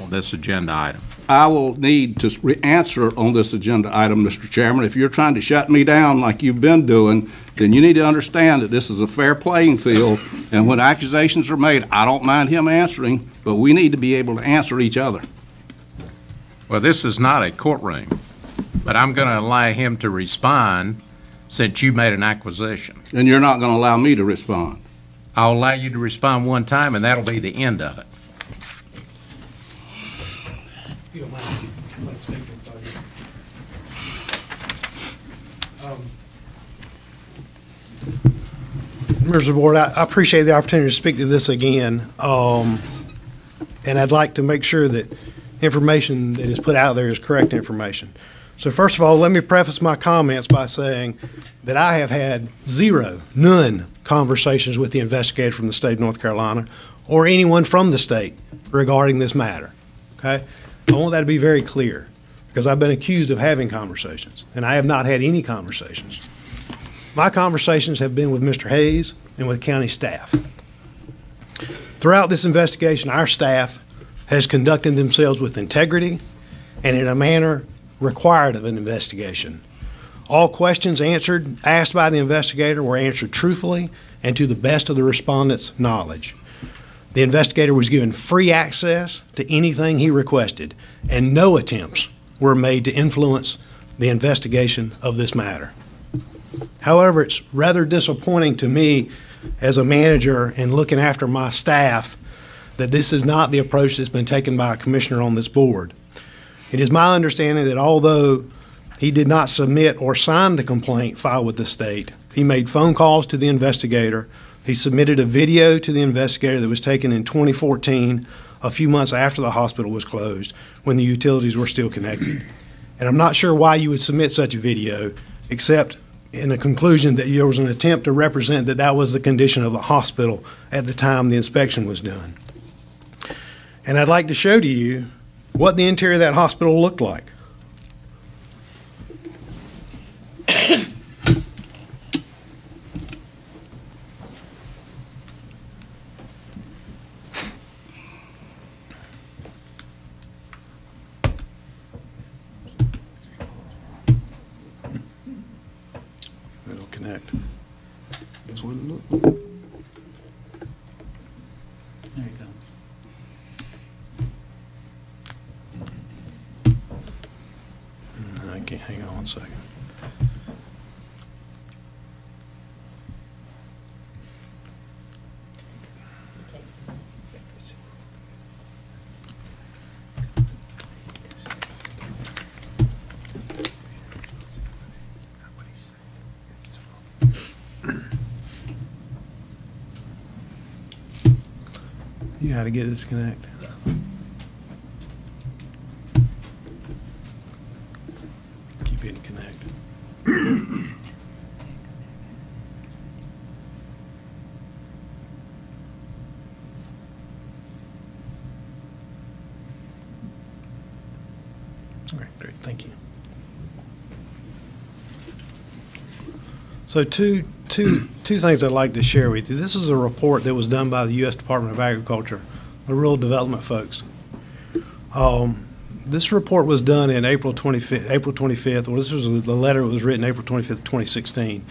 on this agenda item. I will need to answer on this agenda item, Mr. Chairman. If you're trying to shut me down like you've been doing, then you need to understand that this is a fair playing field, and when accusations are made, I don't mind him answering, but we need to be able to answer each other. Well, this is not a courtroom, but I'm going to allow him to respond since you made an acquisition. And you're not going to allow me to respond? I'll allow you to respond one time, and that'll be the end of it. You don't mind. Members of the board, I appreciate the opportunity to speak to this again. And I'd like to make sure that information that is put out there is correct information. So first of all, let me preface my comments by saying that I have had none conversations with the investigator from the state of North Carolina or anyone from the state regarding this matter, okay? I want that to be very clear because I've been accused of having conversations, and I have not had any conversations. My conversations have been with Mr. Hayes and with county staff. Throughout this investigation, our staff has conducted themselves with integrity and in a manner required of an investigation. All questions asked by the investigator were answered truthfully and to the best of the respondent's knowledge. The investigator was given free access to anything he requested, and no attempts were made to influence the investigation of this matter. However, it's rather disappointing to me as a manager and looking after my staff that this is not the approach that's been taken by a commissioner on this board. It is my understanding that although he did not submit or sign the complaint filed with the state, he made phone calls to the investigator. He submitted a video to the investigator that was taken in 2014, a few months after the hospital was closed, when the utilities were still connected. And I'm not sure why you would submit such a video, except in the conclusion that there was an attempt to represent that that was the condition of the hospital at the time the inspection was done. And I'd like to show to you what the interior of that hospital looked like. It'll connect. This one look. There you go. I can't, hang on 1 second. You know how to get this connect? Keep hitting connect. Okay, great, thank you. So two things I'd like to share with you. This is a report that was done by the U.S. Department of Agriculture, the rural development folks. This report was done in April 25th. Well, this was the letter that was written April 25th, 2016.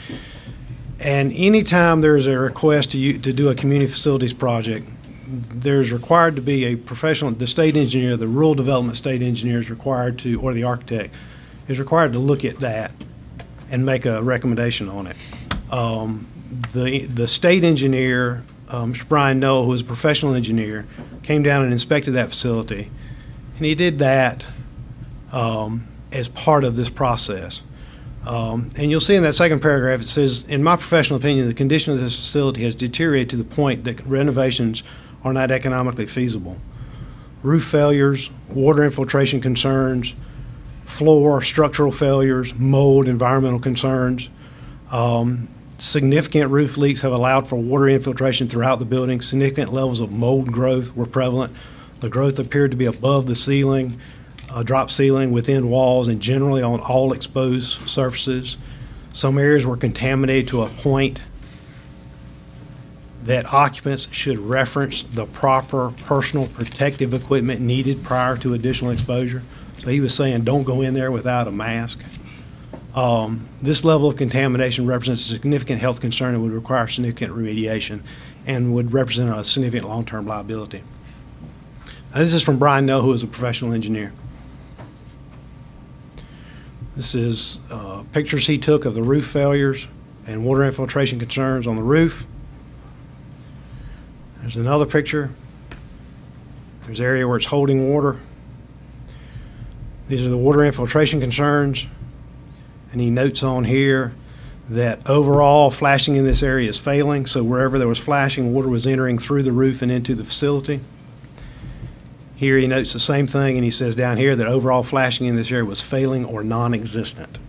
And anytime there's a request to do a community facilities project, there's required to be a professional, the state engineer, the rural development state engineer is required to, or the architect, is required to look at that and make a recommendation on it. The state engineer, Mr. Brian Noel, who was a professional engineer, came down and inspected that facility. And he did that as part of this process. And you'll see in that second paragraph, it says, in my professional opinion, the condition of this facility has deteriorated to the point that renovations are not economically feasible. Roof failures, water infiltration concerns, floor, structural failures, mold, environmental concerns. Significant roof leaks have allowed for water infiltration throughout the building. Significant levels of mold growth were prevalent. The growth appeared to be above the ceiling, drop ceiling, within walls, and generally on all exposed surfaces. Some areas were contaminated to a point that occupants should reference the proper personal protective equipment needed prior to additional exposure. So he was saying, don't go in there without a mask. This level of contamination represents a significant health concern and would require significant remediation and would represent a significant long-term liability. Now, this is from Brian Noel, who is a professional engineer. This is pictures he took of the roof failures and water infiltration concerns on the roof. There's another picture. There's an area where it's holding water. These are the water infiltration concerns. And he notes on here that overall flashing in this area is failing, so wherever there was flashing, water was entering through the roof and into the facility. Here he notes the same thing, and he says down here that overall flashing in this area was failing or non-existent.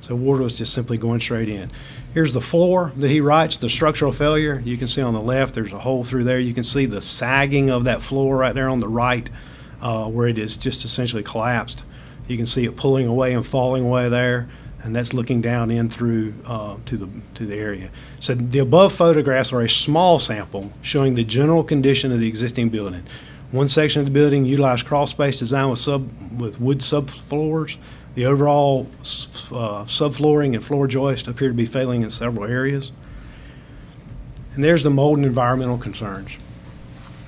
So water was just simply going straight in. Here's the floor that he writes, the structural failure. You can see on the left there's a hole through there. You can see the sagging of that floor right there on the right where it is just essentially collapsed. You can see it pulling away and falling away there, and that's looking down in through to the area. So the above photographs are a small sample showing the general condition of the existing building. One section of the building utilized crawl space design with wood subfloors. The overall subflooring and floor joist appear to be failing in several areas. And there's the mold and environmental concerns.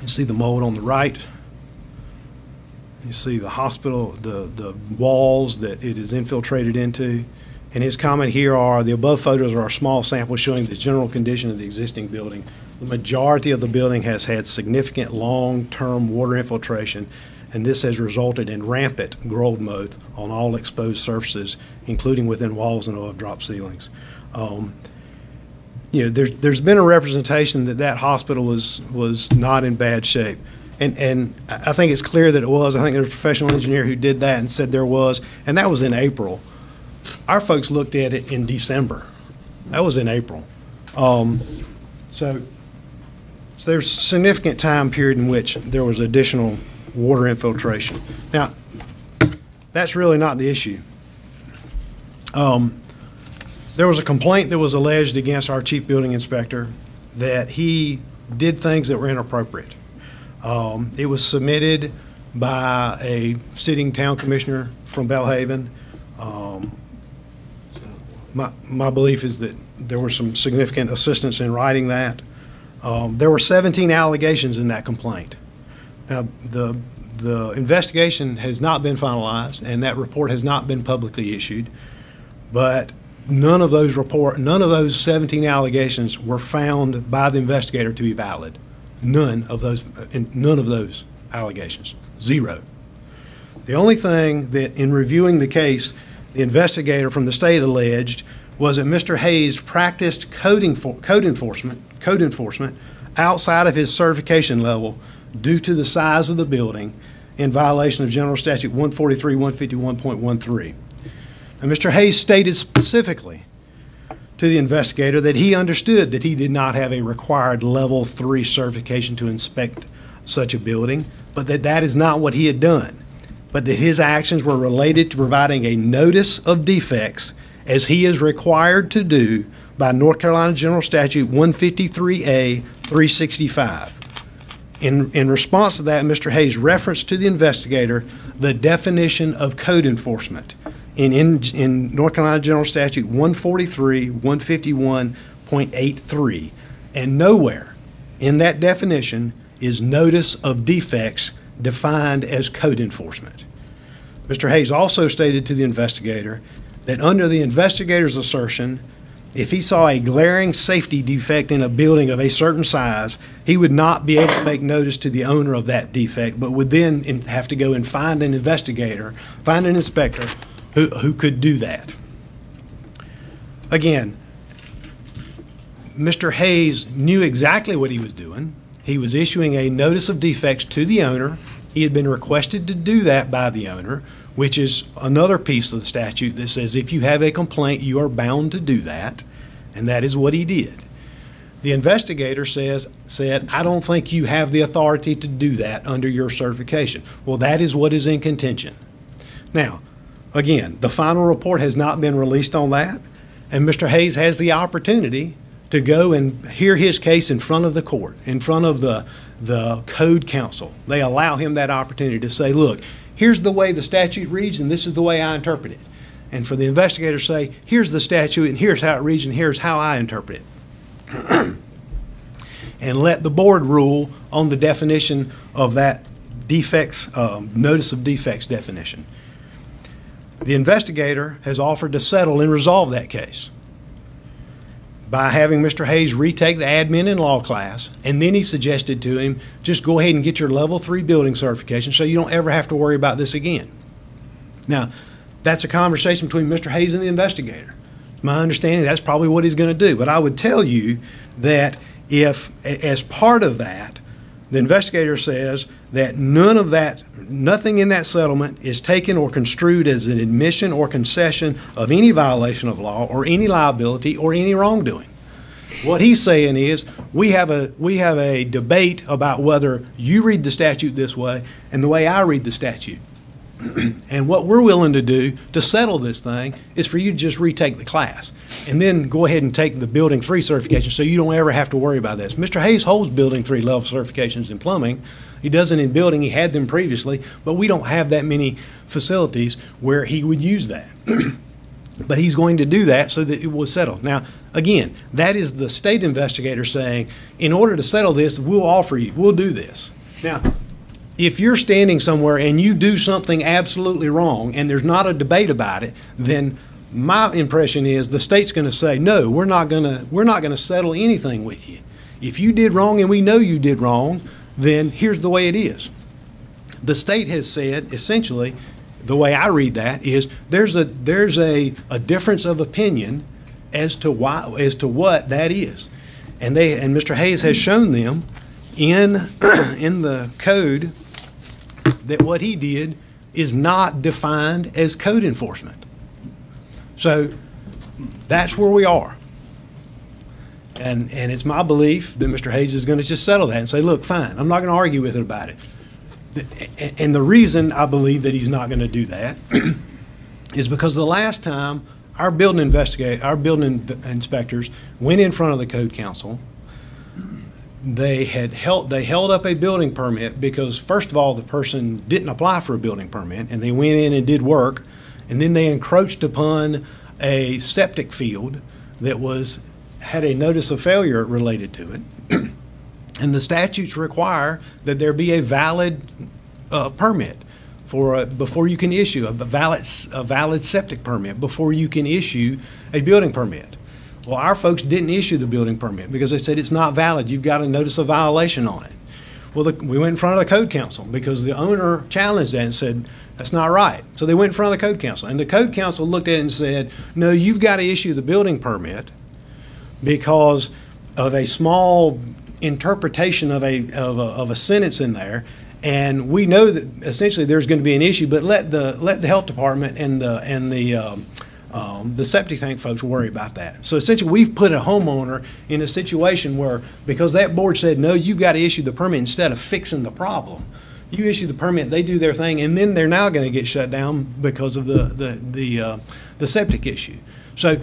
You see the mold on the right. You see the hospital, the walls that it is infiltrated into. And his comment here are, the above photos are a small sample showing the general condition of the existing building. The majority of the building has had significant long-term water infiltration, and this has resulted in rampant growth mold on all exposed surfaces, including within walls and above drop ceilings. There's been a representation that that hospital was not in bad shape. And I think it's clear that it was. I think there's a professional engineer who did that and said there was, and that was in April. Our folks looked at it in December. That was in April. So there's a significant time period in which there was additional water infiltration. Now, that's really not the issue. There was a complaint that was alleged against our chief building inspector that he did things that were inappropriate. It was submitted by a sitting town commissioner from Belhaven. My belief is that there was some significant assistance in writing that. There were 17 allegations in that complaint. Now, the investigation has not been finalized, and that report has not been publicly issued, but none of those 17 allegations were found by the investigator to be valid. None of those allegations. Zero. The only thing that, in reviewing the case, the investigator from the state alleged was that Mr. Hayes practiced code enforcement outside of his certification level due to the size of the building in violation of General Statute 143-151.13. And Mr. Hayes stated specifically to the investigator that he understood that he did not have a required level 3 certification to inspect such a building, but that is not what he had done, but that his actions were related to providing a notice of defects as he is required to do by North Carolina General Statute 153A 365. In response to that, Mr. Hayes referenced to the investigator the definition of code enforcement in North Carolina General Statute 143-151.83, and nowhere in that definition is notice of defects defined as code enforcement. Mr. Hayes also stated to the investigator that under the investigator's assertion, if he saw a glaring safety defect in a building of a certain size, he would not be able to make notice to the owner of that defect, but would then have to go and find an inspector who could do that. Again, Mr. Hayes knew exactly what he was doing. He was issuing a notice of defects to the owner. He had been requested to do that by the owner, which is another piece of the statute that says if you have a complaint, you are bound to do that, and that is what he did. The investigator said, I don't think you have the authority to do that under your certification. Well, that is what is in contention. Now, again, the final report has not been released on that, and Mr. Hayes has the opportunity to go and hear his case in front of the court, in front of the code council. They allow him that opportunity to say, look, here's the way the statute reads, and this is the way I interpret it. And for the investigator to say, here's the statute, and here's how it reads, and here's how I interpret it. And let the board rule on the definition of that defects, notice of defects definition. The investigator has offered to settle and resolve that case by having Mr. Hayes retake the admin and law class, and then he suggested to him, just go ahead and get your level 3 building certification so you don't ever have to worry about this again. Now, that's a conversation between Mr. Hayes and the investigator. My understanding, that's probably what he's going to do. But I would tell you that if, as part of that, the investigator says that nothing in that settlement is taken or construed as an admission or concession of any violation of law or any liability or any wrongdoing. What he's saying is we have a debate about whether you read the statute this way and the way I read the statute. And what we're willing to do to settle this thing is for you to just retake the class and then go ahead and take the Building 3 certification so you don't ever have to worry about this. Mr. Hayes holds Building 3 level certifications in plumbing. He doesn't in building. He had them previously, but we don't have that many facilities where he would use that. But he's going to do that so that it will settle. Now, again, that is the state investigator saying, in order to settle this, we'll do this. Now, if you're standing somewhere and you do something absolutely wrong and there's not a debate about it, then my impression is the state's going to say, no, we're not going to settle anything with you. If you did wrong and we know you did wrong, then here's the way it is. The state has said, essentially, the way I read that is there's a difference of opinion as to what that is, and Mr. Hayes has shown them in the code that what he did is not defined as code enforcement. So that's where we are. And it's my belief that Mr. Hayes is going to just settle that and say, look, fine, I'm not going to argue with it about it. And the reason I believe that he's not going to do that is because the last time our building inspectors went in front of the code council, they held up a building permit because, first of all, the person didn't apply for a building permit, and they went in and did work, and then they encroached upon a septic field that had a notice of failure related to it. And the statutes require that there be a valid permit before you can issue a valid septic permit before you can issue a building permit. Well, our folks didn't issue the building permit because they said it's not valid. You've got a notice of violation on it. Well, we went in front of the code council because the owner challenged that and said that's not right. So they went in front of the code council, and the code council looked at it and said, no, you've got to issue the building permit because of a small interpretation of a sentence in there, and we know that essentially there's going to be an issue, but let the health department and the septic tank folks worry about that. So essentially we've put a homeowner in a situation where, because that board said no, you've got to issue the permit instead of fixing the problem, you issue the permit, they do their thing, and then they're now going to get shut down because of the septic issue. So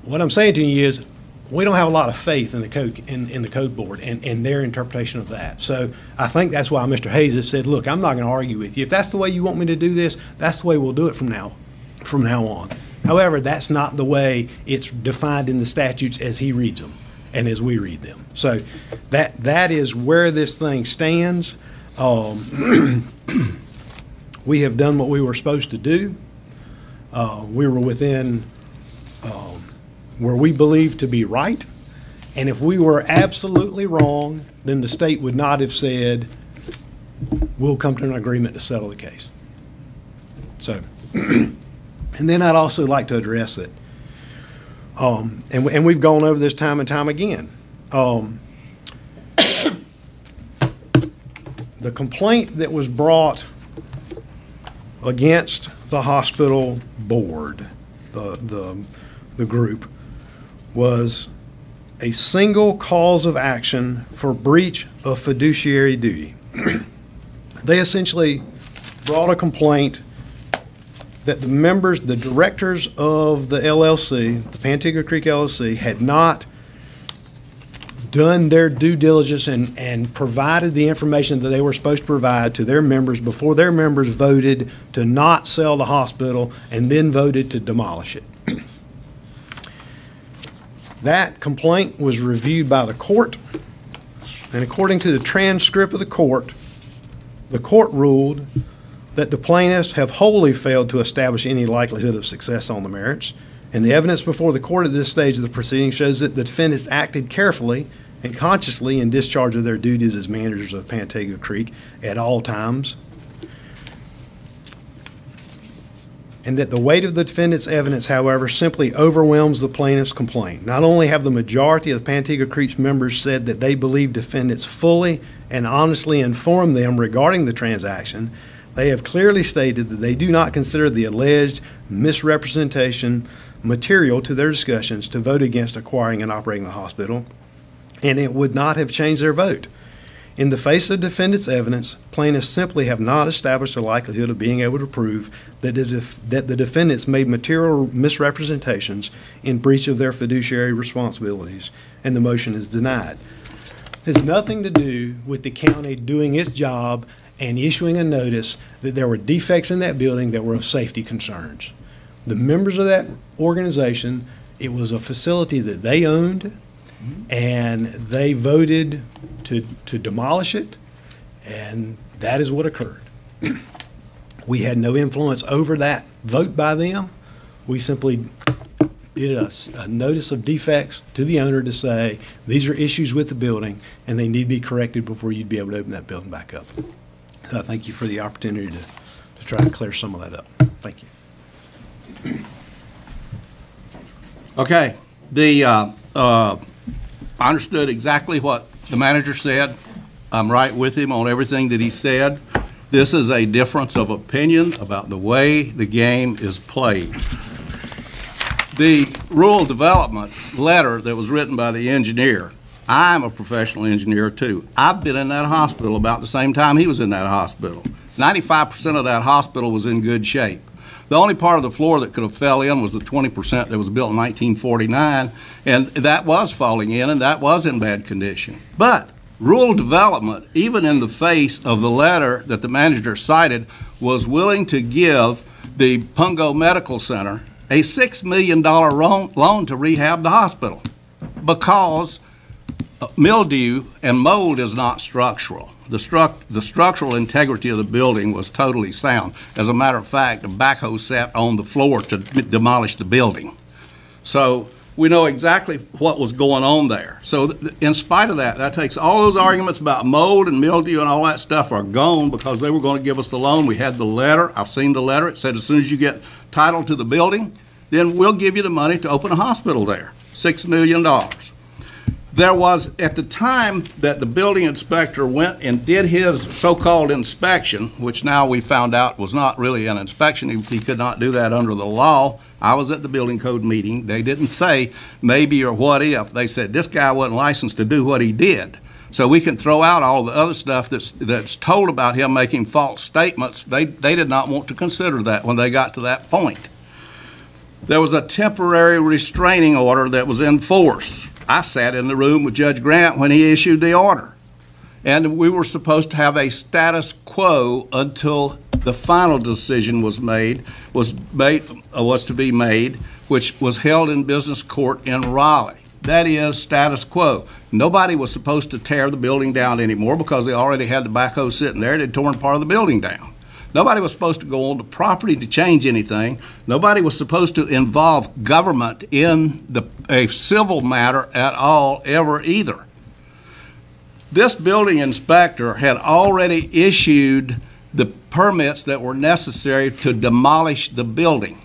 what I'm saying to you is we don't have a lot of faith in the code board and their interpretation of that. So I think that's why Mr. Hayes has said, look, I'm not going to argue with you. If that's the way you want me to do this, that's the way we'll do it from now on. However, that's not the way it's defined in the statutes as he reads them and as we read them. So that is where this thing stands. We have done what we were supposed to do. We were within where we believe to be right, and if we were absolutely wrong, then the state would not have said, we'll come to an agreement to settle the case. So, and then I'd also like to address that, and we've gone over this time and time again. The complaint that was brought against the hospital board, the group, was a single cause of action for breach of fiduciary duty. They essentially brought a complaint that the directors of the LLC, the Pantego Creek LLC, had not done their due diligence and provided the information that they were supposed to provide to their members before their members voted to not sell the hospital and then voted to demolish it. That complaint was reviewed by the court, and according to the transcript of the court ruled that the plaintiffs have wholly failed to establish any likelihood of success on the merits, and the evidence before the court at this stage of the proceeding shows that the defendants acted carefully and consciously in discharge of their duties as managers of Pantego Creek at all times. and that the weight of the defendant's evidence, however, simply overwhelms the plaintiff's complaint. Not only have the majority of the Pantega Creek members said that they believe defendants fully and honestly informed them regarding the transaction, they have clearly stated that they do not consider the alleged misrepresentation material to their discussions to vote against acquiring and operating the hospital, and it would not have changed their vote. In the face of defendant's evidence, plaintiffs simply have not established a likelihood of being able to prove that the defendants made material misrepresentations in breach of their fiduciary responsibilities, and the motion is denied. It has nothing to do with the county doing its job and issuing a notice that there were defects in that building that were of safety concerns. The members of that organization, it was a facility that they owned, and they voted to demolish it, and that is what occurred. We had no influence over that vote by them. We simply did a notice of defects to the owner to say, these are issues with the building, and they need to be corrected before you'd be able to open that building back up. So I thank you for the opportunity to try to clear some of that up. Thank you. Okay. I understood exactly what the manager said. I'm right with him on everything that he said. This is a difference of opinion about the way the game is played. The rural development letter that was written by the engineer, I'm a professional engineer too. I've been in that hospital about the same time he was in that hospital. 95% of that hospital was in good shape. The only part of the floor that could have fell in was the 20% that was built in 1949, and that was falling in, and that was in bad condition. But rural development, even in the face of the letter that the manager cited, was willing to give the Pungo Medical Center a $6 million loan to rehab the hospital because mildew and mold is not structural. The structural integrity of the building was totally sound. As a matter of fact, the backhoe sat on the floor to demolish the building. So we know exactly what was going on there. So in spite of that, that takes all those arguments about mold and mildew and all that stuff are gone because they were going to give us the loan. We had the letter. I've seen the letter. It said as soon as you get title to the building, then we'll give you the money to open a hospital there, $6 million. There was, at the time that the building inspector went and did his so-called inspection, which now we found out was not really an inspection, he could not do that under the law. I was at the building code meeting. They didn't say maybe or what if. They said this guy wasn't licensed to do what he did. So we can throw out all the other stuff that's told about him making false statements. They did not want to consider that when they got to that point. There was a temporary restraining order that was in force. I sat in the room with Judge Grant when he issued the order. And we were supposed to have a status quo until the final decision was to be made, which was held in business court in Raleigh. That is status quo. Nobody was supposed to tear the building down anymore because they already had the backhoe sitting there. They'd torn part of the building down. Nobody was supposed to go on the property to change anything. Nobody was supposed to involve government in a civil matter at all, ever either. This building inspector had already issued the permits that were necessary to demolish the building.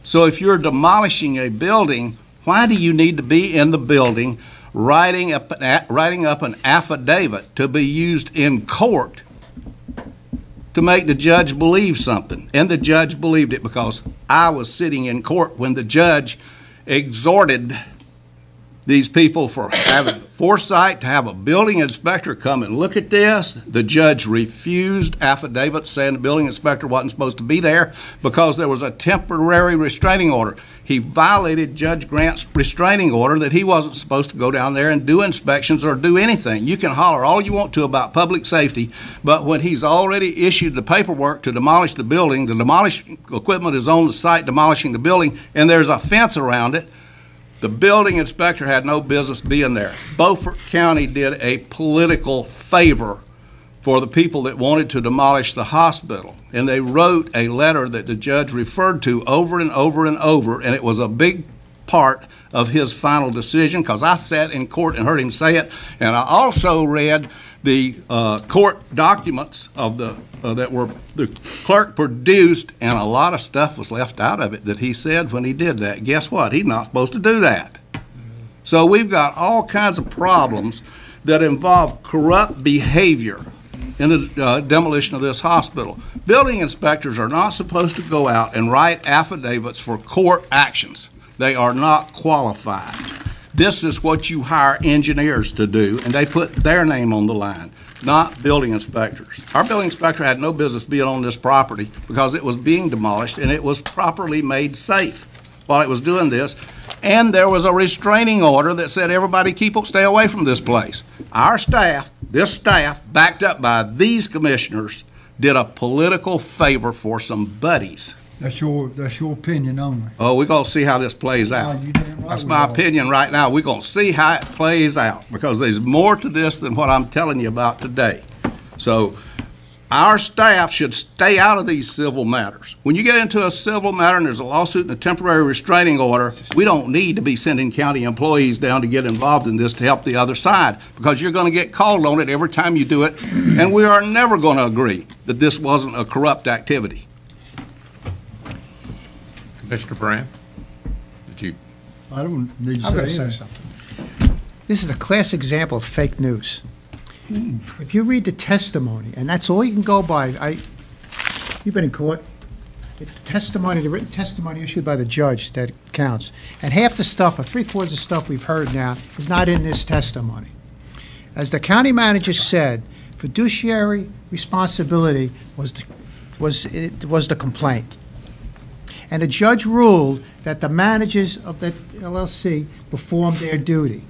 So if you're demolishing a building, why do you need to be in the building writing up an affidavit to be used in court to make the judge believe something? And the judge believed it because I was sitting in court when the judge exhorted these people for having foresight to have a building inspector come and look at this. The judge refused affidavits saying the building inspector wasn't supposed to be there because there was a temporary restraining order. He violated Judge Grant's restraining order that he wasn't supposed to go down there and do inspections or do anything. You can holler all you want to about public safety, but when he's already issued the paperwork to demolish the building, the demolish equipment is on the site demolishing the building, and there's a fence around it, the building inspector had no business being there. Beaufort County did a political favor for the people that wanted to demolish the hospital. And they wrote a letter that the judge referred to over and over and over, and it was a big part of his final decision, because I sat in court and heard him say it, and I also read the court documents of that were the clerk produced, and a lot of stuff was left out of it that he said when he did that. Guess what? He's not supposed to do that. So we've got all kinds of problems that involve corrupt behavior in the demolition of this hospital. Building inspectors are not supposed to go out and write affidavits for court actions. They are not qualified. This is what you hire engineers to do, and they put their name on the line, not building inspectors. Our building inspector had no business being on this property because it was being demolished and it was properly made safe while it was doing this. And there was a restraining order that said everybody stay away from this place. Our staff, this staff, backed up by these commissioners, did a political favor for some buddies. That's your opinion only. Oh, we're going to see how this plays out. That's my opinion right now. We're going to see how it plays out because there's more to this than what I'm telling you about today. So our staff should stay out of these civil matters. When you get into a civil matter and there's a lawsuit and a temporary restraining order, we don't need to be sending county employees down to get involved in this to help the other side, because you're going to get called on it every time you do it, and we are never going to agree that this wasn't a corrupt activity. Mr. Brinn, did you? I don't need to I'm going to say say something. This is a classic example of fake news. If you read the testimony, and that's all you can go by, you've been in court. It's the testimony, the written testimony issued by the judge that counts. And half the stuff, or three-quarters of stuff we've heard now, is not in this testimony. As the county manager said, fiduciary responsibility was the complaint. And the judge ruled that the managers of the LLC performed their duty.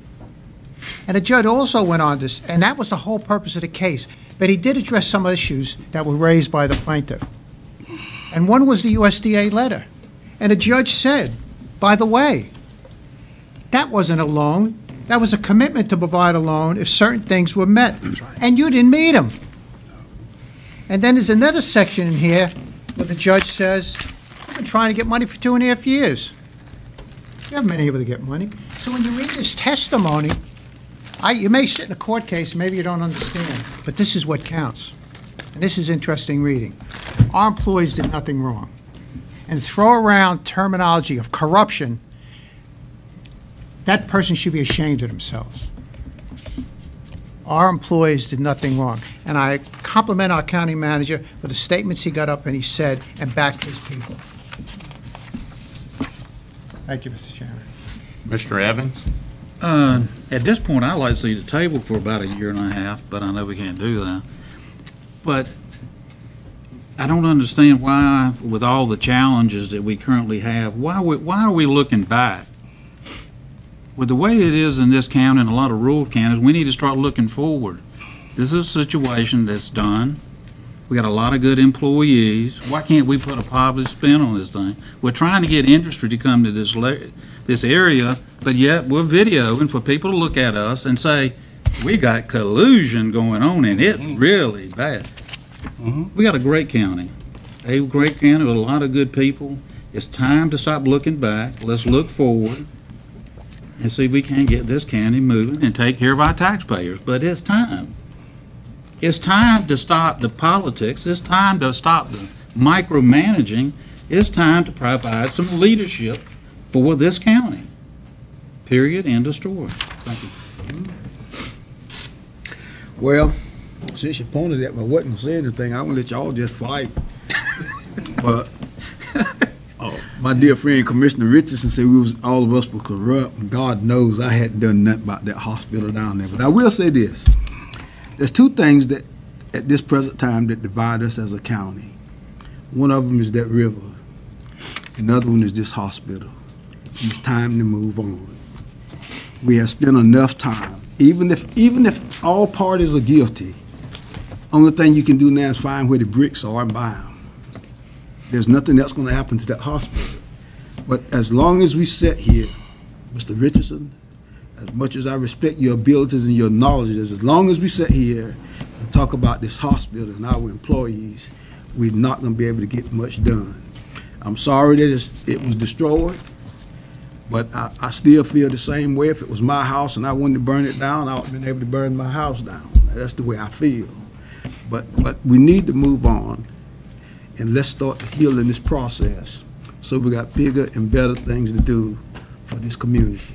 And the judge also went on this, and that was the whole purpose of the case. But he did address some issues that were raised by the plaintiff. And one was the USDA letter. And the judge said, by the way, that wasn't a loan. That was a commitment to provide a loan if certain things were met. And you didn't meet them. And then there's another section in here where the judge says, I've been trying to get money for 2.5 years. You haven't been able to get money. So when you read this testimony, you may sit in a court case, maybe you don't understand, but this is what counts. And this is interesting reading. Our employees did nothing wrong. And throw around terminology of corruption, that person should be ashamed of themselves. Our employees did nothing wrong. And I compliment our county manager for the statements he got up and he said and backed his people. Thank you, Mr. Chairman. Mr. Evans? At this point, I'd like to see the table for about 1.5 years, but I know we can't do that. But I don't understand why, with all the challenges that we currently have, why are we looking back? With the way it is in this county and a lot of rural counties, we need to start looking forward. This is a situation that's done. We got a lot of good employees. Why can't we put a positive spin on this thing? We're trying to get industry to come to this area, but yet we're videoing for people to look at us and say, we got collusion going on and it's really bad. We got a great county. A great county with a lot of good people. It's time to stop looking back. Let's look forward and see if we can get this county moving and take care of our taxpayers. But it's time. It's time to stop the politics. It's time to stop the micromanaging. It's time to provide some leadership for this county. Period. End of story. Thank you. Well, since you pointed at me, I wasn't going to say anything. I'm going to let y'all just fight. But my dear friend Commissioner Richardson said all of us were corrupt, and God knows I hadn't done nothing about that hospital down there. But I will say this. There's two things that at this present time that divide us as a county. One of them is that river. Another one is this hospital. It's time to move on. We have spent enough time. Even if all parties are guilty, only thing you can do now is find where the bricks are and buy them. There's nothing else going to happen to that hospital. But as long as we sit here, Mr. Richardson, as much as I respect your abilities and your knowledge, as long as we sit here and talk about this hospital and our employees, we're not going to be able to get much done. I'm sorry that it was destroyed, But I still feel the same way. If it was my house and I wanted to burn it down, I would have been able to burn my house down. That's the way I feel. But we need to move on, and let's start healing this process so we got bigger and better things to do for this community.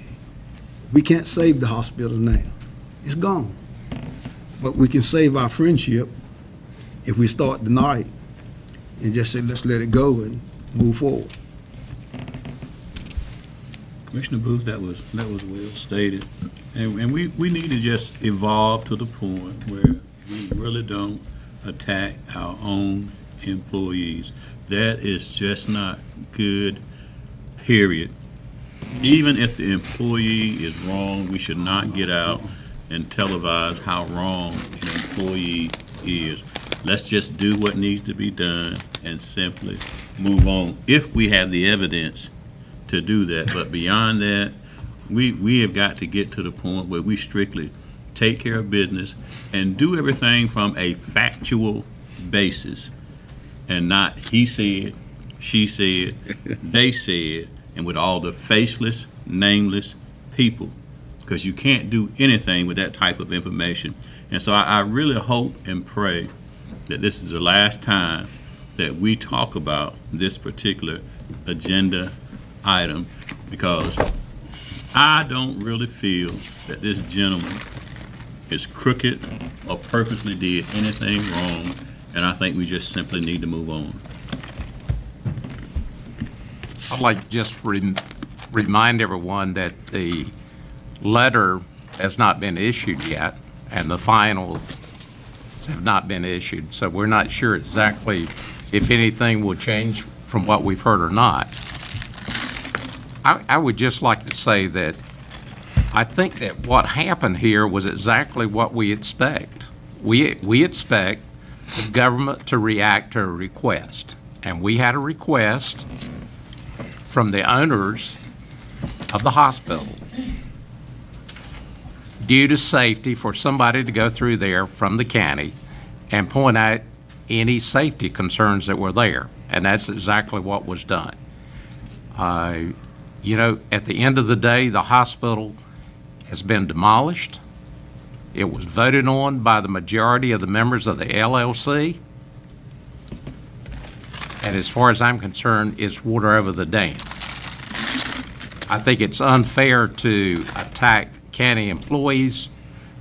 We can't save the hospital now. It's gone. But we can save our friendship if we start tonight and just say, let's let it go and move forward. Commissioner Booth, that was well stated. And we need to just evolve to the point where we really don't attack our own employees. That is just not good, period. Even if the employee is wrong, we should not get out and televise how wrong an employee is. Let's just do what needs to be done and simply move on, if we have the evidence to do that. But beyond that, we have got to get to the point where we strictly take care of business and do everything from a factual basis and not he said, she said, they said, and with all the faceless, nameless people, because you can't do anything with that type of information. And so I really hope and pray that this is the last time that we talk about this particular agenda item, because I don't really feel that this gentleman is crooked or purposely did anything wrong, and I think we just simply need to move on. I'd like to just remind everyone that the letter has not been issued yet, and the finals have not been issued, so we're not sure exactly if anything will change from what we've heard or not. I would just like to say that I think that what happened here was exactly what we expect. We expect the government to react to a request, and we had a request from the owners of the hospital due to safety for somebody to go through there from the county and point out any safety concerns that were there, and that's exactly what was done. You know, at the end of the day, the hospital has been demolished. It was voted on by the majority of the members of the LLC. And as far as I'm concerned, it's water over the dam. I think it's unfair to attack county employees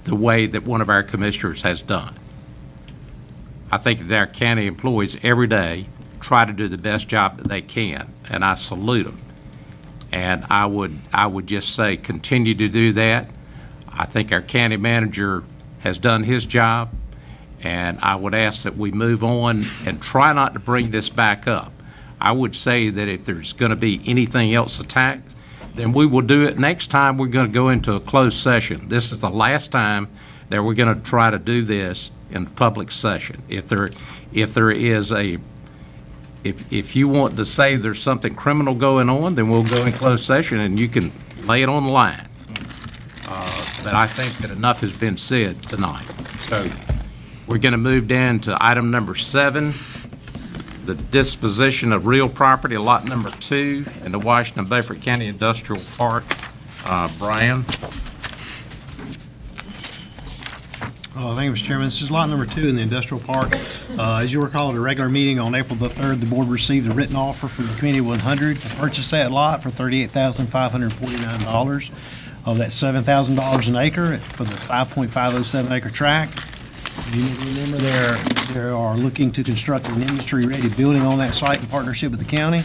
the way that one of our commissioners has done. I think that our county employees every day try to do the best job that they can, and I salute them. And I would just say continue to do that. I think our county manager has done his job, and I would ask that we move on and try not to bring this back up. I would say that if there's going to be anything else attacked, then we will do it next time. We're going to go into a closed session. This is the last time that we're going to try to do this in public session. If you want to say there's something criminal going on, then we'll go in closed session and you can lay it on the line. But I think that enough has been said tonight. So we're going to move down to item number 7, the disposition of real property, lot number 2 in the Washington Beaufort County Industrial Park. Brian. Thank you, Mr. Chairman. This is lot number 2 in the industrial park. As you recall, at a regular meeting on April the 3rd, the board received a written offer from the Committee 100 to purchase that lot for $38,549. Of that $7,000 an acre for the 5.507 acre tract. You remember they are looking to construct an industry-ready building on that site in partnership with the county.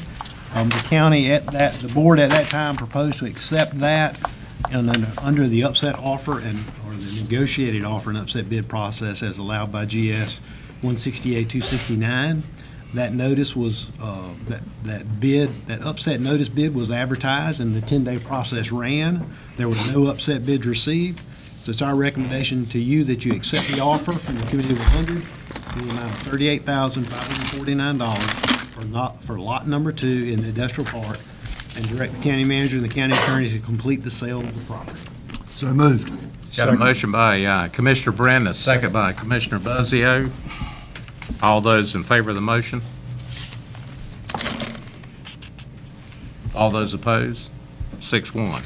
The county the board at that time proposed to accept that, and then under the upset offer or the negotiated offer and upset bid process as allowed by GS 168-269. That notice was that upset notice bid was advertised, and the 10-day process ran. There were no upset bids received. So it's our recommendation to you that you accept the offer from the Committee 100 in the amount of $38,549 for lot number 2 in the industrial park, and direct the county manager and the county attorney to complete the sale of the property. So moved. Got a motion by Commissioner Brinn, a second by Commissioner Buzzio. All those in favor of the motion? All those opposed? 6-1.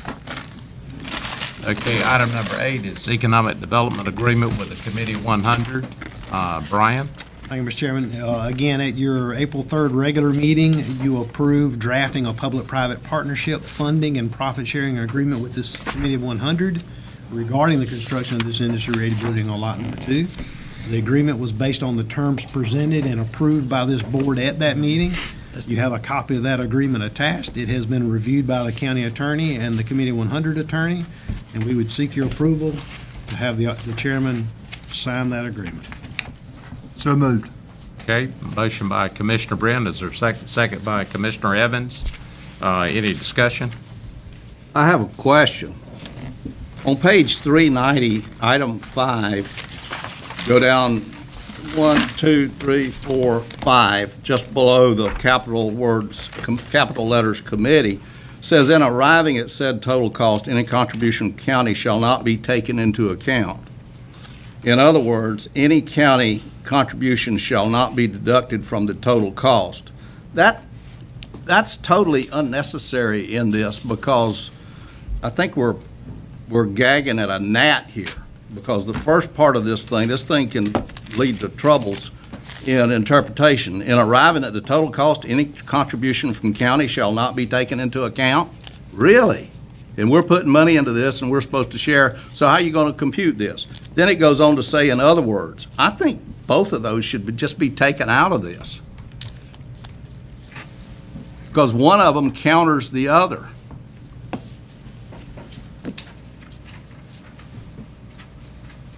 Okay, item number 8 is Economic Development Agreement with the Committee 100. Brian? Thank you, Mr. Chairman. Again, at your April 3rd regular meeting, you approved drafting a public-private partnership funding and profit-sharing agreement with this Committee of 100 regarding the construction of this industry-rated building on Lot Number 2. The agreement was based on the terms presented and approved by this board at that meeting. You have a copy of that agreement attached. It has been reviewed by the county attorney and the Committee 100 attorney, and we would seek your approval to have the chairman sign that agreement. So moved. Okay, motion by Commissioner Brinn. Is there a second by Commissioner Evans? Any discussion? I have a question. On page 390, item 5, go down 1, 2, 3, 4, 5, just below the capital letters committee, says in arriving at said total cost, any contribution from county shall not be taken into account. In other words, any county contribution shall not be deducted from the total cost. That's totally unnecessary in this, because I think we're gagging at a gnat here, because the first part of this thing can lead to troubles in interpretation. In arriving at the total cost, any contribution from county shall not be taken into account? Really? And we're putting money into this and we're supposed to share, so how are you going to compute this? Then it goes on to say, in other words. I think both of those should just be taken out of this, because one of them counters the other.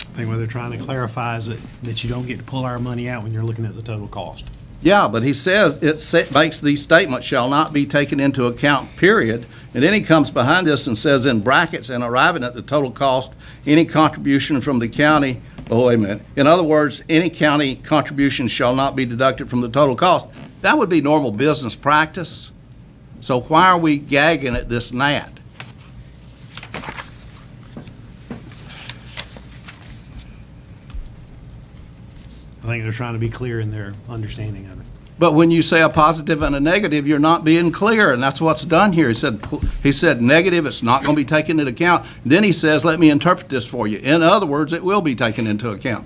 I think what they're trying to clarify is that you don't get to pull our money out when you're looking at the total cost. Yeah, but he says it makes these statements shall not be taken into account, period. And then he comes behind this and says in brackets, and arriving at the total cost, any contribution from the county, oh, wait a minute. In other words, any county contribution shall not be deducted from the total cost. That would be normal business practice. So why are we gagging at this gnat? I think they're trying to be clear in their understanding of it. But when you say a positive and a negative, you're not being clear, and that's what's done here. He said negative, it's not going to be taken into account. Then he says, let me interpret this for you. In other words, it will be taken into account.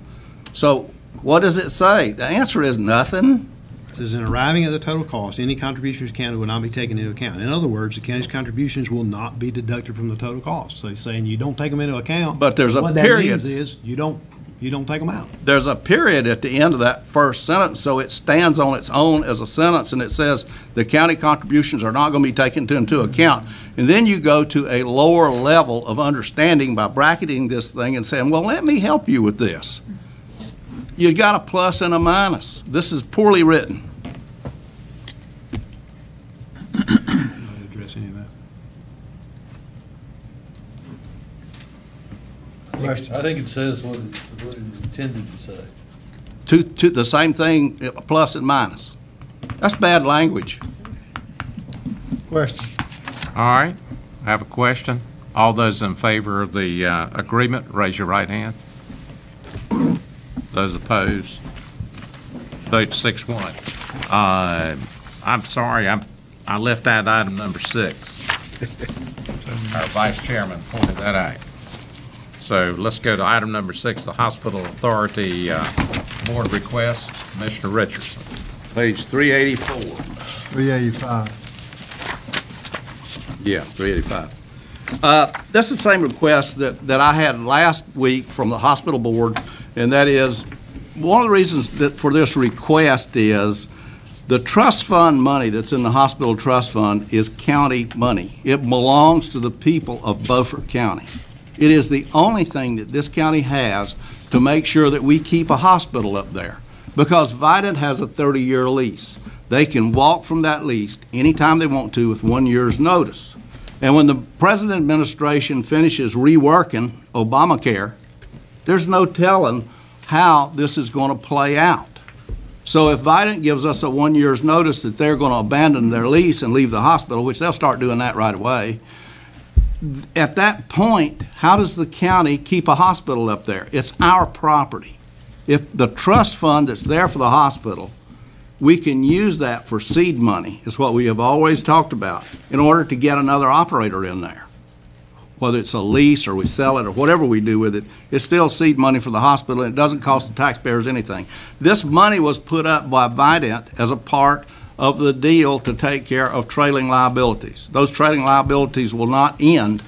So what does it say? The answer is nothing. It says, in arriving at the total cost, any contributions to the county will not be taken into account. In other words, the county's contributions will not be deducted from the total cost. So he's saying you don't take them into account. But there's a what period. That means is you don't take them out. There's a period at the end of that first sentence, so it stands on its own as a sentence, and it says the county contributions are not going to be taken into account. And then you go to a lower level of understanding by bracketing this thing and saying, well, let me help you with this. You got a plus and a minus. This is poorly written. Address any of that. I think it says what it intended to say. To the same thing, plus and minus. That's bad language. Question. All right, I have a question. All those in favor of the agreement, raise your right hand. Those opposed, vote 6-1. I'm sorry, I left out item number 6. Our vice chairman pointed that out. So let's go to item number 6, the Hospital Authority Board request. Commissioner Richardson. Page 384. 385. Yeah, 385. That's the same request that I had last week from the hospital board, and that is, one of the reasons for this request is the trust fund money that's in the hospital trust fund is county money. It belongs to the people of Beaufort County. It is the only thing that this county has to make sure that we keep a hospital up there, because Vidant has a 30-year lease. They can walk from that lease anytime they want to with 1 year's notice. And when the present administration finishes reworking Obamacare, there's no telling how this is going to play out. So if Vidant gives us a 1 year's notice that they're going to abandon their lease and leave the hospital, which they'll start doing that right away, at that point, how does the county keep a hospital up there? It's our property. If the trust fund that's there for the hospital we can use that for seed money, is what we have always talked about, in order to get another operator in there. Whether it's a lease or we sell it or whatever we do with it, it's still seed money for the hospital, and it doesn't cost the taxpayers anything. This money was put up by Vidant as a part of the deal to take care of trailing liabilities. Those trailing liabilities will not end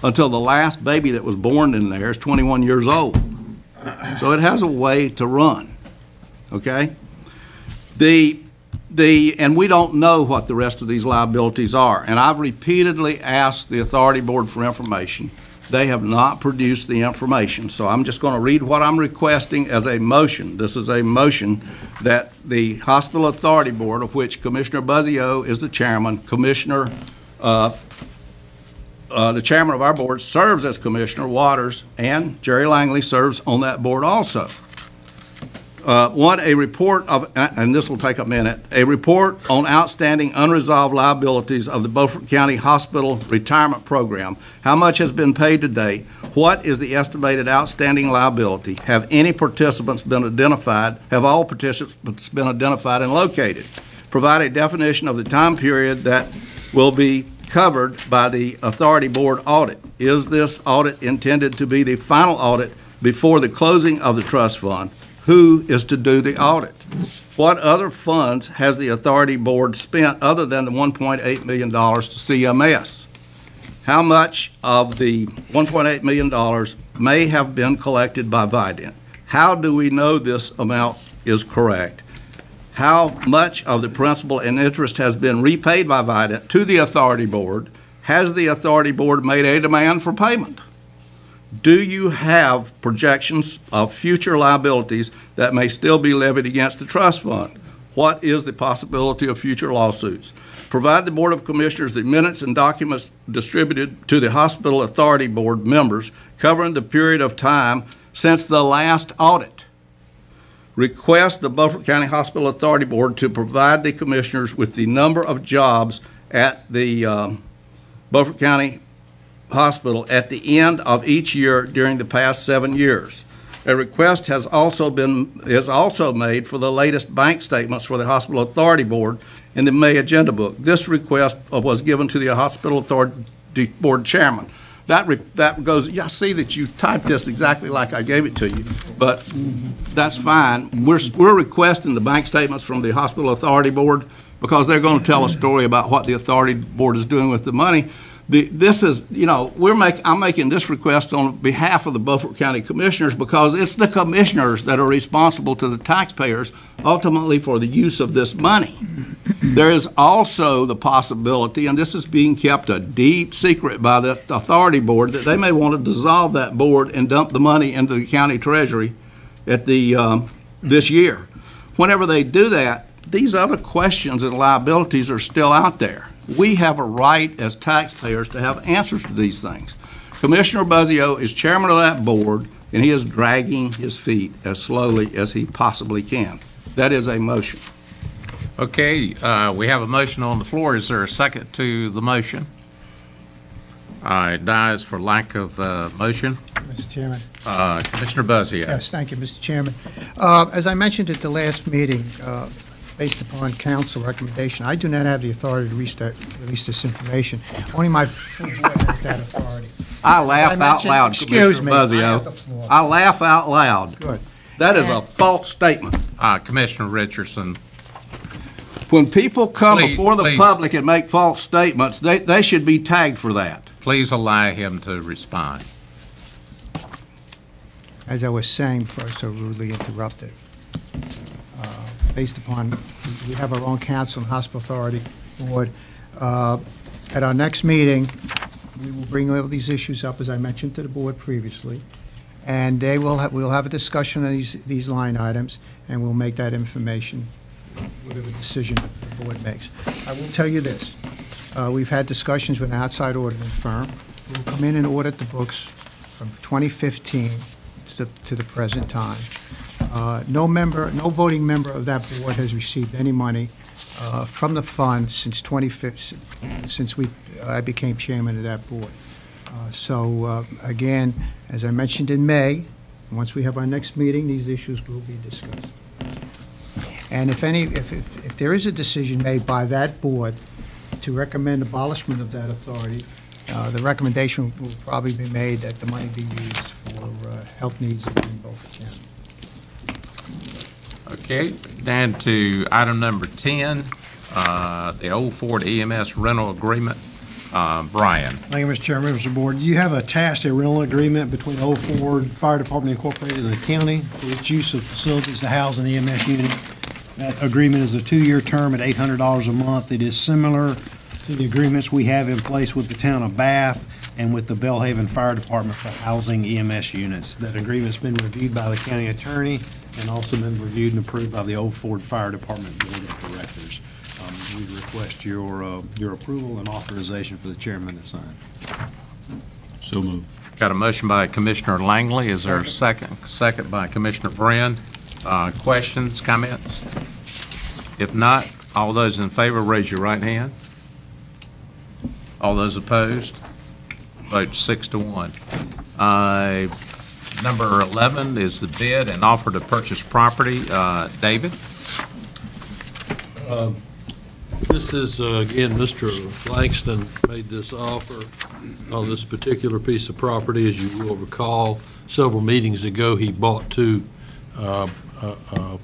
until the last baby that was born in there is 21 years old. So it has a way to run, okay? And we don't know what the rest of these liabilities are. And I've repeatedly asked the Authority Board for information. They have not produced the information. So I'm just going to read what I'm requesting as a motion. This is a motion that the Hospital Authority Board, of which Commissioner Buzzio is the chairman, the chairman of our board serves as Commissioner Waters, and Jerry Langley serves on that board also. Want a report of, and this will take a minute, a report on outstanding unresolved liabilities of the Beaufort County Hospital Retirement Program. How much has been paid to date? What is the estimated outstanding liability? Have any participants been identified? Have all participants been identified and located? Provide a definition of the time period that will be covered by the Authority Board audit. Is this audit intended to be the final audit before the closing of the trust fund? Who is to do the audit? What other funds has the Authority Board spent other than the $1.8 million to CMS? How much of the $1.8 million may have been collected by Vidant? How do we know this amount is correct? How much of the principal and interest has been repaid by Vidant to the Authority Board? Has the Authority Board made a demand for payment? Do you have projections of future liabilities that may still be levied against the trust fund? What is the possibility of future lawsuits? Provide the Board of Commissioners the minutes and documents distributed to the Hospital Authority Board members covering the period of time since the last audit. Request the Beaufort County Hospital Authority Board to provide the Commissioners with the number of jobs at the Beaufort County Hospital at the end of each year during the past 7 years. A request is also made for the latest bank statements for the Hospital Authority Board in the May agenda book. This request was given to the Hospital Authority Board chairman. That goes, I see that you typed this exactly like I gave it to you, but that's fine. We're requesting the bank statements from the Hospital Authority Board because they're going to tell a story about what the Authority Board is doing with the money. This is, I'm making this request on behalf of the Beaufort County Commissioners because it's the commissioners that are responsible to the taxpayers ultimately for the use of this money. There is also the possibility, and this is being kept a deep secret by the Authority Board, that they may want to dissolve that board and dump the money into the county treasury at this year. Whenever they do that, these other questions and liabilities are still out there. We have a right as taxpayers to have answers to these things. Commissioner Buzzio is chairman of that board, and he is dragging his feet as slowly as he possibly can. That is a motion. Okay, we have a motion on the floor. Is there a second to the motion? It dies for lack of motion. Mr. Chairman. Commissioner Buzzio. Yes, thank you, Mr. Chairman. As I mentioned at the last meeting, based upon council recommendation, I do not have the authority to release this information. Only my full board has that authority. I laugh out loud, excuse Commissioner me, Buzzio. I laugh out loud. Good. That is a false statement. Commissioner Richardson. When people come before the public and make false statements, they should be tagged for that. Please allow him to respond. As I was saying before I was so rudely interrupted, based upon, we have our own council and hospital authority board. At our next meeting, we will bring all these issues up, as I mentioned to the board previously, and we'll have a discussion on these line items, and we'll make that information, whatever decision the board makes. I will tell you this. We've had discussions with an outside auditing firm who will come in and audit the books from 2015 to the present time. No voting member of that board has received any money from the fund since 2015, since I became chairman of that board. So again, as I mentioned in May, once we have our next meeting, these issues will be discussed. And if there is a decision made by that board to recommend abolishment of that authority, the recommendation will probably be made that the money be used for health needs in Beaufort County. Okay, down to item number 10, the Old Ford EMS rental agreement. Brian. Thank you, Mr. Chairman, members of the board. You have attached a rental agreement between Old Ford Fire Department Incorporated and the county for its use of facilities to house an EMS unit. That agreement is a 2-year term at $800 a month. It is similar to the agreements we have in place with the town of Bath and with the Bellhaven Fire Department for housing EMS units. That agreement's been reviewed by the county attorney and also been reviewed and approved by the Old Ford Fire Department Board of Directors. We request your approval and authorization for the chairman to sign. So moved. Got a motion by Commissioner Langley. Is there a second? Second by Commissioner Brinn. Questions, comments? If not, all those in favor, raise your right hand. All those opposed? Vote 6-1. Number 11 is the bid and offer to purchase property. David? This is, again, Mr. Langston made this offer on this particular piece of property. As you will recall, several meetings ago, he bought 2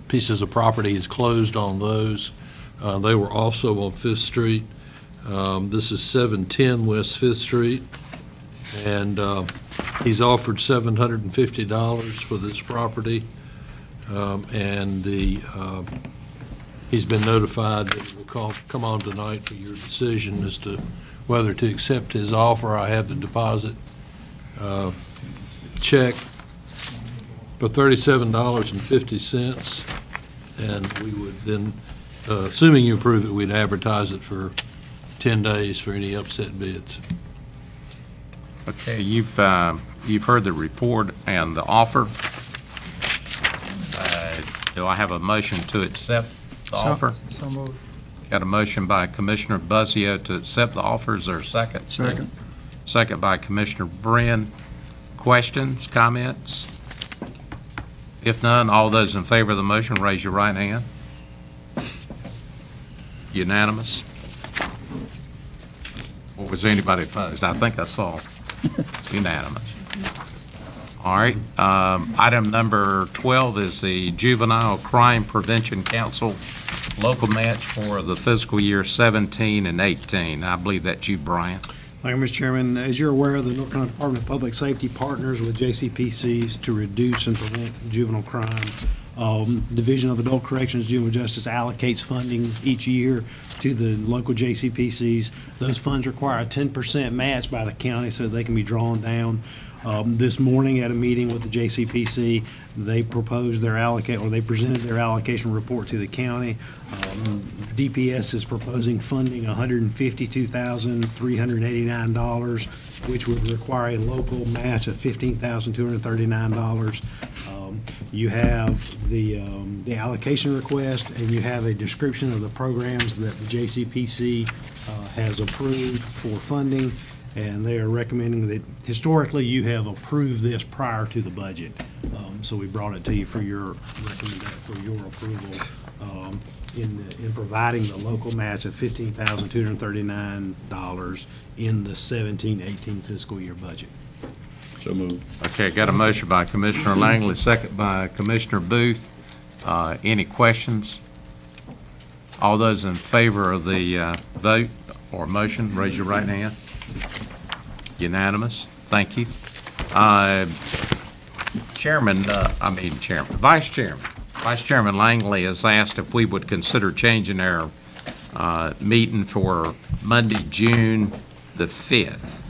pieces of property. He's closed on those. They were also on 5th Street. This is 710 West 5th Street. And he's offered $750 for this property. He's been notified that we'll come on tonight for your decision as to whether to accept his offer. I have the deposit check for $37.50, and we would then, assuming you approve it, we'd advertise it for 10 days for any upset bids. Okay, you've heard the report and the offer. Do I have a motion to accept the offer? So moved. Got a motion by Commissioner Buzzio to accept the offer. Is there a second? Second. Second by Commissioner Brinn. Questions, comments? If none, all those in favor of the motion, raise your right hand. Unanimous. Or was anybody opposed? I think I saw. Unanimous. All right. Item number 12 is the Juvenile Crime Prevention Council local match for the fiscal year 17 and 18. I believe that's you, Brian. Thank you, Mr. Chairman. As you're aware, the North Carolina Department of Public Safety partners with JCPCs to reduce and prevent juvenile crime. Division of Adult Corrections, Juvenile Justice allocates funding each year to the local JCPCs. Those funds require a 10% match by the county so they can be drawn down. This morning at a meeting with the JCPC, they proposed their they presented their allocation report to the county. DPS is proposing funding $152,389, which would require a local match of $15,239. You have the allocation request, and you have a description of the programs that the JCPC has approved for funding, and they are recommending that historically you have approved this prior to the budget. So we brought it to you for your approval in providing the local match of $15,239 in the 17-18 fiscal year budget. So moved. Okay, got a motion by Commissioner Langley, second by Commissioner Booth. Any questions? All those in favor of the vote or motion, raise your right hand. Unanimous. Thank you. Vice Chairman Langley has asked if we would consider changing our meeting for Monday, June the 5th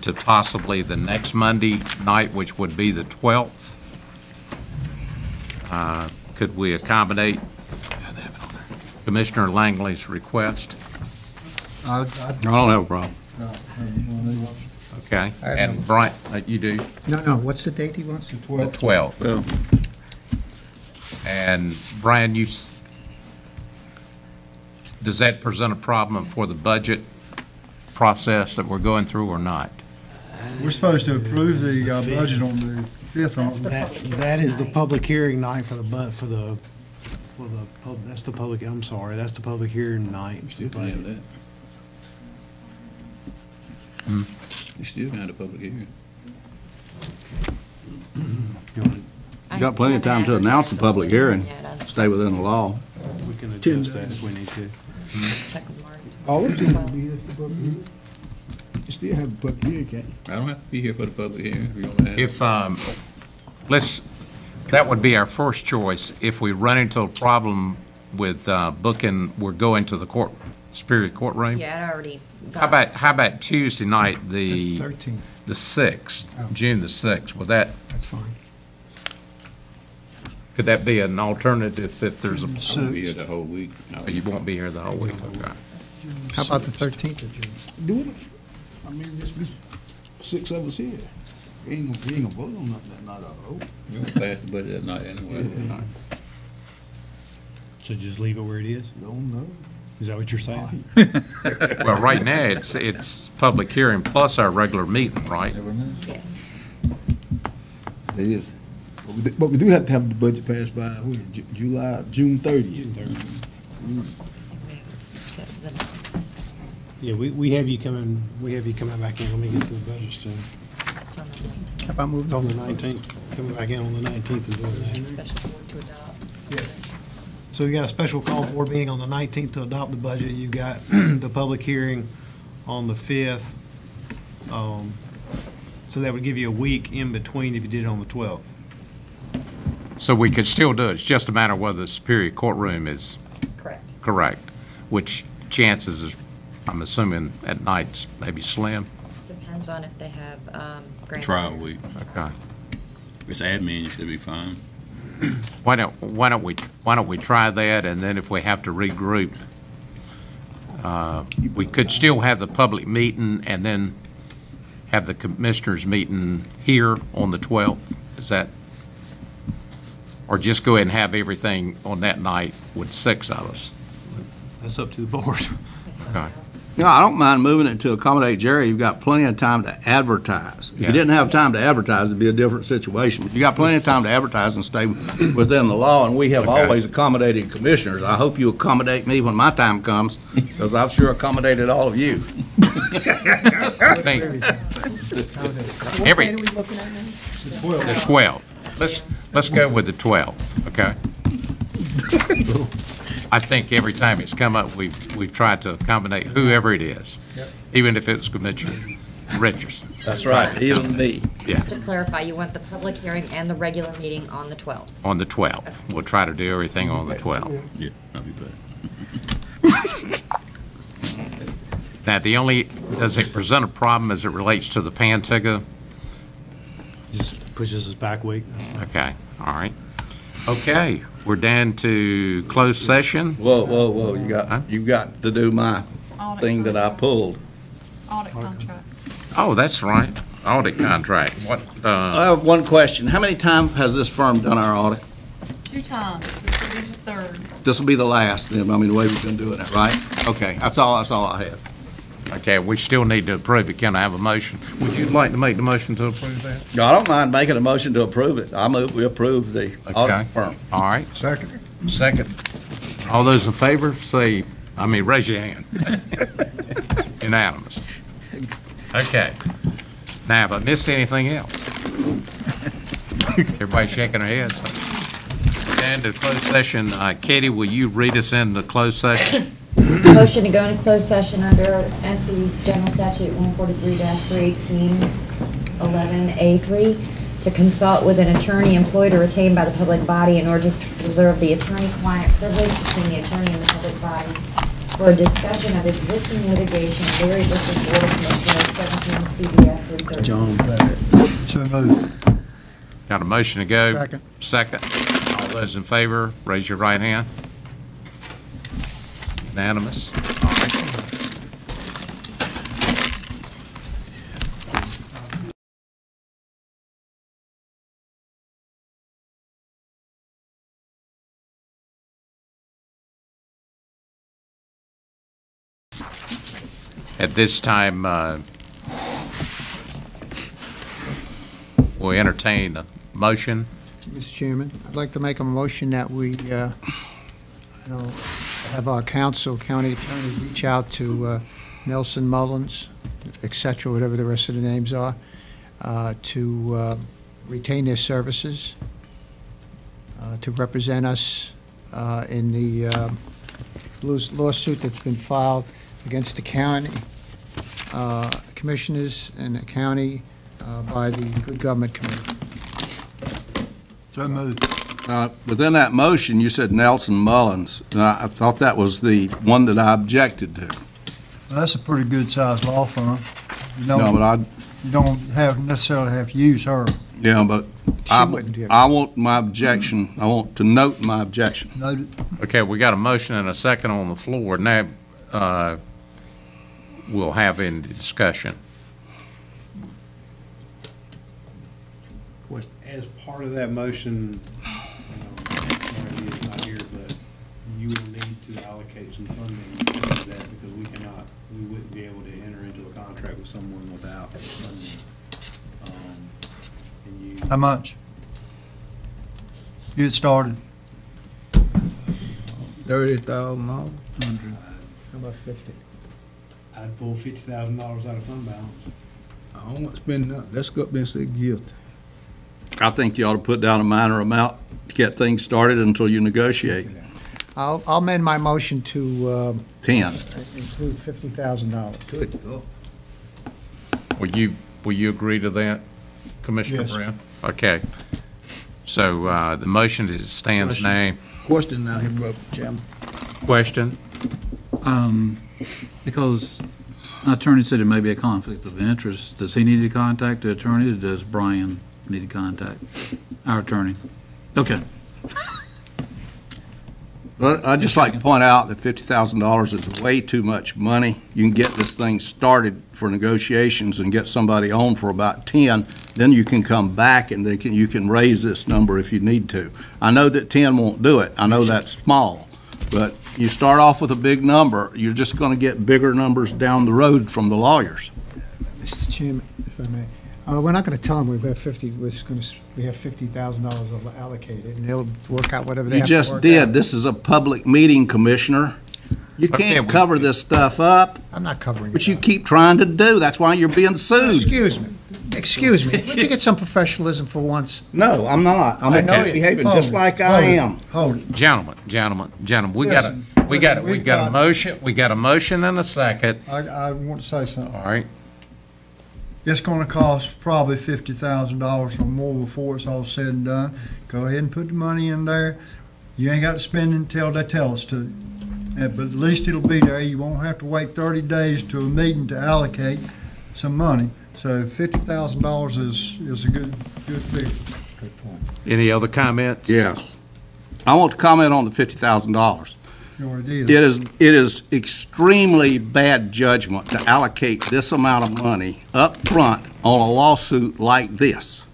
to possibly the next Monday night, which would be the 12th. Could we accommodate Commissioner Langley's request? I don't have a problem. Okay, and Brian, you do? No, what's the date he wants? The 12th. Yeah. And Brian, does that present a problem for the budget process that we're going through or not? We're supposed to approve the budget on the 5th. That is the public hearing night for the For the, that's the public, I'm sorry, that's the public hearing tonight. You still can have that. You still can have a public hearing. You got plenty of time to announce the public hearing, stay within the law. We can adjust that if we need to. All of them will be here for the public hearing. You still have a public hearing, can't you? I don't have to be here for the public hearing if you want to have it. If, that would be our first choice. If we run into a problem with booking, we're going to the Superior Courtroom. Yeah, I already got. How about Tuesday night, the 13th. The 6th, June the 6th? Would that? That's fine. Could that be an alternative if there's a? I won't be here the whole week. No. You won't be here the whole week, okay. How about the 13th of June? Do it. I mean, there's 6 of us here. We ain't gonna vote on nothing that night, I hope. You're gonna pass the budget that night anyway. So just leave it where it is? No. Is that what you're saying? Well, right now, it's public hearing plus our regular meeting, right? Yes. It is. But we do have to have the budget passed by, June 30th. Yeah, we have you coming back in. Let me get to the budget stuff. How about moving? It's on the 19th, coming back in on the 19th and doing that. Special board to adopt. Yeah. So you got a special call board meeting on the 19th to adopt the budget. You've got the public hearing on the 5th. So that would give you a week in between if you did it on the 12th. So we could still do it. It's just a matter of whether the Superior Courtroom is correct, which chances is, I'm assuming at nights maybe slim. Depends on if they have grand. Trial week. Okay. If it's admin, you should be fine. Why don't we try that, and then if we have to regroup, we could still have the public meeting and then have the commissioners meeting here on the 12th. Is that, or just go ahead and have everything on that night with 6 of us? That's up to the board. Okay. No, I don't mind moving it to accommodate Jerry. You've got plenty of time to advertise. If you didn't have time to advertise, it'd be a different situation. But you got plenty of time to advertise and stay within the law, and we have always accommodated commissioners. I hope you accommodate me when my time comes, because I've sure accommodated all of you. I think every, the 12th. Let's go with the 12th, okay? I think every time it's come up, we've tried to accommodate whoever it is, even if it's Commissioner Richardson. That's right, even me. Yeah, Just to clarify, you want the public hearing and the regular meeting on the 12th? on the 12th. We'll try to do everything on the 12th. Yeah, that'll be better. Now, does it present a problem as it relates to the Pantigga? Just pushes us back a week. Okay, all right. Okay, we're down to closed session. Whoa, you got to do my thing that I pulled. Audit contract. Oh, that's right, audit contract. What, I have one question. How many times has this firm done our audit? 2 times. This will be the 3rd. This will be the last, then, I mean, the way we've been doing it, right? Okay, that's all I have. okay, we still need to approve it. Can I have a motion? Would you like to make the motion to approve that? No, I don't mind making a motion to approve it. I move we approve the audit firm. All right. Second. All those in favor, raise your hand. Unanimous. Okay. Now, have I missed anything else? Everybody shaking their heads. And to closed session, Katie, will you read us in the closed session? Motion to go into closed session under NC General Statute 143-318-11A3 to consult with an attorney employed or retained by the public body in order to preserve the attorney-client privilege between the attorney and the public body for a discussion of existing litigation, Berry v. Board of Commissioners, 17 CBS 330. John So moved. Got a motion to go? Second. All those in favor, raise your right hand. Unanimous. All right. At this time, we'll entertain a motion. Mr. Chairman, I'd like to make a motion that we you know, have our council, county attorney, reach out to Nelson Mullins, et cetera, whatever the rest of the names are, to retain their services, to represent us in the lawsuit that's been filed against the county commissioners and the county by the Good Government Committee. So moved. Within that motion, you said Nelson Mullins, and I thought that was the one that I objected to. Well, that's a pretty good-sized law firm. You No, but you don't necessarily have to use her. Yeah, but I want my objection, I want to note my objection. Noted. Okay, we got a motion and a second on the floor. Now, we'll have any discussion. As part of that motion, Frankie is not here, but you will need to allocate some funding to that because we wouldn't be able to enter into a contract with someone without funding. How much? Get started. $30,000. How about 50? I'd pull $50,000 out of fund balance. I don't want to spend nothing. Let's go up there and say guilty. I think you ought to put down a minor amount to get things started until you negotiate. I'll amend my motion to 10. include $50,000. Good God. Will you agree to that, Commissioner Yes. Brinn? Okay. So the motion stands now. Question now, here, Brother Chairman. Question? Because the attorney said there may be a conflict of interest. Does he need to contact the attorney, or does Brian need to contact our attorney? Okay. Well, I'd just like to point out that $50,000 is way too much money. You can get this thing started for negotiations and get somebody on for about 10, then you can come back and you can raise this number if you need to. I know that 10 won't do it. I know that's small, but you start off with a big number, you're just going to get bigger numbers down the road from the lawyers. Mr. Chairman, if I may, we're not going to tell them we have $50,000 allocated, and they'll work out whatever they You have to just work did. out. This is a public meeting, Commissioner. You can't cover this stuff up. I'm not covering it. But you keep trying to do. That's why you're being sued. Excuse me. Would you get some professionalism for once? No, I'm not. I'm behaving just like I am. Gentlemen, we got a motion and a second. I want to say something. All right. It's going to cost probably $50,000 or more before it's all said and done. Go ahead and put the money in there. You ain't got to spend it until they tell us to. But at least it'll be there. You won't have to wait 30 days to a meeting to allocate some money. So $50,000 is a good figure. Good point. Any other comments? Yes. I want to comment on the $50,000. It It is extremely bad judgment to allocate this amount of money up front on a lawsuit like this.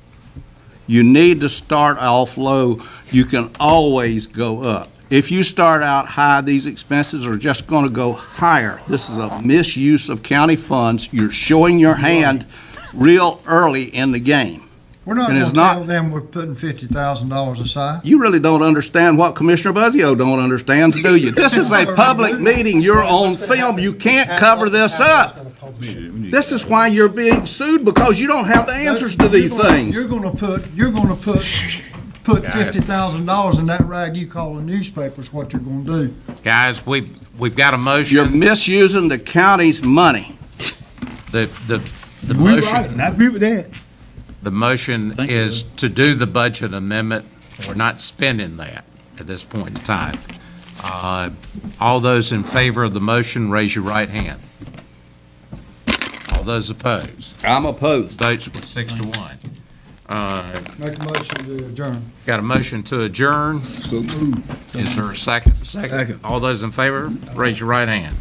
You need to start off low. You can always go up. If you start out high, these expenses are just going to go higher. This is a misuse of county funds. You're showing your hand real early in the game. We're not And going it's to tell them we're putting $50,000 aside. You really don't understand what Commissioner Buzzio don't understand, do you? This is a public meeting. You're on film. You can't cover this up. This is why you're being sued, because you don't have the answers to these things. You're going to put $50,000 in that rag you call a newspaper is what you're going to do. Guys, we've got a motion. You're misusing the county's money. The We motion. right, and I agree with that. The motion is to do the budget amendment. We're not spending that at this point in time. All those in favor of the motion, raise your right hand. All those opposed? I'm opposed. Votes were 6-1. Make a motion to adjourn. Got a motion to adjourn. So moved. Is there a second? Second. All those in favor, raise your right hand.